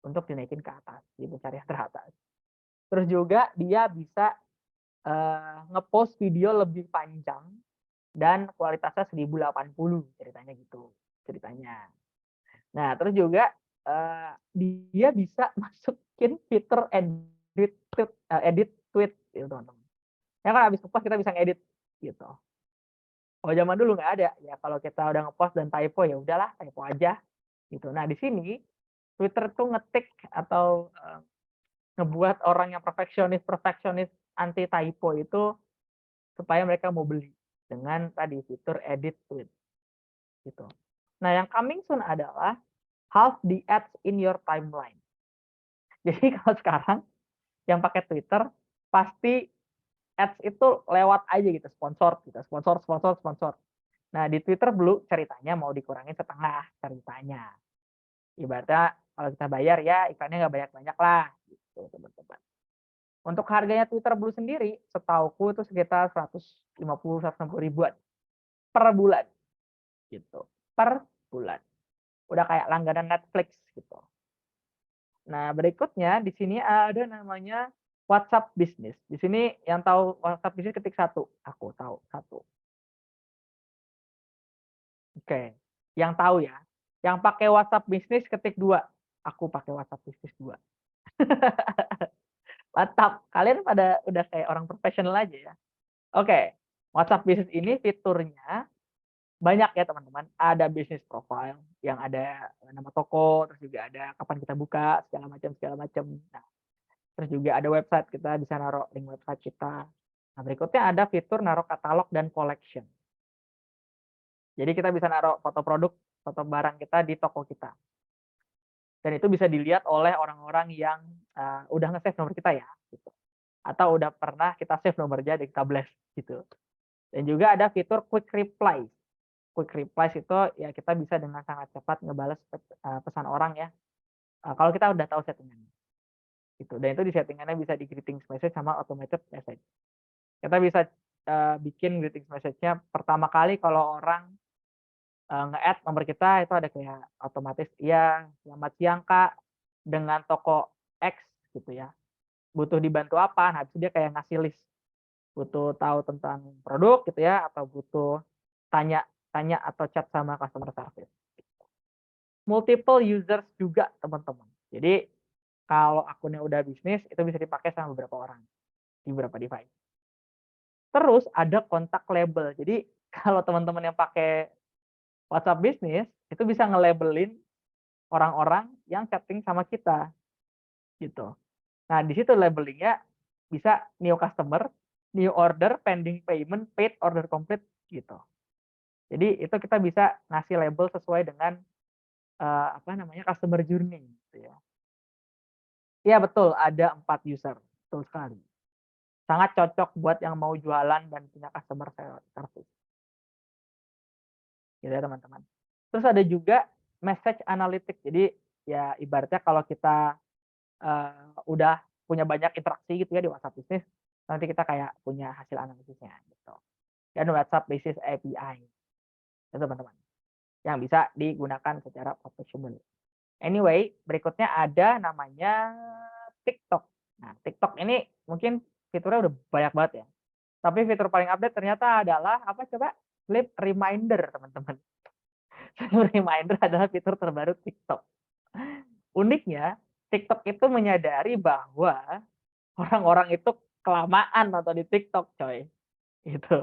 untuk dinaikin ke atas, di pencarian teratas. Terus juga dia bisa ngepost video lebih panjang dan kualitasnya 1080 ceritanya gitu ceritanya. Nah, terus juga dia bisa masukin fitur edit tweet gitu teman-teman. Ya kan habis ngepost kita bisa ngedit gitu. Kalau zaman dulu nggak ada, ya kalau kita udah ngepost dan typo ya udahlah typo aja gitu. Nah, di sini Twitter tuh ngetik atau ngebuat orang yang perfeksionis anti typo itu supaya mereka mau beli dengan tadi fitur edit tweet gitu. Nah, yang coming soon adalah half the ads in your timeline. Jadi kalau sekarang yang pakai Twitter pasti ads itu lewat aja gitu, sponsor. Nah, di Twitter Blue ceritanya mau dikurangin setengah ceritanya. Ibaratnya kalau kita bayar ya iklannya nggak banyak-banyak lah gitu teman-teman. Untuk harganya Twitter Blue sendiri setauku itu sekitar 150-160 ribuan per bulan gitu. Per bulan. Udah kayak langganan Netflix gitu. Nah, berikutnya di sini ada namanya WhatsApp Business. Di sini yang tahu WhatsApp Business ketik 1. Aku tahu 1. Oke. Yang tahu ya. Yang pakai WhatsApp Business ketik 2. Aku pakai WhatsApp Business 2. Mantap. Kalian pada udah kayak orang profesional aja ya. Oke. WhatsApp Business ini fiturnya banyak ya teman-teman. Ada business profile yang ada nama toko, terus juga ada kapan kita buka, segala macam. Nah, terus juga ada website, kita bisa naruh link website kita. Nah, berikutnya ada fitur naruh katalog dan collection. Jadi kita bisa naruh foto produk, foto barang kita di toko kita. Dan itu bisa dilihat oleh orang-orang yang udah nge-save nomor kita ya, gitu. Atau udah pernah kita save nomornya dan kita blast gitu. Dan juga ada fitur quick replies. Quick replies itu ya kita bisa dengan sangat cepat ngebales pesan orang ya. Kalau kita udah tahu settingannya. Gitu. Dan itu di settingannya bisa di greetings message sama automated message. Kita bisa bikin greetings message-nya pertama kali kalau orang nge-add nomor kita itu ada kayak otomatis iya selamat siang Kak dengan toko X gitu ya. Butuh dibantu apa? Nah, itu dia kayak ngasih list. Butuh tahu tentang produk gitu ya atau butuh tanya atau chat sama customer service. Multiple users juga teman-teman. Jadi kalau akunnya udah bisnis itu bisa dipakai sama beberapa orang di beberapa device. Terus ada kontak label. Jadi kalau teman-teman yang pakai WhatsApp bisnis itu bisa nge-labelin orang-orang yang chatting sama kita gitu. Nah, di situ labelingnya bisa new customer, new order, pending payment, paid, order complete gitu. Jadi itu kita bisa ngasih label sesuai dengan customer journey gitu ya. Iya betul, ada 4 user, betul sekali. Sangat cocok buat yang mau jualan dan punya customer service. Gitu ya teman-teman. Terus ada juga message analytics. Jadi ya ibaratnya kalau kita udah punya banyak interaksi gitu ya di WhatsApp Business, Nanti kita kayak punya hasil analisisnya gitu. Dan WhatsApp Business API itu teman-teman yang bisa digunakan secara profesional. Anyway, berikutnya ada namanya TikTok. Nah, TikTok ini mungkin fiturnya udah banyak banget ya. Tapi fitur paling update ternyata adalah apa coba? Sleep reminder, teman-teman. Sleep reminder adalah fitur terbaru TikTok. Uniknya, TikTok itu menyadari bahwa orang-orang itu kelamaan nonton di TikTok, coy. Gitu.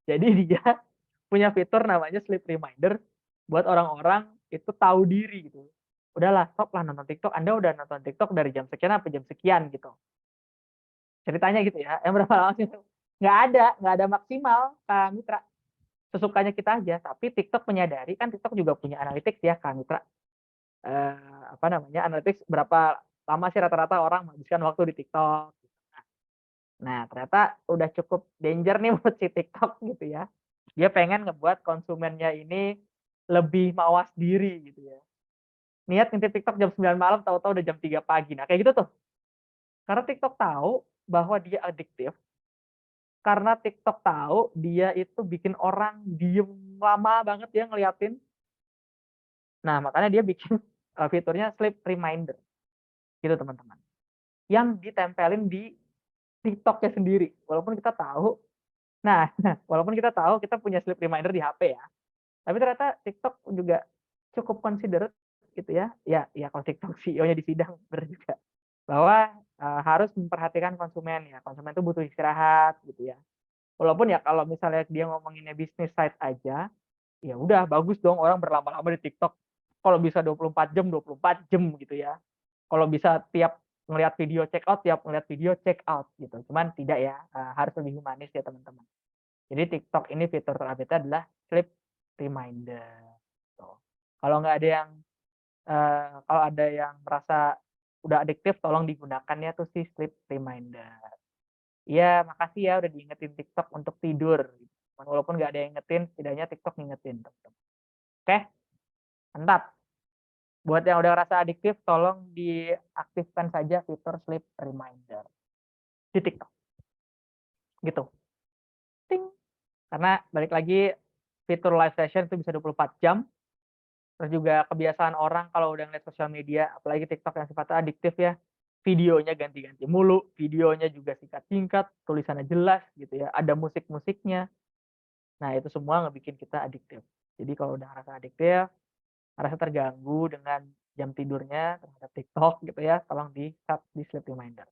Jadi dia punya fitur namanya sleep reminder buat orang-orang itu tahu diri gitu. Udahlah, stop lah nonton TikTok. Anda udah nonton TikTok dari jam sekian sampai jam sekian gitu. Ceritanya gitu ya. Yang berapa lama sih? Nggak ada maksimal, Kak Mitra. Sesukanya kita aja. Tapi TikTok menyadari, kan TikTok juga punya analytics ya, Kak Mitra. Apa namanya, analytics berapa lama sih rata-rata orang menghabiskan waktu di TikTok. Nah, ternyata udah cukup danger nih buat si TikTok gitu ya. Dia pengen ngebuat konsumennya ini lebih mawas diri gitu ya. Niat ngintip TikTok jam 9 malam, tahu-tahu udah jam 3 pagi. Nah, kayak gitu tuh. Karena TikTok tahu bahwa dia adiktif, karena TikTok tahu dia itu bikin orang diem lama banget ya ngeliatin. Nah, makanya dia bikin fiturnya sleep reminder. Gitu, teman-teman. Yang ditempelin di TikToknya sendiri. Walaupun kita tahu walaupun kita tahu kita punya sleep reminder di HP ya. Tapi ternyata TikTok juga cukup considerate gitu ya. Ya kalau TikTok CEO-nya di sidang bener juga. Bahwa harus memperhatikan konsumen ya. Konsumen itu butuh istirahat gitu ya. Walaupun ya kalau misalnya dia ngomonginnya bisnis side aja, ya udah bagus dong orang berlama-lama di TikTok. Kalau bisa 24 jam, 24 jam gitu ya. Kalau bisa tiap ngelihat video check out, tiap ngelihat video check out gitu. Cuman tidak ya, harus lebih humanis ya teman-teman. Jadi TikTok ini fitur terupdate adalah sleep reminder. Tuh. Kalau nggak ada yang kalau ada yang merasa udah adiktif, tolong digunakan ya tuh si sleep reminder. Iya, makasih ya udah diingetin TikTok untuk tidur. Walaupun nggak ada yang ingetin, setidaknya TikTok ngingetin. Teman-teman. Oke, mantap. Buat yang udah ngerasa adiktif, tolong diaktifkan saja fitur sleep reminder di TikTok. Gitu. Ting. Karena balik lagi fitur live session itu bisa 24 jam. Terus juga kebiasaan orang kalau udah ngeliat sosial media, apalagi TikTok yang sifatnya adiktif ya, videonya ganti-ganti mulu, videonya juga singkat-singkat, tulisannya jelas gitu ya, ada musik-musiknya. Nah, itu semua ngebikin kita adiktif. Jadi kalau udah ngerasa adiktif, ngerasa terganggu dengan jam tidurnya terhadap TikTok gitu ya, tolong di-set di sleep reminder.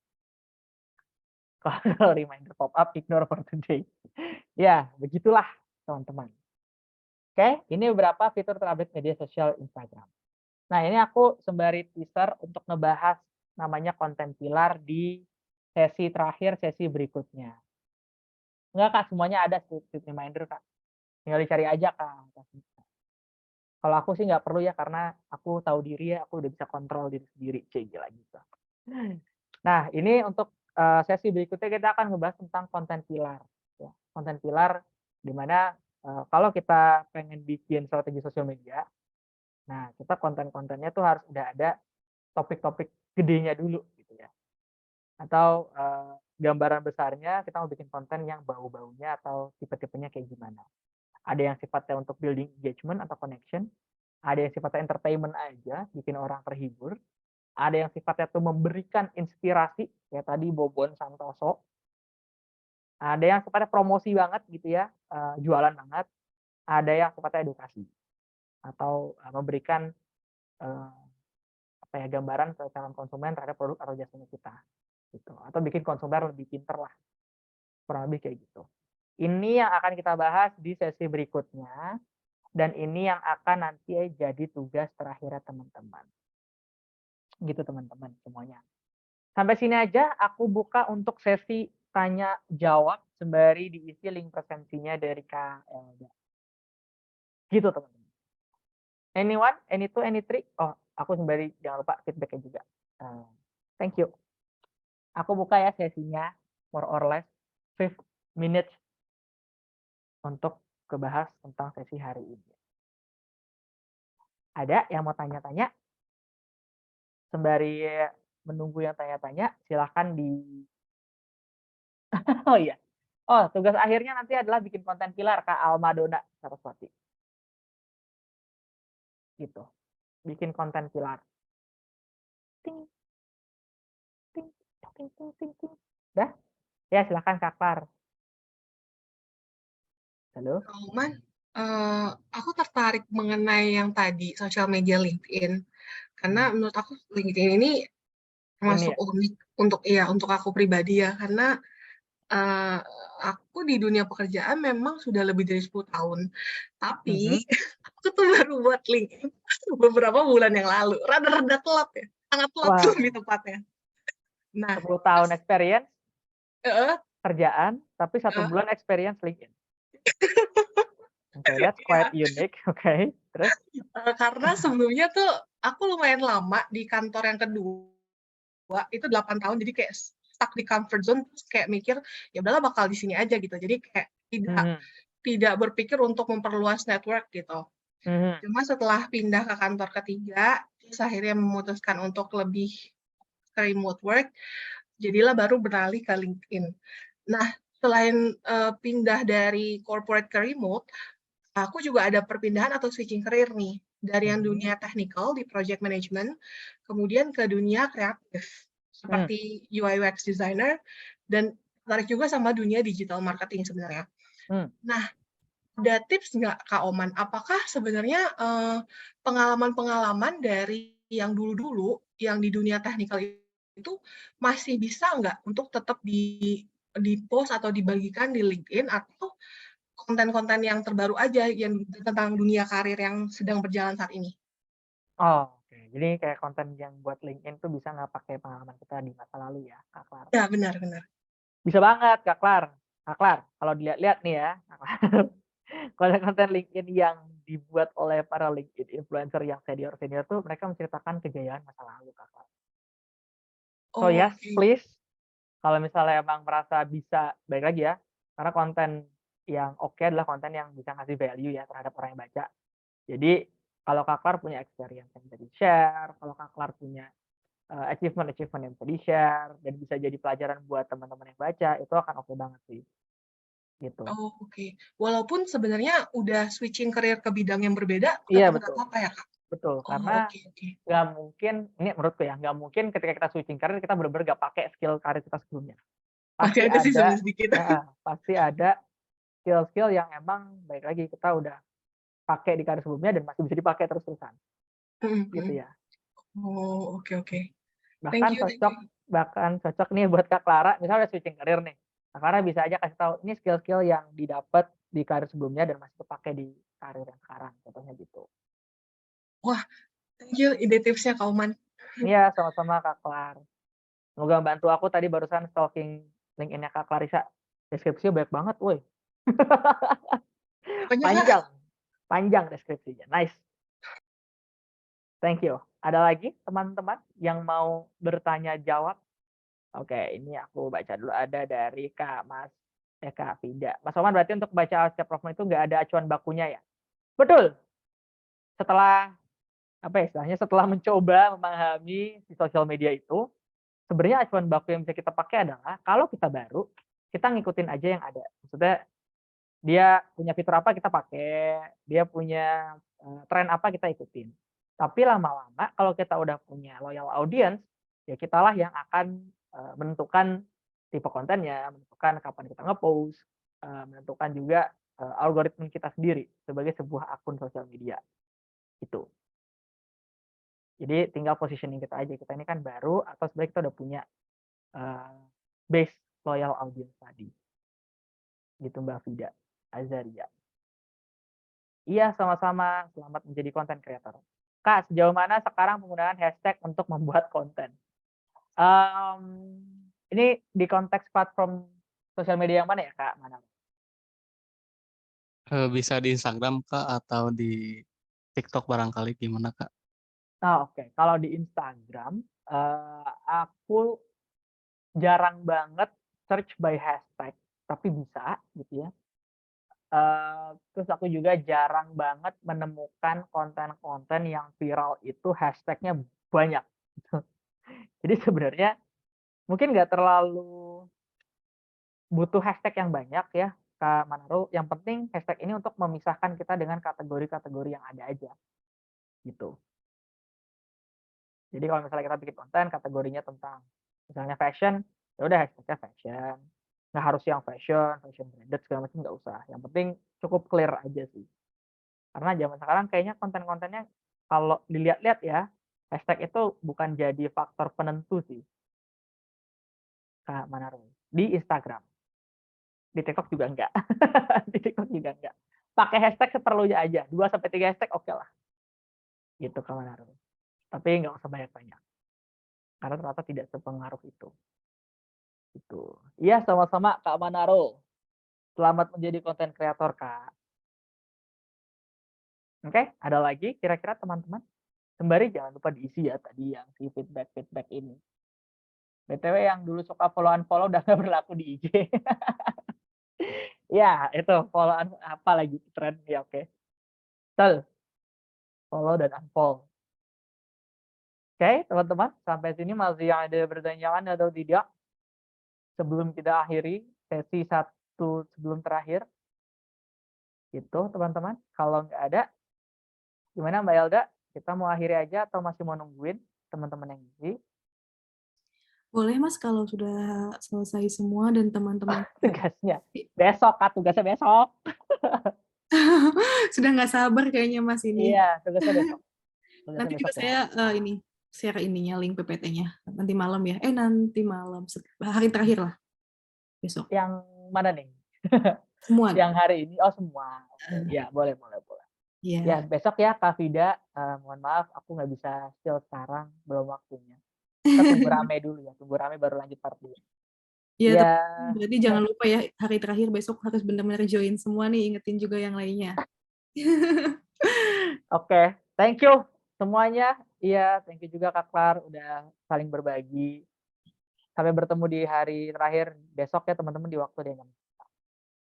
Kalau reminder pop up, ignore for today. Ya, begitulah teman-teman. Oke, ini beberapa fitur terupdate media sosial Instagram. Nah, ini aku sembari teaser untuk ngebahas namanya konten pilar di sesi terakhir, sesi berikutnya. Enggak, Kak, semuanya ada sleep reminder, Kak. Tinggal dicari aja, Kak. Kalau aku sih nggak perlu ya, karena aku tahu diri ya, aku udah bisa kontrol diri sendiri. Gila gitu. Nah, ini untuk sesi berikutnya kita akan ngebahas tentang konten pilar. Ya. Konten pilar di mana kalau kita pengen bikin strategi sosial media, nah kita konten-kontennya tuh harus udah ada topik-topik gedenya dulu gitu ya. Atau gambaran besarnya kita mau bikin konten yang bau-baunya atau tipe-tipenya kayak gimana. Ada yang sifatnya untuk building engagement atau connection, ada yang sifatnya entertainment aja, bikin orang terhibur, ada yang sifatnya tuh memberikan inspirasi, kayak tadi Bobon Santoso, ada yang sifatnya promosi banget gitu ya, jualan banget, ada yang sifatnya edukasi, atau memberikan apa ya, gambaran ke calon konsumen terhadap produk atau jasanya kita, gitu. Atau bikin konsumen lebih pinter lah, kurang lebih kayak gitu. Ini yang akan kita bahas di sesi berikutnya, dan ini yang akan nanti jadi tugas terakhirnya teman-teman. Gitu teman-teman semuanya. Sampai sini aja aku buka untuk sesi tanya jawab sembari diisi link presensinya dari Kak Elda. Gitu teman-teman. Anyone, any two, any three? Oh, aku sembari jangan lupa feedbacknya juga. Thank you. Aku buka ya sesinya, more or less 5 minutes untuk kebahas tentang sesi hari ini. Ada yang mau tanya-tanya? Sembari menunggu yang tanya-tanya, silahkan Oh iya. Oh, tugas akhirnya nanti adalah bikin konten pilar Kak Almadona Saraswati. Gitu. Bikin konten pilar. Ting, ting, ting, ting, ting, ting. Dah? Ya, silakan Kak Klar. Halo? Kauman, aku tertarik mengenai yang tadi sosial media LinkedIn karena menurut aku LinkedIn ini termasuk ya? unik untuk aku pribadi ya karena aku di dunia pekerjaan memang sudah lebih dari 10 tahun. Tapi aku tuh baru buat LinkedIn beberapa bulan yang lalu. Rada-rada telat ya, sangat telat Wah. lebih tepatnya. Nah, 10 tahun experience heeh, kerjaan, tapi 1 bulan experience LinkedIn. Oke, that's quite unique. Oke, terus? karena sebelumnya tuh aku lumayan lama di kantor yang kedua, itu 8 tahun, jadi kayak stuck di comfort zone, terus kayak mikir, ya udahlah bakal di sini aja gitu. Jadi kayak tidak berpikir untuk memperluas network gitu. Cuma setelah pindah ke kantor ketiga, terus akhirnya memutuskan untuk lebih ke remote work, jadilah baru beralih ke LinkedIn. Nah, selain pindah dari corporate ke remote, aku juga ada perpindahan atau switching career nih, dari yang dunia technical di project management, kemudian ke dunia kreatif, seperti UI UX designer, dan tertarik juga sama dunia digital marketing sebenarnya. Nah, ada tips nggak Kak Oman? Apakah sebenarnya pengalaman-pengalaman dari yang dulu-dulu, yang di dunia technical itu masih bisa nggak untuk tetap di-post atau dibagikan di LinkedIn, atau konten-konten yang terbaru aja yang tentang dunia karir yang sedang berjalan saat ini? Oh, oke. Jadi kayak konten yang buat LinkedIn tuh bisa nggak pakai pengalaman kita di masa lalu ya, Kak Klar? Ya, benar. Bisa banget, Kak Klar. Kak Klar, kalau dilihat-lihat nih ya, Kak Klar, konten-konten LinkedIn yang dibuat oleh para LinkedIn influencer yang senior-senior tuh mereka menceritakan kejayaan masa lalu, Kak Klar. So yes, Oke. please, kalau misalnya emang merasa bisa, balik lagi ya, karena konten yang oke adalah konten yang bisa ngasih value ya terhadap orang yang baca. Jadi kalau Kak Klar punya experience yang bisa di-share, kalau Kak Klar punya achievement-achievement yang bisa di-share dan bisa jadi pelajaran buat teman-teman yang baca, itu akan oke banget sih. Gitu. Oh, oke. Walaupun sebenarnya udah switching karir ke bidang yang berbeda, Iya, tetap nggak betul. apa-apa ya, Kak? Betul, Oh, karena oke. nggak mungkin, ini menurutku ya, nggak mungkin ketika kita switching karir kita benar-benar nggak pakai skill karir kita sebelumnya. Masih Pasti ada sih ada, sebenarnya sedikit. pasti ada skill-skill yang emang baik lagi kita udah pakai di karir sebelumnya dan masih bisa dipakai terus-terusan. Gitu ya. Oh, oke. Bahkan cocok nih buat Kak Clara, misalnya udah switching karir nih. Kak Clara bisa aja kasih tahu ini skill-skill yang didapat di karir sebelumnya dan masih kepake di karir yang sekarang, contohnya gitu. Wah, thank you ide tipsnya, Kak Oman. Iya, sama-sama Kak Klar. Semoga membantu aku tadi barusan stalking LinkedIn-nya Kak Clarissa. Deskripsinya banyak banget, woi. Panjang deskripsinya. Nice. Thank you. Ada lagi teman-teman yang mau bertanya jawab? Oke, ini aku baca dulu. Ada dari Kak Vida. Mas Oman, berarti untuk baca setiap program itu nggak ada acuan bakunya ya? Betul. Setelah setelah mencoba memahami di sosial media itu, sebenarnya acuan baku yang bisa kita pakai adalah kalau kita baru, kita ngikutin aja yang ada. Maksudnya dia punya fitur apa kita pakai, dia punya tren apa kita ikutin. Tapi lama-lama kalau kita udah punya loyal audience, ya kitalah yang akan menentukan tipe kontennya, menentukan kapan kita nge-post, menentukan juga algoritma kita sendiri sebagai sebuah akun sosial media. Itu. Jadi tinggal positioning kita aja. Kita ini kan baru atau sebenarnya kita udah punya base loyal audience tadi. Gitu Mbak Vida Azaria. Iya, sama-sama. Selamat menjadi content creator. Kak, sejauh mana sekarang penggunaan hashtag untuk membuat konten? Ini di konteks platform sosial media yang mana ya, Kak? Mana? Bisa di Instagram, Kak, atau di TikTok barangkali, gimana, Kak? Oke. Kalau di Instagram, aku jarang banget search by hashtag, tapi bisa gitu ya. Terus aku juga jarang banget menemukan konten-konten yang viral itu hashtag-nya banyak. Jadi sebenarnya mungkin nggak terlalu butuh hashtag yang banyak ya, Kak Manaro. Yang penting hashtag ini untuk memisahkan kita dengan kategori-kategori yang ada aja, gitu. Jadi kalau misalnya kita bikin konten kategorinya tentang misalnya fashion, ya udah hashtag-nya fashion. Nggak harus yang fashion branded segala macam nggak usah. Yang penting cukup clear aja sih. Karena zaman sekarang kayaknya konten-kontennya kalau dilihat-lihat ya, hashtag itu bukan jadi faktor penentu sih, Kak Manaro. Di Instagram. Di TikTok juga enggak. Di TikTok juga enggak. Pakai hashtag seperlunya aja. 2 sampai 3 hashtag oke lah. Gitu Kak Manaro. Tapi nggak usah banyak-banyak. Karena ternyata tidak sepengaruh itu. Gitu. Iya, sama-sama Kak Manaro. Selamat menjadi konten kreator, Kak. Oke, ada lagi kira-kira teman-teman? Sembari jangan lupa diisi ya tadi yang si feedback-feedback ini. BTW yang dulu suka follow-unfollow udah nggak berlaku di IG. Ya, itu follow apa lagi tren ya oke. Betul. Follow dan unfollow. Oke, teman-teman, sampai sini masih ada pertanyaan atau tidak? Sebelum kita akhiri sesi 1 sebelum terakhir. Gitu, teman-teman. Kalau nggak ada, gimana Mbak Elda? Kita mau akhiri aja atau masih mau nungguin teman-teman yang isi? Boleh Mas kalau sudah selesai semua dan teman-teman Tugasnya besok, Kak. Tugasnya besok. sudah nggak sabar kayaknya Mas ini. Iya, tugasnya besok. Tugasnya Nanti juga besok ya. saya ini share ininya link PPT-nya nanti malam ya. Nanti malam hari terakhir lah besok. Yang mana nih? Semua. Yang hari ini? Oh semua. Oke. Ya boleh. Iya. Ya besok ya Kak Vida. Mohon maaf aku nggak bisa still sekarang, belum waktunya. Kita tunggu rame dulu ya. Tunggu rame baru lanjut part 2. Iya, Ya. berarti jangan lupa ya hari terakhir besok harus benar-benar join semua nih, ingetin juga yang lainnya. Oke, thank you semuanya. Iya, thank you juga Kak Klar udah saling berbagi. Sampai bertemu di hari terakhir besok ya teman-teman di waktu yang sama.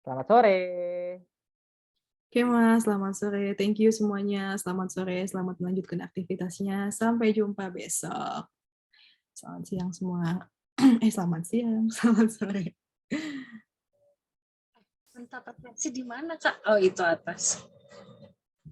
Selamat sore. Oke Mas, selamat sore. Thank you semuanya. Selamat sore, selamat melanjutkan aktivitasnya. Sampai jumpa besok. Selamat siang semua. Selamat siang, selamat sore. Mencatat versi di mana, Kak? Oh, itu atas.